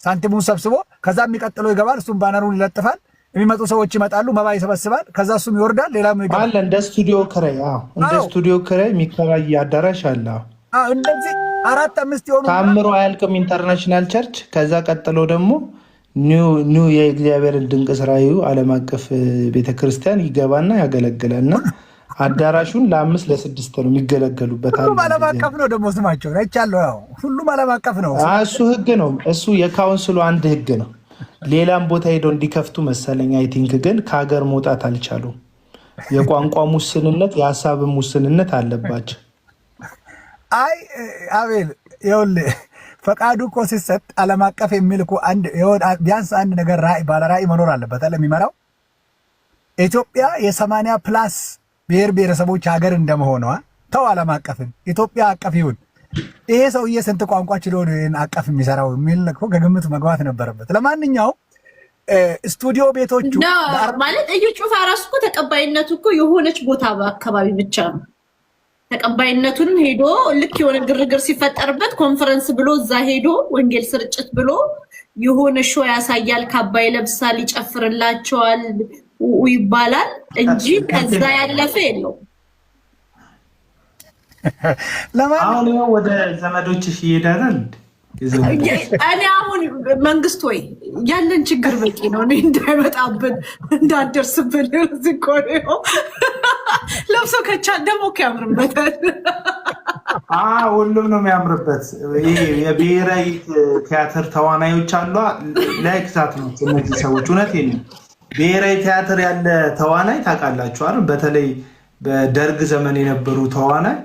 ሳንቲሙን ሰብስቦ ከዛ የሚቀጥለው ይገባል። እሱም ባነሩን ይለጥፋል። የሚመጡ ሰዎች ይመጣሉ፣ መባ ይሰበስባል። ከዛ እሱም ይወርዳል። ሌላም ይገባል። አለ እንደ ስቱዲዮ ክራይ እንደ ስቱዲዮ ክራይ የሚከራይ አዳራሽ አለ። እንደዚህ 4-5 የሆኑ ታምሮ አያልቅም ኢንተርናሽናል ቸርች። ከዛ ቀጥሎ ደግሞ ኒው የእግዚአብሔርን ድንቅ ስራዩ ዓለም አቀፍ ቤተክርስቲያን ይገባና ያገለግላልና አዳራሹን ለ5 ለ6 ነው የሚገለገሉበት። ሁሉም ዓለም አቀፍ ነው ደግሞ ስማቸው አይቻለሁ። ያው ሁሉም ዓለም አቀፍ ነው። እሱ ህግ ነው። እሱ የካውንስሉ አንድ ህግ ነው። ሌላም ቦታ ሄደው እንዲከፍቱ መሰለኝ። አይ ቲንክ ግን ከሀገር መውጣት አልቻሉም። የቋንቋ ሙስንነት፣ የሀሳብ ሙስንነት አለባቸው። አይ አቤል ይኸውልህ ፈቃዱ እኮ ሲሰጥ ዓለም አቀፍ የሚል እኮ ቢያንስ አንድ ነገር ባለ ራዕይ መኖር አለበት። የሚመራው ኢትዮጵያ የ80+ ብሔር ብሔረሰቦች ሀገር እንደመሆኗ ተው ዓለም አቀፍን ኢትዮጵያ አቀፍ ይሁን። ይሄ ሰውዬ ስንት ቋንቋ ችሎ ይህን አቀፍ የሚሰራው የሚል እኮ ከግምት መግባት ነበረበት። ለማንኛውም ስቱዲዮ ቤቶቹ ማለት እዩ ጩፋ ራሱ እኮ ተቀባይነቱ እኮ የሆነች ቦታ አካባቢ ብቻ ነው ተቀባይነቱንም ሄዶ ልክ የሆነ ግርግር ሲፈጠርበት ኮንፈረንስ ብሎ እዛ ሄዶ ወንጌል ስርጭት ብሎ የሆነ ሾው ያሳያል። ካባይ ለብሳል፣ ይጨፍርላቸዋል ይባላል እንጂ ከዛ ያለፈ የለው። አሁን ወደ ዘመዶችሽ ይሄዳል። እኔ አሁን መንግስት ወይ ያለን ችግር በቂ ነው። እኔ እንዳይመጣብን እንዳደርስብን ዝቆኔው ለብሶ ከቻል ደግሞ ያምርበታል። ሁሉም ነው የሚያምርበት። የብሔራዊ ቲያትር ተዋናዮች አሏ። ላይክታት ነው እነዚህ ሰዎች። እውነቴን ነው። ብሔራዊ ቲያትር ያለ ተዋናይ ታውቃላችሁ አይደል? በተለይ በደርግ ዘመን የነበሩ ተዋናይ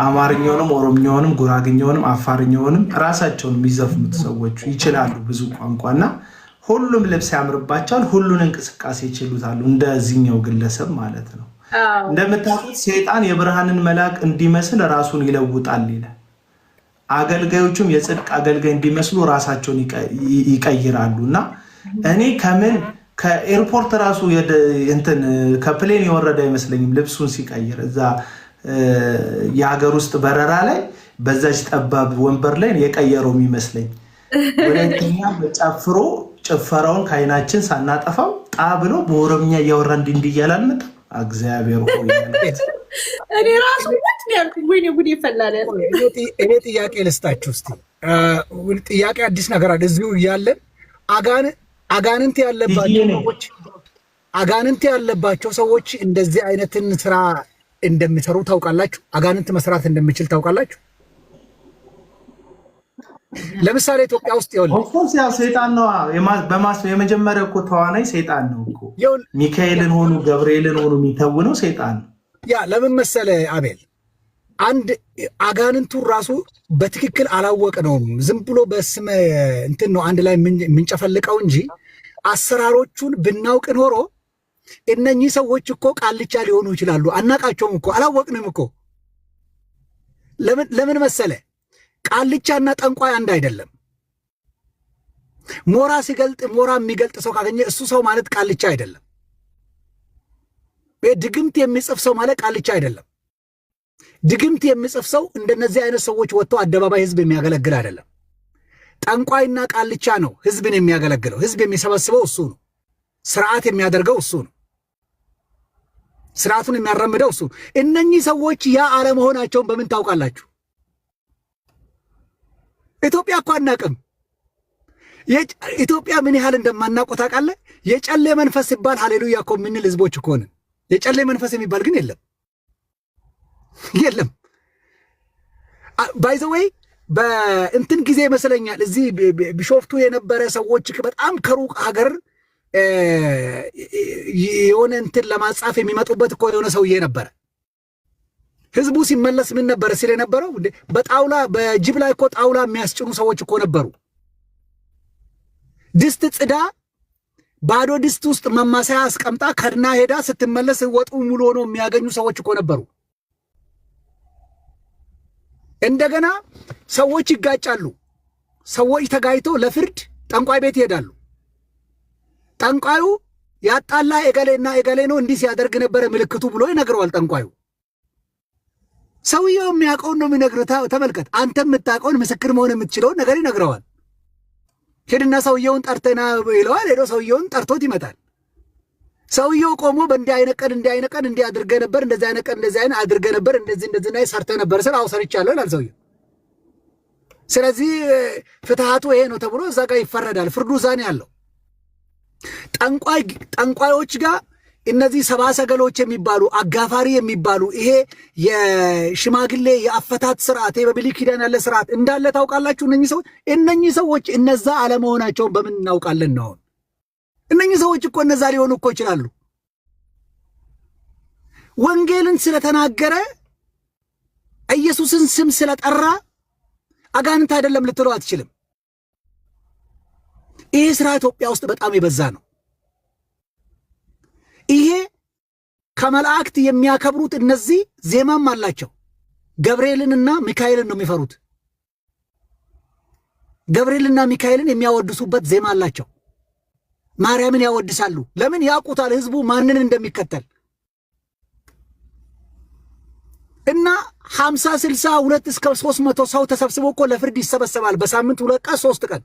አማርኛውንም ኦሮምኛውንም ጉራግኛውንም አፋርኛውንም ራሳቸውን የሚዘፍኑት ሰዎች ይችላሉ ብዙ ቋንቋና ሁሉም ልብስ ያምርባቸዋል። ሁሉን እንቅስቃሴ ይችሉታሉ እንደዚህኛው ግለሰብ ማለት ነው። እንደምታውቁት ሰይጣን የብርሃንን መልአክ እንዲመስል ራሱን ይለውጣል ይላል። አገልጋዮቹም የጽድቅ አገልጋይ እንዲመስሉ ራሳቸውን ይቀይራሉና እኔ ከኤርፖርት ራሱ እንትን ከፕሌን የወረደ አይመስለኝም ልብሱን ሲቀይር እዛ የሀገር ውስጥ በረራ ላይ በዛች ጠባብ ወንበር ላይ የቀየረው የሚመስለኝ። ሁለተኛ በጨፍሮ ጭፈራውን ከአይናችን ሳናጠፋው ጣ ብሎ በኦሮምኛ እያወራ እንዲያል አልመጣም። እግዚአብሔር ሆይ እኔ ራሱ ወጥ ያልኩኝ ወይ ጉድ ይፈላል። እኔ ጥያቄ ልስጣችሁ እስቲ ጥያቄ አዲስ ነገር አለ እዚሁ እያለን አጋንንት ያለባቸው ሰዎች እንደዚህ አይነትን ስራ እንደሚሰሩ ታውቃላችሁ? አጋንንት መስራት እንደሚችል ታውቃላችሁ? ለምሳሌ ኢትዮጵያ ውስጥ ኦፍኮርስ ያው ሰይጣን ነው የመጀመሪያው እኮ ተዋናይ ሰይጣን ነው እኮ ሚካኤልን ሆኑ ገብርኤልን ሆኑ የሚተውነው ሰይጣን ነው። ያ ለምን መሰለ አቤል አንድ አጋንንቱ ራሱ በትክክል አላወቅነውም። ዝም ብሎ በስመ እንትን ነው አንድ ላይ የምንጨፈልቀው እንጂ አሰራሮቹን ብናውቅ ኖሮ እነኚህ ሰዎች እኮ ቃልቻ ሊሆኑ ይችላሉ። አናቃቸውም እኮ አላወቅንም እኮ። ለምን መሰለ ቃልቻና ጠንቋይ አንድ አይደለም። ሞራ የሚገልጥ ሰው ካገኘ እሱ ሰው ማለት ቃልቻ አይደለም። ድግምት የሚጽፍ ሰው ማለት ቃልቻ አይደለም። ድግምት የሚጽፍ ሰው እንደነዚህ አይነት ሰዎች ወጥቶ አደባባይ ህዝብ የሚያገለግል አይደለም። ጠንቋይና ቃልቻ ነው ህዝብን የሚያገለግለው። ህዝብ የሚሰበስበው እሱ ነው። ስርዓት የሚያደርገው እሱ ነው። ስርዓቱን የሚያራምደው እሱ። እነኚህ ሰዎች ያ አለመሆናቸውን በምን ታውቃላችሁ? ኢትዮጵያ እኮ አናቅም። ኢትዮጵያ ምን ያህል እንደማናውቀው ታውቃለህ? የጨሌ መንፈስ ሲባል ሃሌሉያ እኮ የምንል ህዝቦች እኮ ነን። የጨሌ መንፈስ የሚባል ግን የለም። ባይ ዘ ዌይ በእንትን ጊዜ ይመስለኛል እዚህ ቢሾፍቱ የነበረ ሰዎች በጣም ከሩቅ ሀገር የሆነ እንትን ለማጻፍ የሚመጡበት እኮ የሆነ ሰውዬ ነበረ። ህዝቡ ሲመለስ ምን ነበረ ሲል የነበረው በጣውላ በጅብ ላይ እኮ ጣውላ የሚያስጭኑ ሰዎች እኮ ነበሩ። ድስት ጽዳ ባዶ ድስት ውስጥ ማማሰያ አስቀምጣ ከድና ሄዳ ስትመለስ ወጡ ሙሉ ሆኖ የሚያገኙ ሰዎች እኮ ነበሩ። እንደገና ሰዎች ይጋጫሉ። ሰዎች ተጋይተው ለፍርድ ጠንቋይ ቤት ይሄዳሉ። ጠንቋዩ ያጣላ እገሌና እገሌ ነው እንዲህ ሲያደርግ ነበረ ምልክቱ ብሎ ይነግረዋል። ጠንቋዩ ሰውየው የሚያውቀውን ነው የሚነግረው። ተመልከት፣ አንተ የምታውቀውን ምስክር መሆን የምትችለውን ነገር ይነግረዋል። ሄድና ሰውየውን ጠርተና ይለዋል። ሄዶ ሰውየውን ጠርቶት ይመጣል። ሰውየው ቆሞ በእንዲህ አይነት ቀን እንዲህ አድርገህ ነበር፣ እንደዚህ አይነት ቀን እንደዚህ አይነት አድርገህ ነበር፣ እንደዚህ ላይ ሰርተህ ነበር ስለ ሰርቻለሁ ይላል ሰውየው። ስለዚህ ፍትሃቱ ይሄ ነው ተብሎ እዛ ጋር ይፈረዳል። ፍርዱ እዛ ነው ያለው። ጠንቋዮች ጋር እነዚህ ሰባ ሰገሎች የሚባሉ አጋፋሪ የሚባሉ ይሄ የሽማግሌ የአፈታት ስርዓት በብሉይ ኪዳን ያለ ስርዓት እንዳለ ታውቃላችሁ። እነኚህ ሰዎች እነዛ አለመሆናቸውን በምን እናውቃለን ነው? እነኚህ ሰዎች እኮ እነዛ ሊሆኑ እኮ ይችላሉ። ወንጌልን ስለተናገረ ኢየሱስን ስም ስለጠራ አጋንንት አይደለም ልትለው አትችልም። ይሄ ስራ ኢትዮጵያ ውስጥ በጣም የበዛ ነው። ይሄ ከመላእክት የሚያከብሩት እነዚህ ዜማም አላቸው። ገብርኤልንና ሚካኤልን ነው የሚፈሩት። ገብርኤልና ሚካኤልን የሚያወድሱበት ዜማ አላቸው። ማርያምን ያወድሳሉ። ለምን? ያውቁታል ህዝቡ ማንን እንደሚከተል እና 50 60 2 እስከ 300 ሰው ተሰብስቦ እኮ ለፍርድ ይሰበሰባል። በሳምንት 2 ቀን 3 ቀን።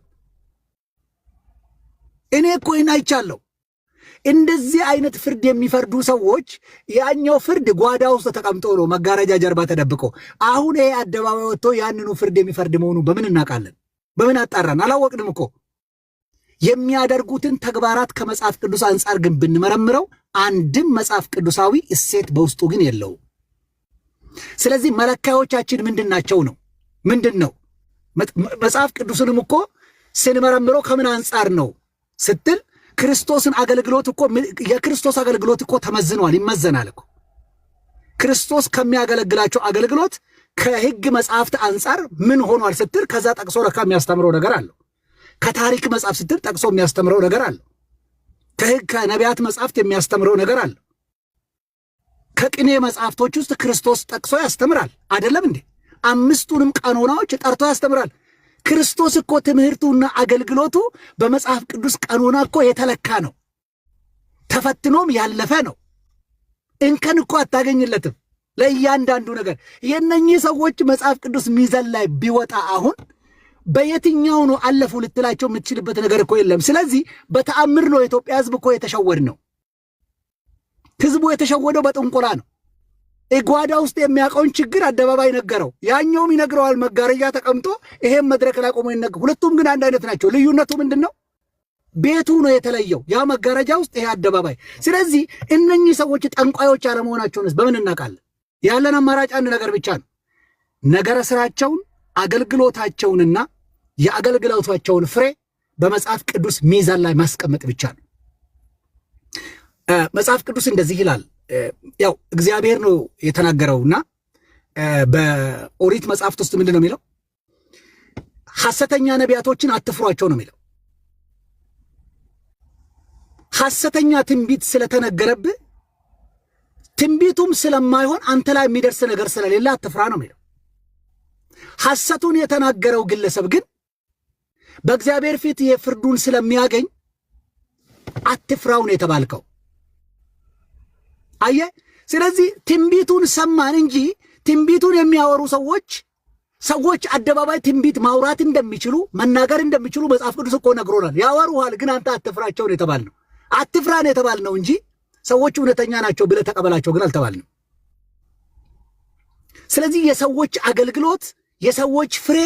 እኔ እኮ አይቻለሁ። እንደዚህ አይነት ፍርድ የሚፈርዱ ሰዎች ያኛው ፍርድ ጓዳ ውስጥ ተቀምጦ ነው መጋረጃ ጀርባ ተደብቆ። አሁን ይሄ አደባባይ ወጥቶ ያንኑ ፍርድ የሚፈርድ መሆኑ በምን እናውቃለን? በምን አጣራን? አላወቅንም እኮ። የሚያደርጉትን ተግባራት ከመጽሐፍ ቅዱስ አንጻር ግን ብንመረምረው አንድም መጽሐፍ ቅዱሳዊ እሴት በውስጡ ግን የለውም። ስለዚህ መለካዮቻችን ምንድናቸው ነው? ምንድነው? መጽሐፍ ቅዱስንም እኮ ስንመረምረው ከምን አንጻር ነው ስትል ክርስቶስን አገልግሎት እኮ የክርስቶስ አገልግሎት እኮ ተመዝኗል፣ ይመዘናል እኮ። ክርስቶስ ከሚያገለግላቸው አገልግሎት ከሕግ መጽሐፍት አንጻር ምን ሆኗል ስትል ከዛ ጠቅሶ ለካ የሚያስተምረው ነገር አለው። ከታሪክ መጽሐፍ ስትል ጠቅሶ የሚያስተምረው ነገር አለው። ከሕግ ከነቢያት መጽሐፍት የሚያስተምረው ነገር አለው። ከቅኔ መጽሐፍቶች ውስጥ ክርስቶስ ጠቅሶ ያስተምራል። አይደለም እንዴ? አምስቱንም ቀኖናዎች ጠርቶ ያስተምራል። ክርስቶስ እኮ ትምህርቱና አገልግሎቱ በመጽሐፍ ቅዱስ ቀኖና እኮ የተለካ ነው። ተፈትኖም ያለፈ ነው። እንከን እኮ አታገኝለትም ለእያንዳንዱ ነገር። የእነኚህ ሰዎች መጽሐፍ ቅዱስ ሚዛን ላይ ቢወጣ አሁን በየትኛው ነው አለፉ ልትላቸው የምትችልበት ነገር እኮ የለም። ስለዚህ በተአምር ነው የኢትዮጵያ ሕዝብ እኮ የተሸወድ ነው። ሕዝቡ የተሸወደው በጥንቆላ ነው። ጓዳ ውስጥ የሚያውቀውን ችግር አደባባይ ነገረው፣ ያኛውም ይነግረዋል መጋረጃ ተቀምጦ፣ ይሄም መድረክ ላይ ቆሞ ይነገር። ሁለቱም ግን አንድ አይነት ናቸው። ልዩነቱ ምንድን ነው? ቤቱ ነው የተለየው፣ ያ መጋረጃ ውስጥ፣ ይሄ አደባባይ። ስለዚህ እነኚህ ሰዎች ጠንቋዮች አለመሆናቸውንስ በምን እናውቃለን? ያለን አማራጭ አንድ ነገር ብቻ ነው። ነገረ ስራቸውን አገልግሎታቸውንና የአገልግሎታቸውን ፍሬ በመጽሐፍ ቅዱስ ሚዛን ላይ ማስቀመጥ ብቻ ነው። መጽሐፍ ቅዱስ እንደዚህ ይላል። ያው እግዚአብሔር ነው የተናገረውና በኦሪት መጽሐፍት ውስጥ ምንድን ነው የሚለው? ሐሰተኛ ነቢያቶችን አትፍሯቸው ነው የሚለው። ሐሰተኛ ትንቢት ስለተነገረብህ ትንቢቱም ስለማይሆን አንተ ላይ የሚደርስ ነገር ስለሌለ አትፍራ ነው የሚለው። ሐሰቱን የተናገረው ግለሰብ ግን በእግዚአብሔር ፊት የፍርዱን ስለሚያገኝ አትፍራው ነው የተባልከው። አየ። ስለዚህ ትንቢቱን ሰማን እንጂ ትንቢቱን የሚያወሩ ሰዎች አደባባይ ትንቢት ማውራት እንደሚችሉ መናገር እንደሚችሉ መጽሐፍ ቅዱስ እኮ ነግሮናል። ያወሩሃል፣ ግን አንተ አትፍራቸው ነው የተባልነው። አትፍራ ነው የተባልነው እንጂ ሰዎች እውነተኛ ናቸው ብለህ ተቀበላቸው ግን አልተባልንም። ስለዚህ የሰዎች አገልግሎት፣ የሰዎች ፍሬ፣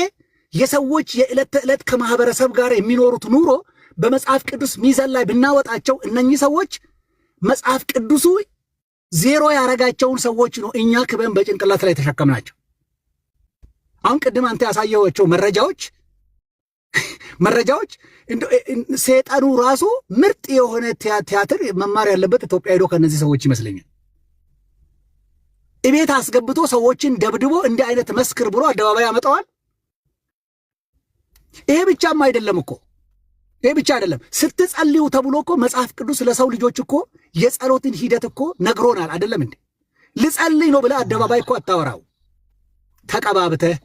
የሰዎች የዕለት ተዕለት ከማህበረሰብ ጋር የሚኖሩት ኑሮ በመጽሐፍ ቅዱስ ሚዛን ላይ ብናወጣቸው እነኚህ ሰዎች መጽሐፍ ቅዱሱ ዜሮ ያረጋቸውን ሰዎች ነው እኛ ክበን በጭንቅላት ላይ ተሸከምናቸው። አሁን ቅድም አንተ ያሳየኋቸው መረጃዎች ሰይጣኑ ራሱ ምርጥ የሆነ ቲያትር መማር ያለበት ኢትዮጵያ ሄዶ ከነዚህ ሰዎች ይመስለኛል። እቤት አስገብቶ ሰዎችን ደብድቦ እንዲህ አይነት መስክር ብሎ አደባባይ ያመጣዋል። ይሄ ብቻም አይደለም እኮ ይሄ ብቻ አይደለም። ስትጸልዩ ተብሎ እኮ መጽሐፍ ቅዱስ ለሰው ልጆች እኮ የጸሎትን ሂደት እኮ ነግሮናል። አይደለም እንዴ? ልጸልይ ነው ብለህ አደባባይ እኮ አታወራው። ተቀባብተህ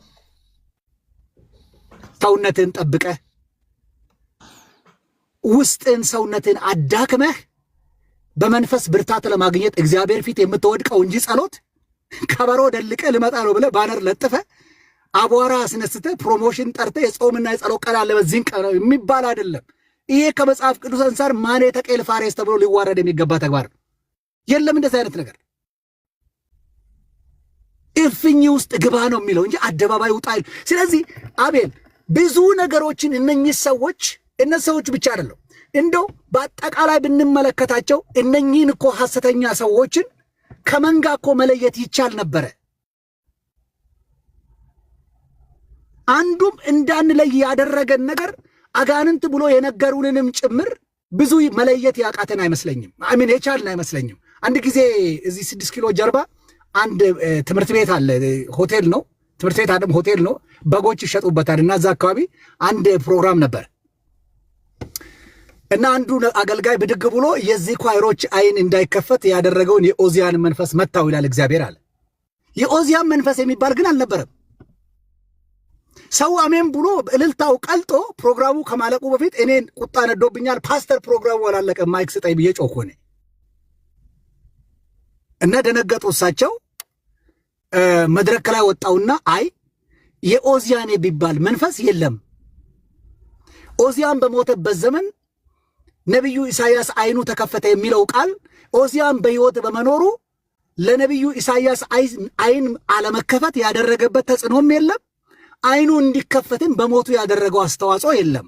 ሰውነትን ጠብቀህ ውስጥን ሰውነትን አዳክመህ በመንፈስ ብርታት ለማግኘት እግዚአብሔር ፊት የምትወድቀው እንጂ ጸሎት ከበሮ ደልቀ ልመጣ ነው ብለህ ባነር ለጥፈ አቧራ አስነስተ ፕሮሞሽን ጠርተ የጾምና የጸሎት ቀን አለ በዚህን ቀን የሚባል አይደለም። ይሄ ከመጽሐፍ ቅዱስ አንፃር ማኔ ተቀል ፋሬስ ተብሎ ሊዋረድ የሚገባ ተግባር ነው። የለም እንደዚህ አይነት ነገር። እፍኝ ውስጥ ግባ ነው የሚለው እንጂ አደባባይ ውጣ። ስለዚህ አቤል ብዙ ነገሮችን እነኚህ ሰዎች ብቻ አይደለም እንደው በአጠቃላይ ብንመለከታቸው እነኚህን እኮ ሐሰተኛ ሰዎችን ከመንጋ እኮ መለየት ይቻል ነበረ። አንዱም እንዳንለይ ያደረገን ነገር አጋንንት ብሎ የነገሩንንም ጭምር ብዙ መለየት ያቃተን አይመስለኝም። አሚን የቻልን አይመስለኝም። አንድ ጊዜ እዚህ 6 ኪሎ ጀርባ አንድ ትምህርት ቤት አለ፣ ሆቴል ነው። ትምህርት ቤት አይደለም ሆቴል ነው። በጎች ይሸጡበታል እና እዛ አካባቢ አንድ ፕሮግራም ነበር እና አንዱ አገልጋይ ብድግ ብሎ የዚህ ኳይሮች አይን እንዳይከፈት ያደረገውን የኦዚያን መንፈስ መታው ይላል እግዚአብሔር አለ። የኦዚያን መንፈስ የሚባል ግን አልነበረም። ሰው አሜን ብሎ እልልታው ቀልጦ ፕሮግራሙ ከማለቁ በፊት እኔን ቁጣ ነዶብኛል፣ ፓስተር ፕሮግራሙ አላለቀ ማይክ ስጠኝ ብዬ ጮኩ እኔ እና ደነገጡ እሳቸው። መድረክ ላይ ወጣውና አይ የኦዚያን ቢባል መንፈስ የለም። ኦዚያን በሞተበት ዘመን ነቢዩ ኢሳያስ አይኑ ተከፈተ የሚለው ቃል ኦዚያን በሕይወት በመኖሩ ለነቢዩ ኢሳያስ አይን አለመከፈት ያደረገበት ተጽዕኖም የለም። አይኑ እንዲከፈትም በሞቱ ያደረገው አስተዋጽኦ የለም።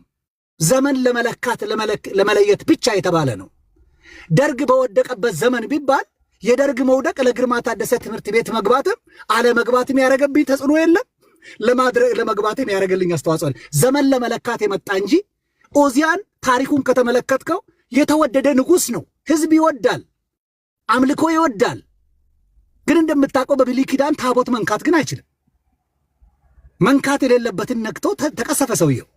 ዘመን ለመለካት ለመለየት ብቻ የተባለ ነው። ደርግ በወደቀበት ዘመን ቢባል የደርግ መውደቅ ለግርማ ታደሰ ትምህርት ቤት መግባትም አለመግባትም ያደረገብኝ ተጽዕኖ የለም። ለመግባትም ያደረገልኝ አስተዋጽኦ ዘመን ለመለካት የመጣ እንጂ ኦዚያን ታሪኩን ከተመለከትከው የተወደደ ንጉሥ ነው። ሕዝብ ይወዳል፣ አምልኮ ይወዳል። ግን እንደምታውቀው በብሉይ ኪዳን ታቦት መንካት ግን አይችልም። መንካት የሌለበትን ነክቶ ተቀሰፈ ሰውየው።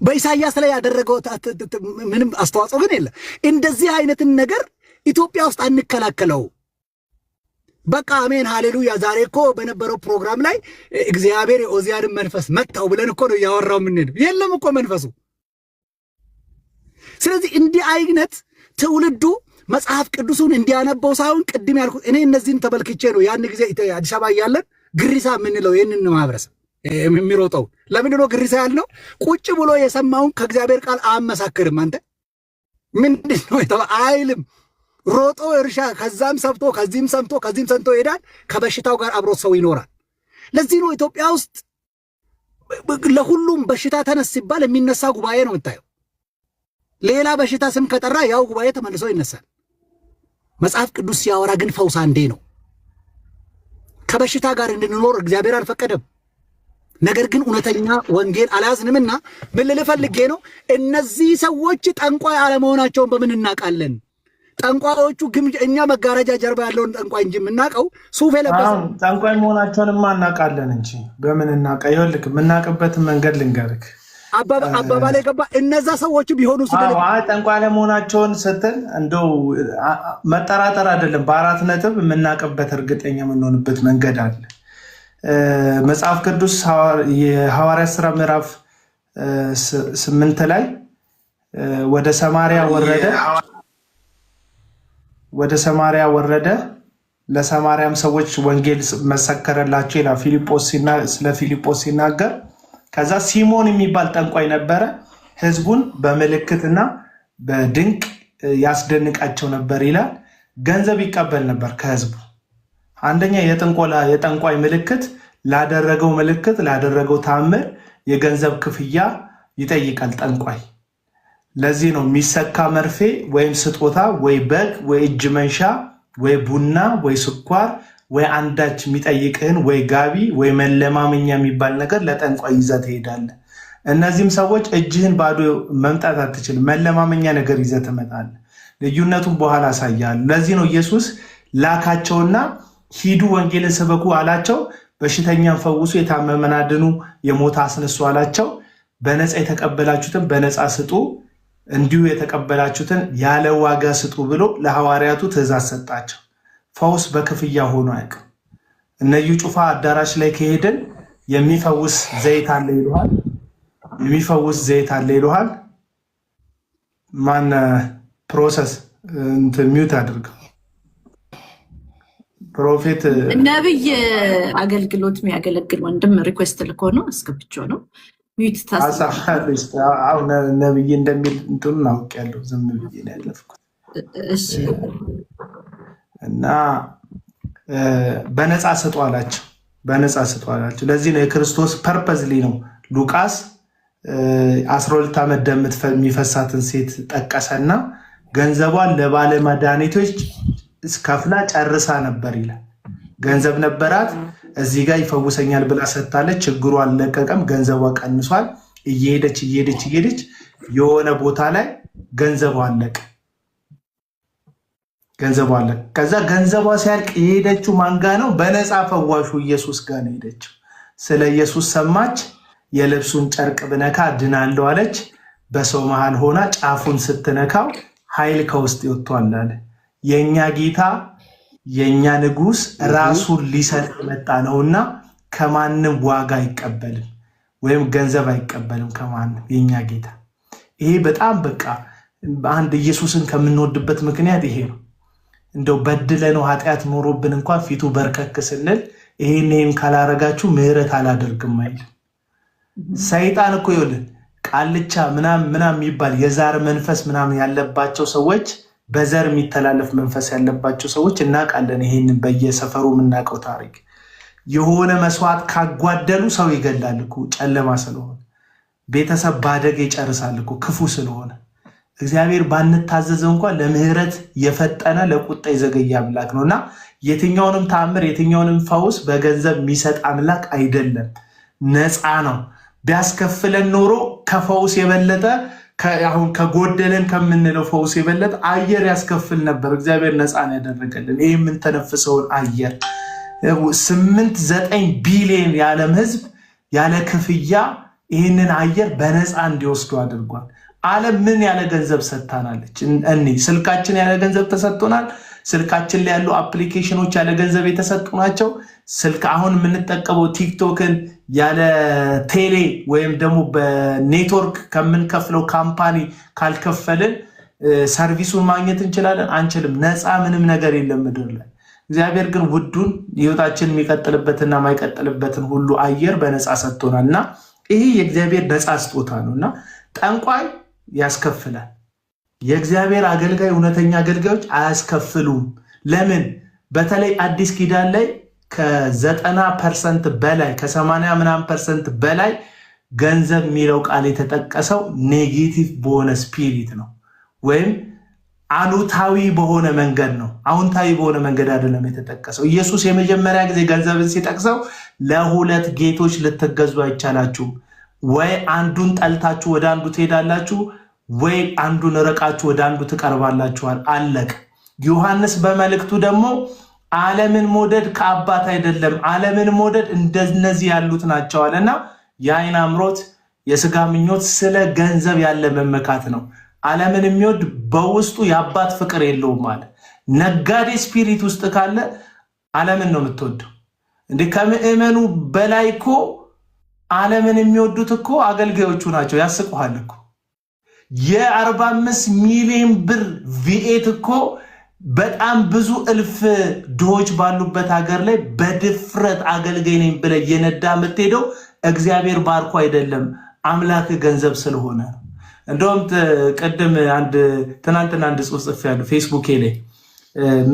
በኢሳይያስ ላይ ያደረገው ምንም አስተዋጽኦ ግን የለም። እንደዚህ አይነትን ነገር ኢትዮጵያ ውስጥ አንከላከለው። በቃ አሜን ሃሌሉያ። ዛሬ እኮ በነበረው ፕሮግራም ላይ እግዚአብሔር የኦዚያንን መንፈስ መታው ብለን እኮ ነው ያወራው። ምን የለም እኮ መንፈሱ። ስለዚህ እንዲህ አይነት ትውልዱ መጽሐፍ ቅዱሱን እንዲያነበው ሳይሆን ቅድም ያልኩት እኔ እነዚህን ተመልክቼ ነው ያን ጊዜ አዲስ አበባ እያለን ግሪሳ የምንለው ይህንን ማህበረሰብ የሚሮጠው። ለምንድን ነው ግሪሳ ያልነው? ቁጭ ብሎ የሰማውን ከእግዚአብሔር ቃል አመሳክርም። አንተ ምንድን ነው አይልም። ሮጦ እርሻ ከዛም ሰብቶ ከዚህም ሰምቶ ከዚህም ሰምቶ ይሄዳል። ከበሽታው ጋር አብሮ ሰው ይኖራል። ለዚህ ነው ኢትዮጵያ ውስጥ ለሁሉም በሽታ ተነስ ሲባል የሚነሳ ጉባኤ ነው የምታየው። ሌላ በሽታ ስም ከጠራ ያው ጉባኤ ተመልሶ ይነሳል። መጽሐፍ ቅዱስ ሲያወራ ግን ፈውስ አንዴ ነው። ከበሽታ ጋር እንድንኖር እግዚአብሔር አልፈቀደም። ነገር ግን እውነተኛ ወንጌል አልያዝንምና ምን ልል ፈልጌ ነው፣ እነዚህ ሰዎች ጠንቋይ አለመሆናቸውን በምን እናውቃለን? ጠንቋዮቹ እኛ መጋረጃ ጀርባ ያለውን ጠንቋይ እንጂ የምናውቀው ሱፍ የለበሰ ጠንቋይ መሆናቸውንማ እናውቃለን እንጂ በምን እናውቃ? ይኸውልህ የምናውቅበትን መንገድ ልንገርህ። አባባል የገባ እነዛ ሰዎች ቢሆኑ ጠንቋይ ለመሆናቸውን ስትል እንደው መጠራጠር አይደለም፣ በአራት ነጥብ የምናውቅበት እርግጠኛ የምንሆንበት መንገድ አለ። መጽሐፍ ቅዱስ የሐዋርያት ሥራ ምዕራፍ 8 ላይ ወደ ሰማርያ ወረደ፣ ለሰማርያም ሰዎች ወንጌል መሰከረላቸው ይላል። ስለ ፊልጶስ ሲናገር ከዛ ሲሞን የሚባል ጠንቋይ ነበረ። ህዝቡን በምልክትና በድንቅ ያስደንቃቸው ነበር ይላል። ገንዘብ ይቀበል ነበር ከህዝቡ። አንደኛ የጠንቋይ ምልክት ላደረገው ተአምር የገንዘብ ክፍያ ይጠይቃል ጠንቋይ። ለዚህ ነው የሚሰካ መርፌ ወይም ስጦታ ወይ በግ ወይ እጅ መንሻ ወይ ቡና ወይ ስኳር ወይ አንዳች የሚጠይቅህን ወይ ጋቢ ወይ መለማመኛ የሚባል ነገር ለጠንቋይ ይዘህ ትሄዳለህ። እነዚህም ሰዎች እጅህን ባዶ መምጣት አትችልም፣ መለማመኛ ነገር ይዘህ ትመጣለህ። ልዩነቱን በኋላ አሳያለሁ። ለዚህ ነው ኢየሱስ ላካቸውና ሂዱ ወንጌልን ስበኩ አላቸው። በሽተኛን ፈውሱ፣ የታመመን አድኑ፣ የሞተ አስነሱ አላቸው። በነፃ የተቀበላችሁትን በነፃ ስጡ፣ እንዲሁ የተቀበላችሁትን ያለ ዋጋ ስጡ ብሎ ለሐዋርያቱ ትእዛዝ ሰጣቸው። ፈውስ በክፍያ ሆኖ አያውቅም። እነዩ ጩፋ አዳራሽ ላይ ከሄድን የሚፈውስ ዘይት አለ ይሉሃል። ማን ፕሮሰስ ሚዩት አድርገው ፕሮፌት ነብይ አገልግሎት የሚያገለግል ወንድም ሪኩዌስት ልኮ ነው አስገብቼው ነው ሚዩት ታሳለች። አሁን ነብይ እንደሚል እንትኑን አውቄያለሁ። ዝም ብዬ ነው ያለፍኩት። እሺ እና በነፃ ስጡ አላቸው። ለዚህ ነው የክርስቶስ ፐርፐዝሊ ነው ሉቃስ 12 ዓመት ደም የሚፈሳትን ሴት ጠቀሰና ገንዘቧን ለባለ መድኃኒቶች ከፍላ ጨርሳ ነበር ይላል። ገንዘብ ነበራት፣ እዚህ ጋር ይፈውሰኛል ብላ ሰጥታለች። ችግሩ አልለቀቀም፣ ገንዘቧ ቀንሷል። እየሄደች የሆነ ቦታ ላይ ገንዘቧ አለቀ። ከዛ ገንዘቧ ሲያልቅ የሄደችው ማንጋ ነው? በነፃ ፈዋሹ ኢየሱስ ጋር ነው የሄደችው። ስለ ኢየሱስ ሰማች። የልብሱን ጨርቅ ብነካ ድናለሁ አለች። በሰው መሃል ሆና ጫፉን ስትነካው ኃይል ከውስጥ ይወጥቷል አለ። የእኛ ጌታ የእኛ ንጉሥ ራሱን ሊሰጥ መጣ ነውና ከማንም ዋጋ አይቀበልም ወይም ገንዘብ አይቀበልም ከማንም። የእኛ ጌታ ይሄ በጣም በቃ አንድ ኢየሱስን ከምንወድበት ምክንያት ይሄ ነው። እንደው በድለነው ኃጢአት ኖሮብን እንኳን ፊቱ በርከክ ስንል ይሄን ካላረጋችሁ ምህረት አላደርግም አይልም። ሰይጣን እኮ ይኸውልህ ቃልቻ ምናምን የሚባል የዛር መንፈስ ምናምን ያለባቸው ሰዎች፣ በዘር የሚተላለፍ መንፈስ ያለባቸው ሰዎች እናውቃለን። ይሄንን በየሰፈሩ የምናውቀው ታሪክ። የሆነ መስዋዕት ካጓደሉ ሰው ይገላል እኮ ጨለማ ስለሆነ፣ ቤተሰብ ባደግ ይጨርሳል እኮ ክፉ ስለሆነ። እግዚአብሔር ባንታዘዘው እንኳን ለምህረት የፈጠነ ለቁጣ የዘገየ አምላክ ነውና የትኛውንም ተአምር የትኛውንም ፈውስ በገንዘብ የሚሰጥ አምላክ አይደለም። ነፃ ነው። ቢያስከፍለን ኖሮ ከፈውስ የበለጠ አሁን ከጎደለን ከምንለው ፈውስ የበለጠ አየር ያስከፍል ነበር። እግዚአብሔር ነፃን ያደረገልን ይህ የምንተነፍሰውን አየር 8-9 ቢሊዮን የዓለም ህዝብ ያለ ክፍያ ይህንን አየር በነፃ እንዲወስዱ አድርጓል። ዓለም ምን ያለ ገንዘብ ሰጥታናለች? ስልካችን ያለ ገንዘብ ተሰጥቶናል። ስልካችን ላይ ያሉ አፕሊኬሽኖች ያለ ገንዘብ የተሰጡ ናቸው። ስልክ አሁን የምንጠቀመው ቲክቶክን ያለ ቴሌ ወይም ደግሞ በኔትወርክ ከምንከፍለው ካምፓኒ ካልከፈልን ሰርቪሱን ማግኘት እንችላለን? አንችልም። ነፃ ምንም ነገር የለም ምድር ላይ። እግዚአብሔር ግን ውዱን ህይወታችን የሚቀጥልበትና የማይቀጥልበትን ሁሉ አየር በነፃ ሰጥቶናል እና ይሄ የእግዚአብሔር ነፃ ስጦታ ነው እና ጠንቋይ ያስከፍላል። የእግዚአብሔር አገልጋይ እውነተኛ አገልጋዮች አያስከፍሉም። ለምን? በተለይ አዲስ ኪዳን ላይ ከ90% በላይ ከ80% በላይ ገንዘብ የሚለው ቃል የተጠቀሰው ኔጌቲቭ በሆነ ስፒሪት ነው ወይም አሉታዊ በሆነ መንገድ ነው። አዎንታዊ በሆነ መንገድ አይደለም የተጠቀሰው። ኢየሱስ የመጀመሪያ ጊዜ ገንዘብን ሲጠቅሰው ለሁለት ጌቶች ልትገዙ አይቻላችሁም፣ ወይ አንዱን ጠልታችሁ ወደ አንዱ ትሄዳላችሁ፣ ወይ አንዱን ርቃችሁ ወደ አንዱ ትቀርባላችኋል። አለቅ። ዮሐንስ በመልእክቱ ደግሞ ዓለምን መውደድ ከአባት አይደለም፣ ዓለምን መውደድ እንደነዚህ ያሉት ናቸው አለና የዓይን አምሮት፣ የስጋ ምኞት፣ ስለ ገንዘብ ያለ መመካት ነው። ዓለምን የሚወድ በውስጡ የአባት ፍቅር የለውም ማለት። ነጋዴ ስፒሪት ውስጥ ካለ ዓለምን ነው የምትወደው። እንዴ ከምእመኑ በላይ እኮ ዓለምን የሚወዱት እኮ አገልጋዮቹ ናቸው። ያስቁሃል እኮ የ45 ሚሊዮን ብር ቪኤት እኮ በጣም ብዙ እልፍ ድሆች ባሉበት ሀገር ላይ በድፍረት አገልጋይ ነኝ ብለህ የነዳ የምትሄደው እግዚአብሔር ባርኮ አይደለም፣ አምላክ ገንዘብ ስለሆነ ነው። እንደውም ቀደም ትናንትና አንድ ጽሑፍ ጽፌያለሁ ፌስቡክ ላይ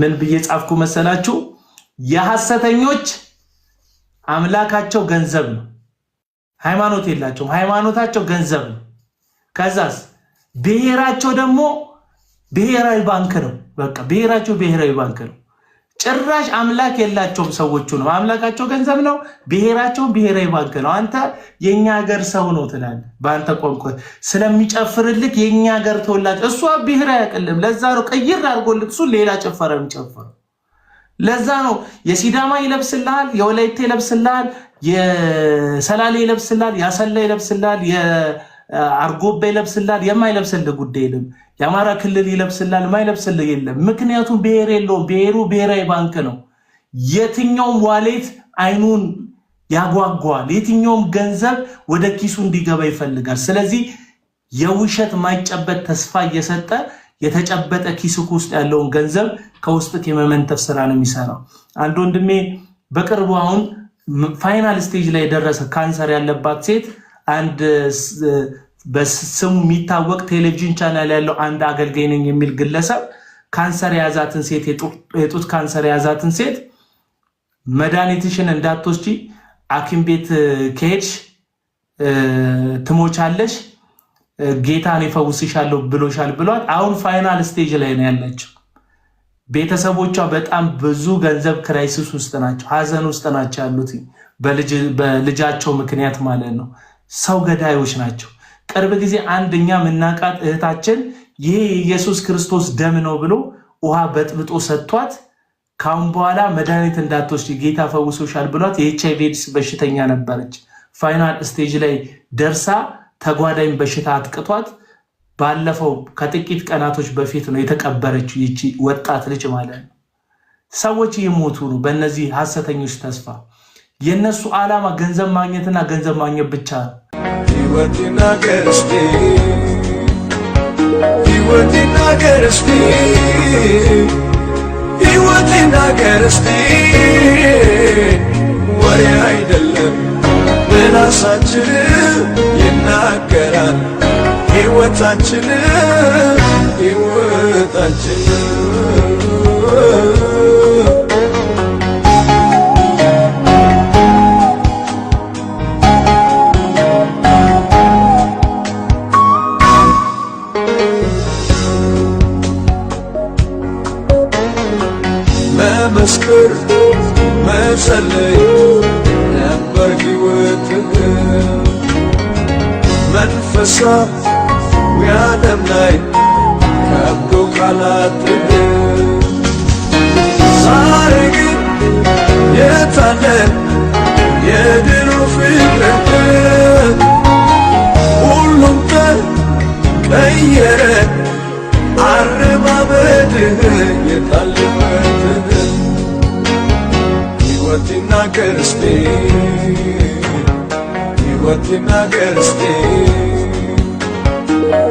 ምን ብዬ ጻፍኩ መሰላችሁ? የሐሰተኞች አምላካቸው ገንዘብ ነው፣ ሃይማኖት የላቸውም፣ ሃይማኖታቸው ገንዘብ ነው። ከዛስ ብሔራቸው ደግሞ ብሔራዊ ባንክ ነው። በቃ ብሔራቸው ብሔራዊ ባንክ ነው። ጭራሽ አምላክ የላቸውም ሰዎቹ ነው። አምላካቸው ገንዘብ ነው፣ ብሔራቸው ብሔራዊ ባንክ ነው። አንተ የኛ ሀገር ሰው ነው ትላለህ። በአንተ ቋንቋ ስለሚጨፍርልክ የኛ ሀገር ተወላጅ እሷ ብሔራዊ ያቀልም። ለዛ ነው ቀይር አድርጎልክ እሱ ሌላ ጨፈረ የሚጨፍረው። ለዛ ነው የሲዳማ ይለብስልሃል፣ የወላይታ ይለብስልሃል፣ የሰላሌ ይለብስልሃል፣ ያሰላ ይለብስልሃል፣ የአርጎባ ይለብስልሃል። የማይለብስልህ ጉዳይ የለም። የአማራ ክልል ይለብስልሃል፣ የማይለብስልህ የለም። ምክንያቱም ብሔር የለውም። ብሔሩ ብሔራዊ ባንክ ነው። የትኛውም ዋሌት አይኑን ያጓጓል። የትኛውም ገንዘብ ወደ ኪሱ እንዲገባ ይፈልጋል። ስለዚህ የውሸት ማይጨበጥ ተስፋ እየሰጠ የተጨበጠ ኪስኩ ውስጥ ያለውን ገንዘብ ከውስጥ የመመንተፍ ስራ ነው የሚሰራው። አንድ ወንድሜ በቅርቡ አሁን ፋይናል ስቴጅ ላይ የደረሰ ካንሰር ያለባት ሴት አንድ በስሙ የሚታወቅ ቴሌቪዥን ቻናል ያለው አንድ አገልጋይ ነኝ የሚል ግለሰብ ካንሰር የያዛትን ሴት የጡት ካንሰር የያዛትን ሴት መድኃኒትሽን እንዳትወስጂ ሐኪም ቤት ከሄድሽ ትሞቻለሽ፣ ጌታን ይፈውስሻለሁ ብሎሻል ብሏት አሁን ፋይናል ስቴጅ ላይ ነው ያለችው። ቤተሰቦቿ በጣም ብዙ ገንዘብ ክራይሲስ ውስጥ ናቸው፣ ሀዘን ውስጥ ናቸው ያሉት በልጃቸው ምክንያት ማለት ነው። ሰው ገዳዮች ናቸው። ቅርብ ጊዜ አንደኛ ምናቃት እህታችን ይሄ ኢየሱስ ክርስቶስ ደም ነው ብሎ ውሃ በጥብጦ ሰጥቷት ካሁን በኋላ መድኃኒት እንዳትወስጂ ጌታ ፈውሶሻል ብሏት የኤችአይቪ ኤድስ በሽተኛ ነበረች። ፋይናል ስቴጅ ላይ ደርሳ ተጓዳኝ በሽታ አጥቅቷት ባለፈው ከጥቂት ቀናቶች በፊት ነው የተቀበረችው ይቺ ወጣት ልጅ ማለት ነው። ሰዎች እየሞቱ ነው በእነዚህ ሐሰተኞች ተስፋ። የነሱ ዓላማ ገንዘብ ማግኘትና ገንዘብ ማግኘት ብቻ ነው። ሕይወትና ገርስቲ ሕይወትና ገርስቲ ሕይወትና ገርስቲ ወሬ አይደለም ምላሳችን ይናገራል። ሕይወታችን ሕይወታችን መመስከር መጸለይ ነበር ሕይወትህ መንፈሳ ያለም ላይ ከብዶ ቃላት ዛሬ ግን የታለ የድሮ ፍቅር ሁሉም ተቀየረ አረማመድህ የታለበት ሕይወት ይናገር እስቲ ሕይወት ይናገር እስቲ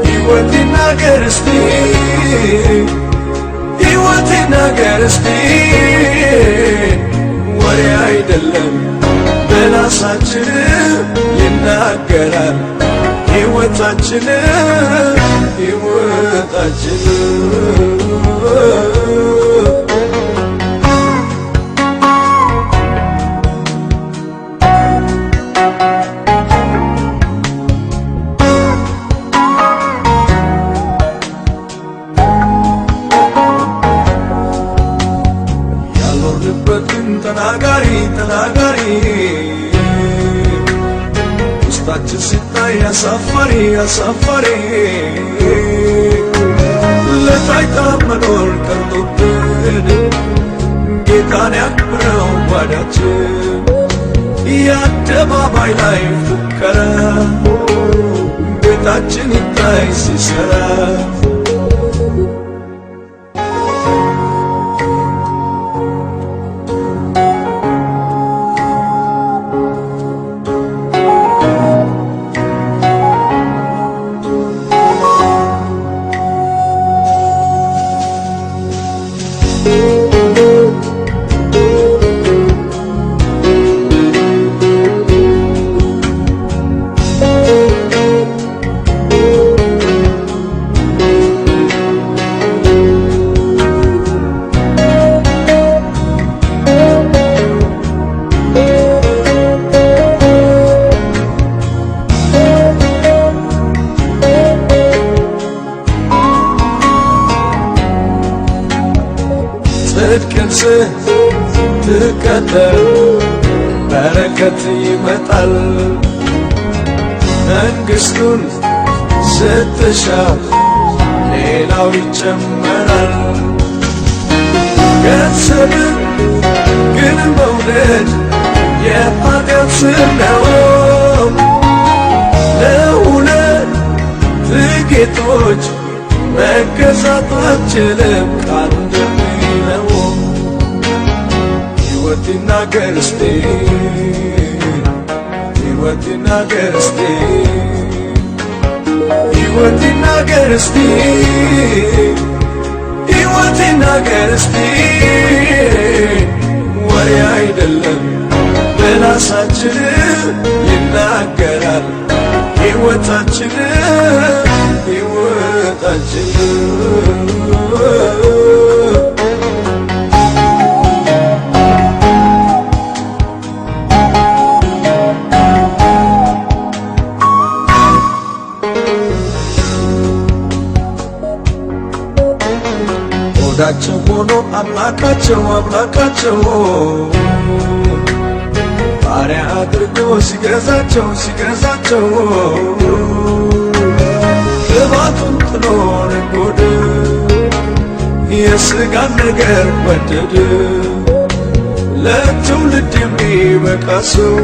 ሕይወት ይናገር እስቲ ሕይወት ይናገር እስቲ ወሬ አይደለም በራሳችን ይናገራል ሕይወታችን ሕይወታችን ያልኖርንበትን ተናጋሪ ተናጋሪ ውስጣችን ሲታይ አሳፋሪ አሳፋሪ ለታይታ መኖር ቀርቶብን ጌታን ያክብረው ጓዳችን የአደባባይ ላይ ፉከራ ቤታችን ይታይ ሲሰራ ጽድቅን ስትከተል በረከት ይመጣል መንግሥቱን ስትሻ ሌላው ይጨመራል ገንዘብን ግን መውደድ የኃጢአት ስር ነው ለሁለት ጌቶች መገዛት አትችልም ቃል እንደሚለው ሕይወት ይናገር እስቲ ሕይወት ይናገር እስቲ ሕይወት ይናገር እስቲ ሕይወት ይናገር እስቲ ወሬ አይደለም በራሳችን ይናገራል ሕይወታችን ሕይወታችን ሆዳቸው ሆኖ አምላካቸው አምላካቸው ባሪያ አድርጎ ሲገዛቸው ሲገዛቸው ቅባቱን ጥሎ ነጎደ የሥጋን ነገር ወደደ ለትውልድ የሚበቃ ሰው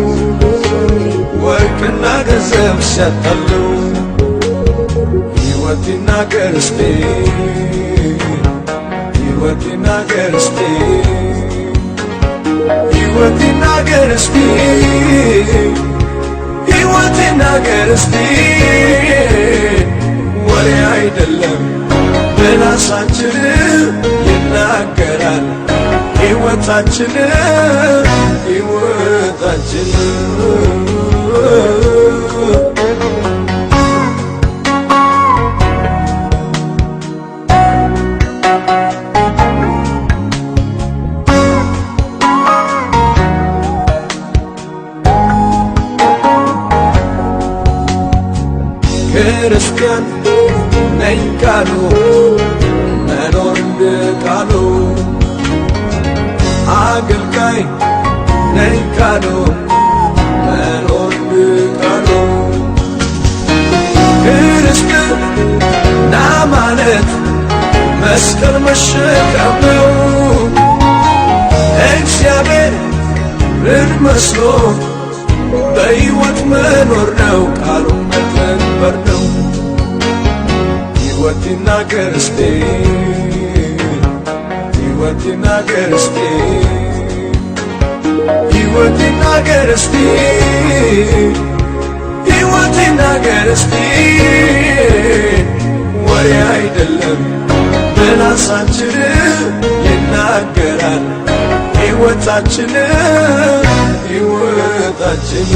ወርቅና ገንዘብ ሲያታለው ሕይወት ይናገር እስቲ ሕይወት ይናገር እስቲ ሕይወት ይናገር እስቲ ሕይወት ይናገር እስቲ ወሬ አይደለም በራሳችን ይናገራል ሕይወታችን ሕይወታችን ክርስቲያን ነኝ ካሉ መኖር እንደ ቃሉ አገልጋይ ነኝ ካሉ መኖር እንደ ቃሉ ክርስቲያን መስሎ በሕይወት መኖር ነው ቃሉ መተግበር ነው። ሕይወት ይናገር እስቲ ሕይወት ይናገር እስቲ ሕይወት ይናገር እስቲ ሕይወት ይናገር እስቲ ወሬ አይደለም ምላሳችን ይናገራል ሕይወታችን ሕይወታችን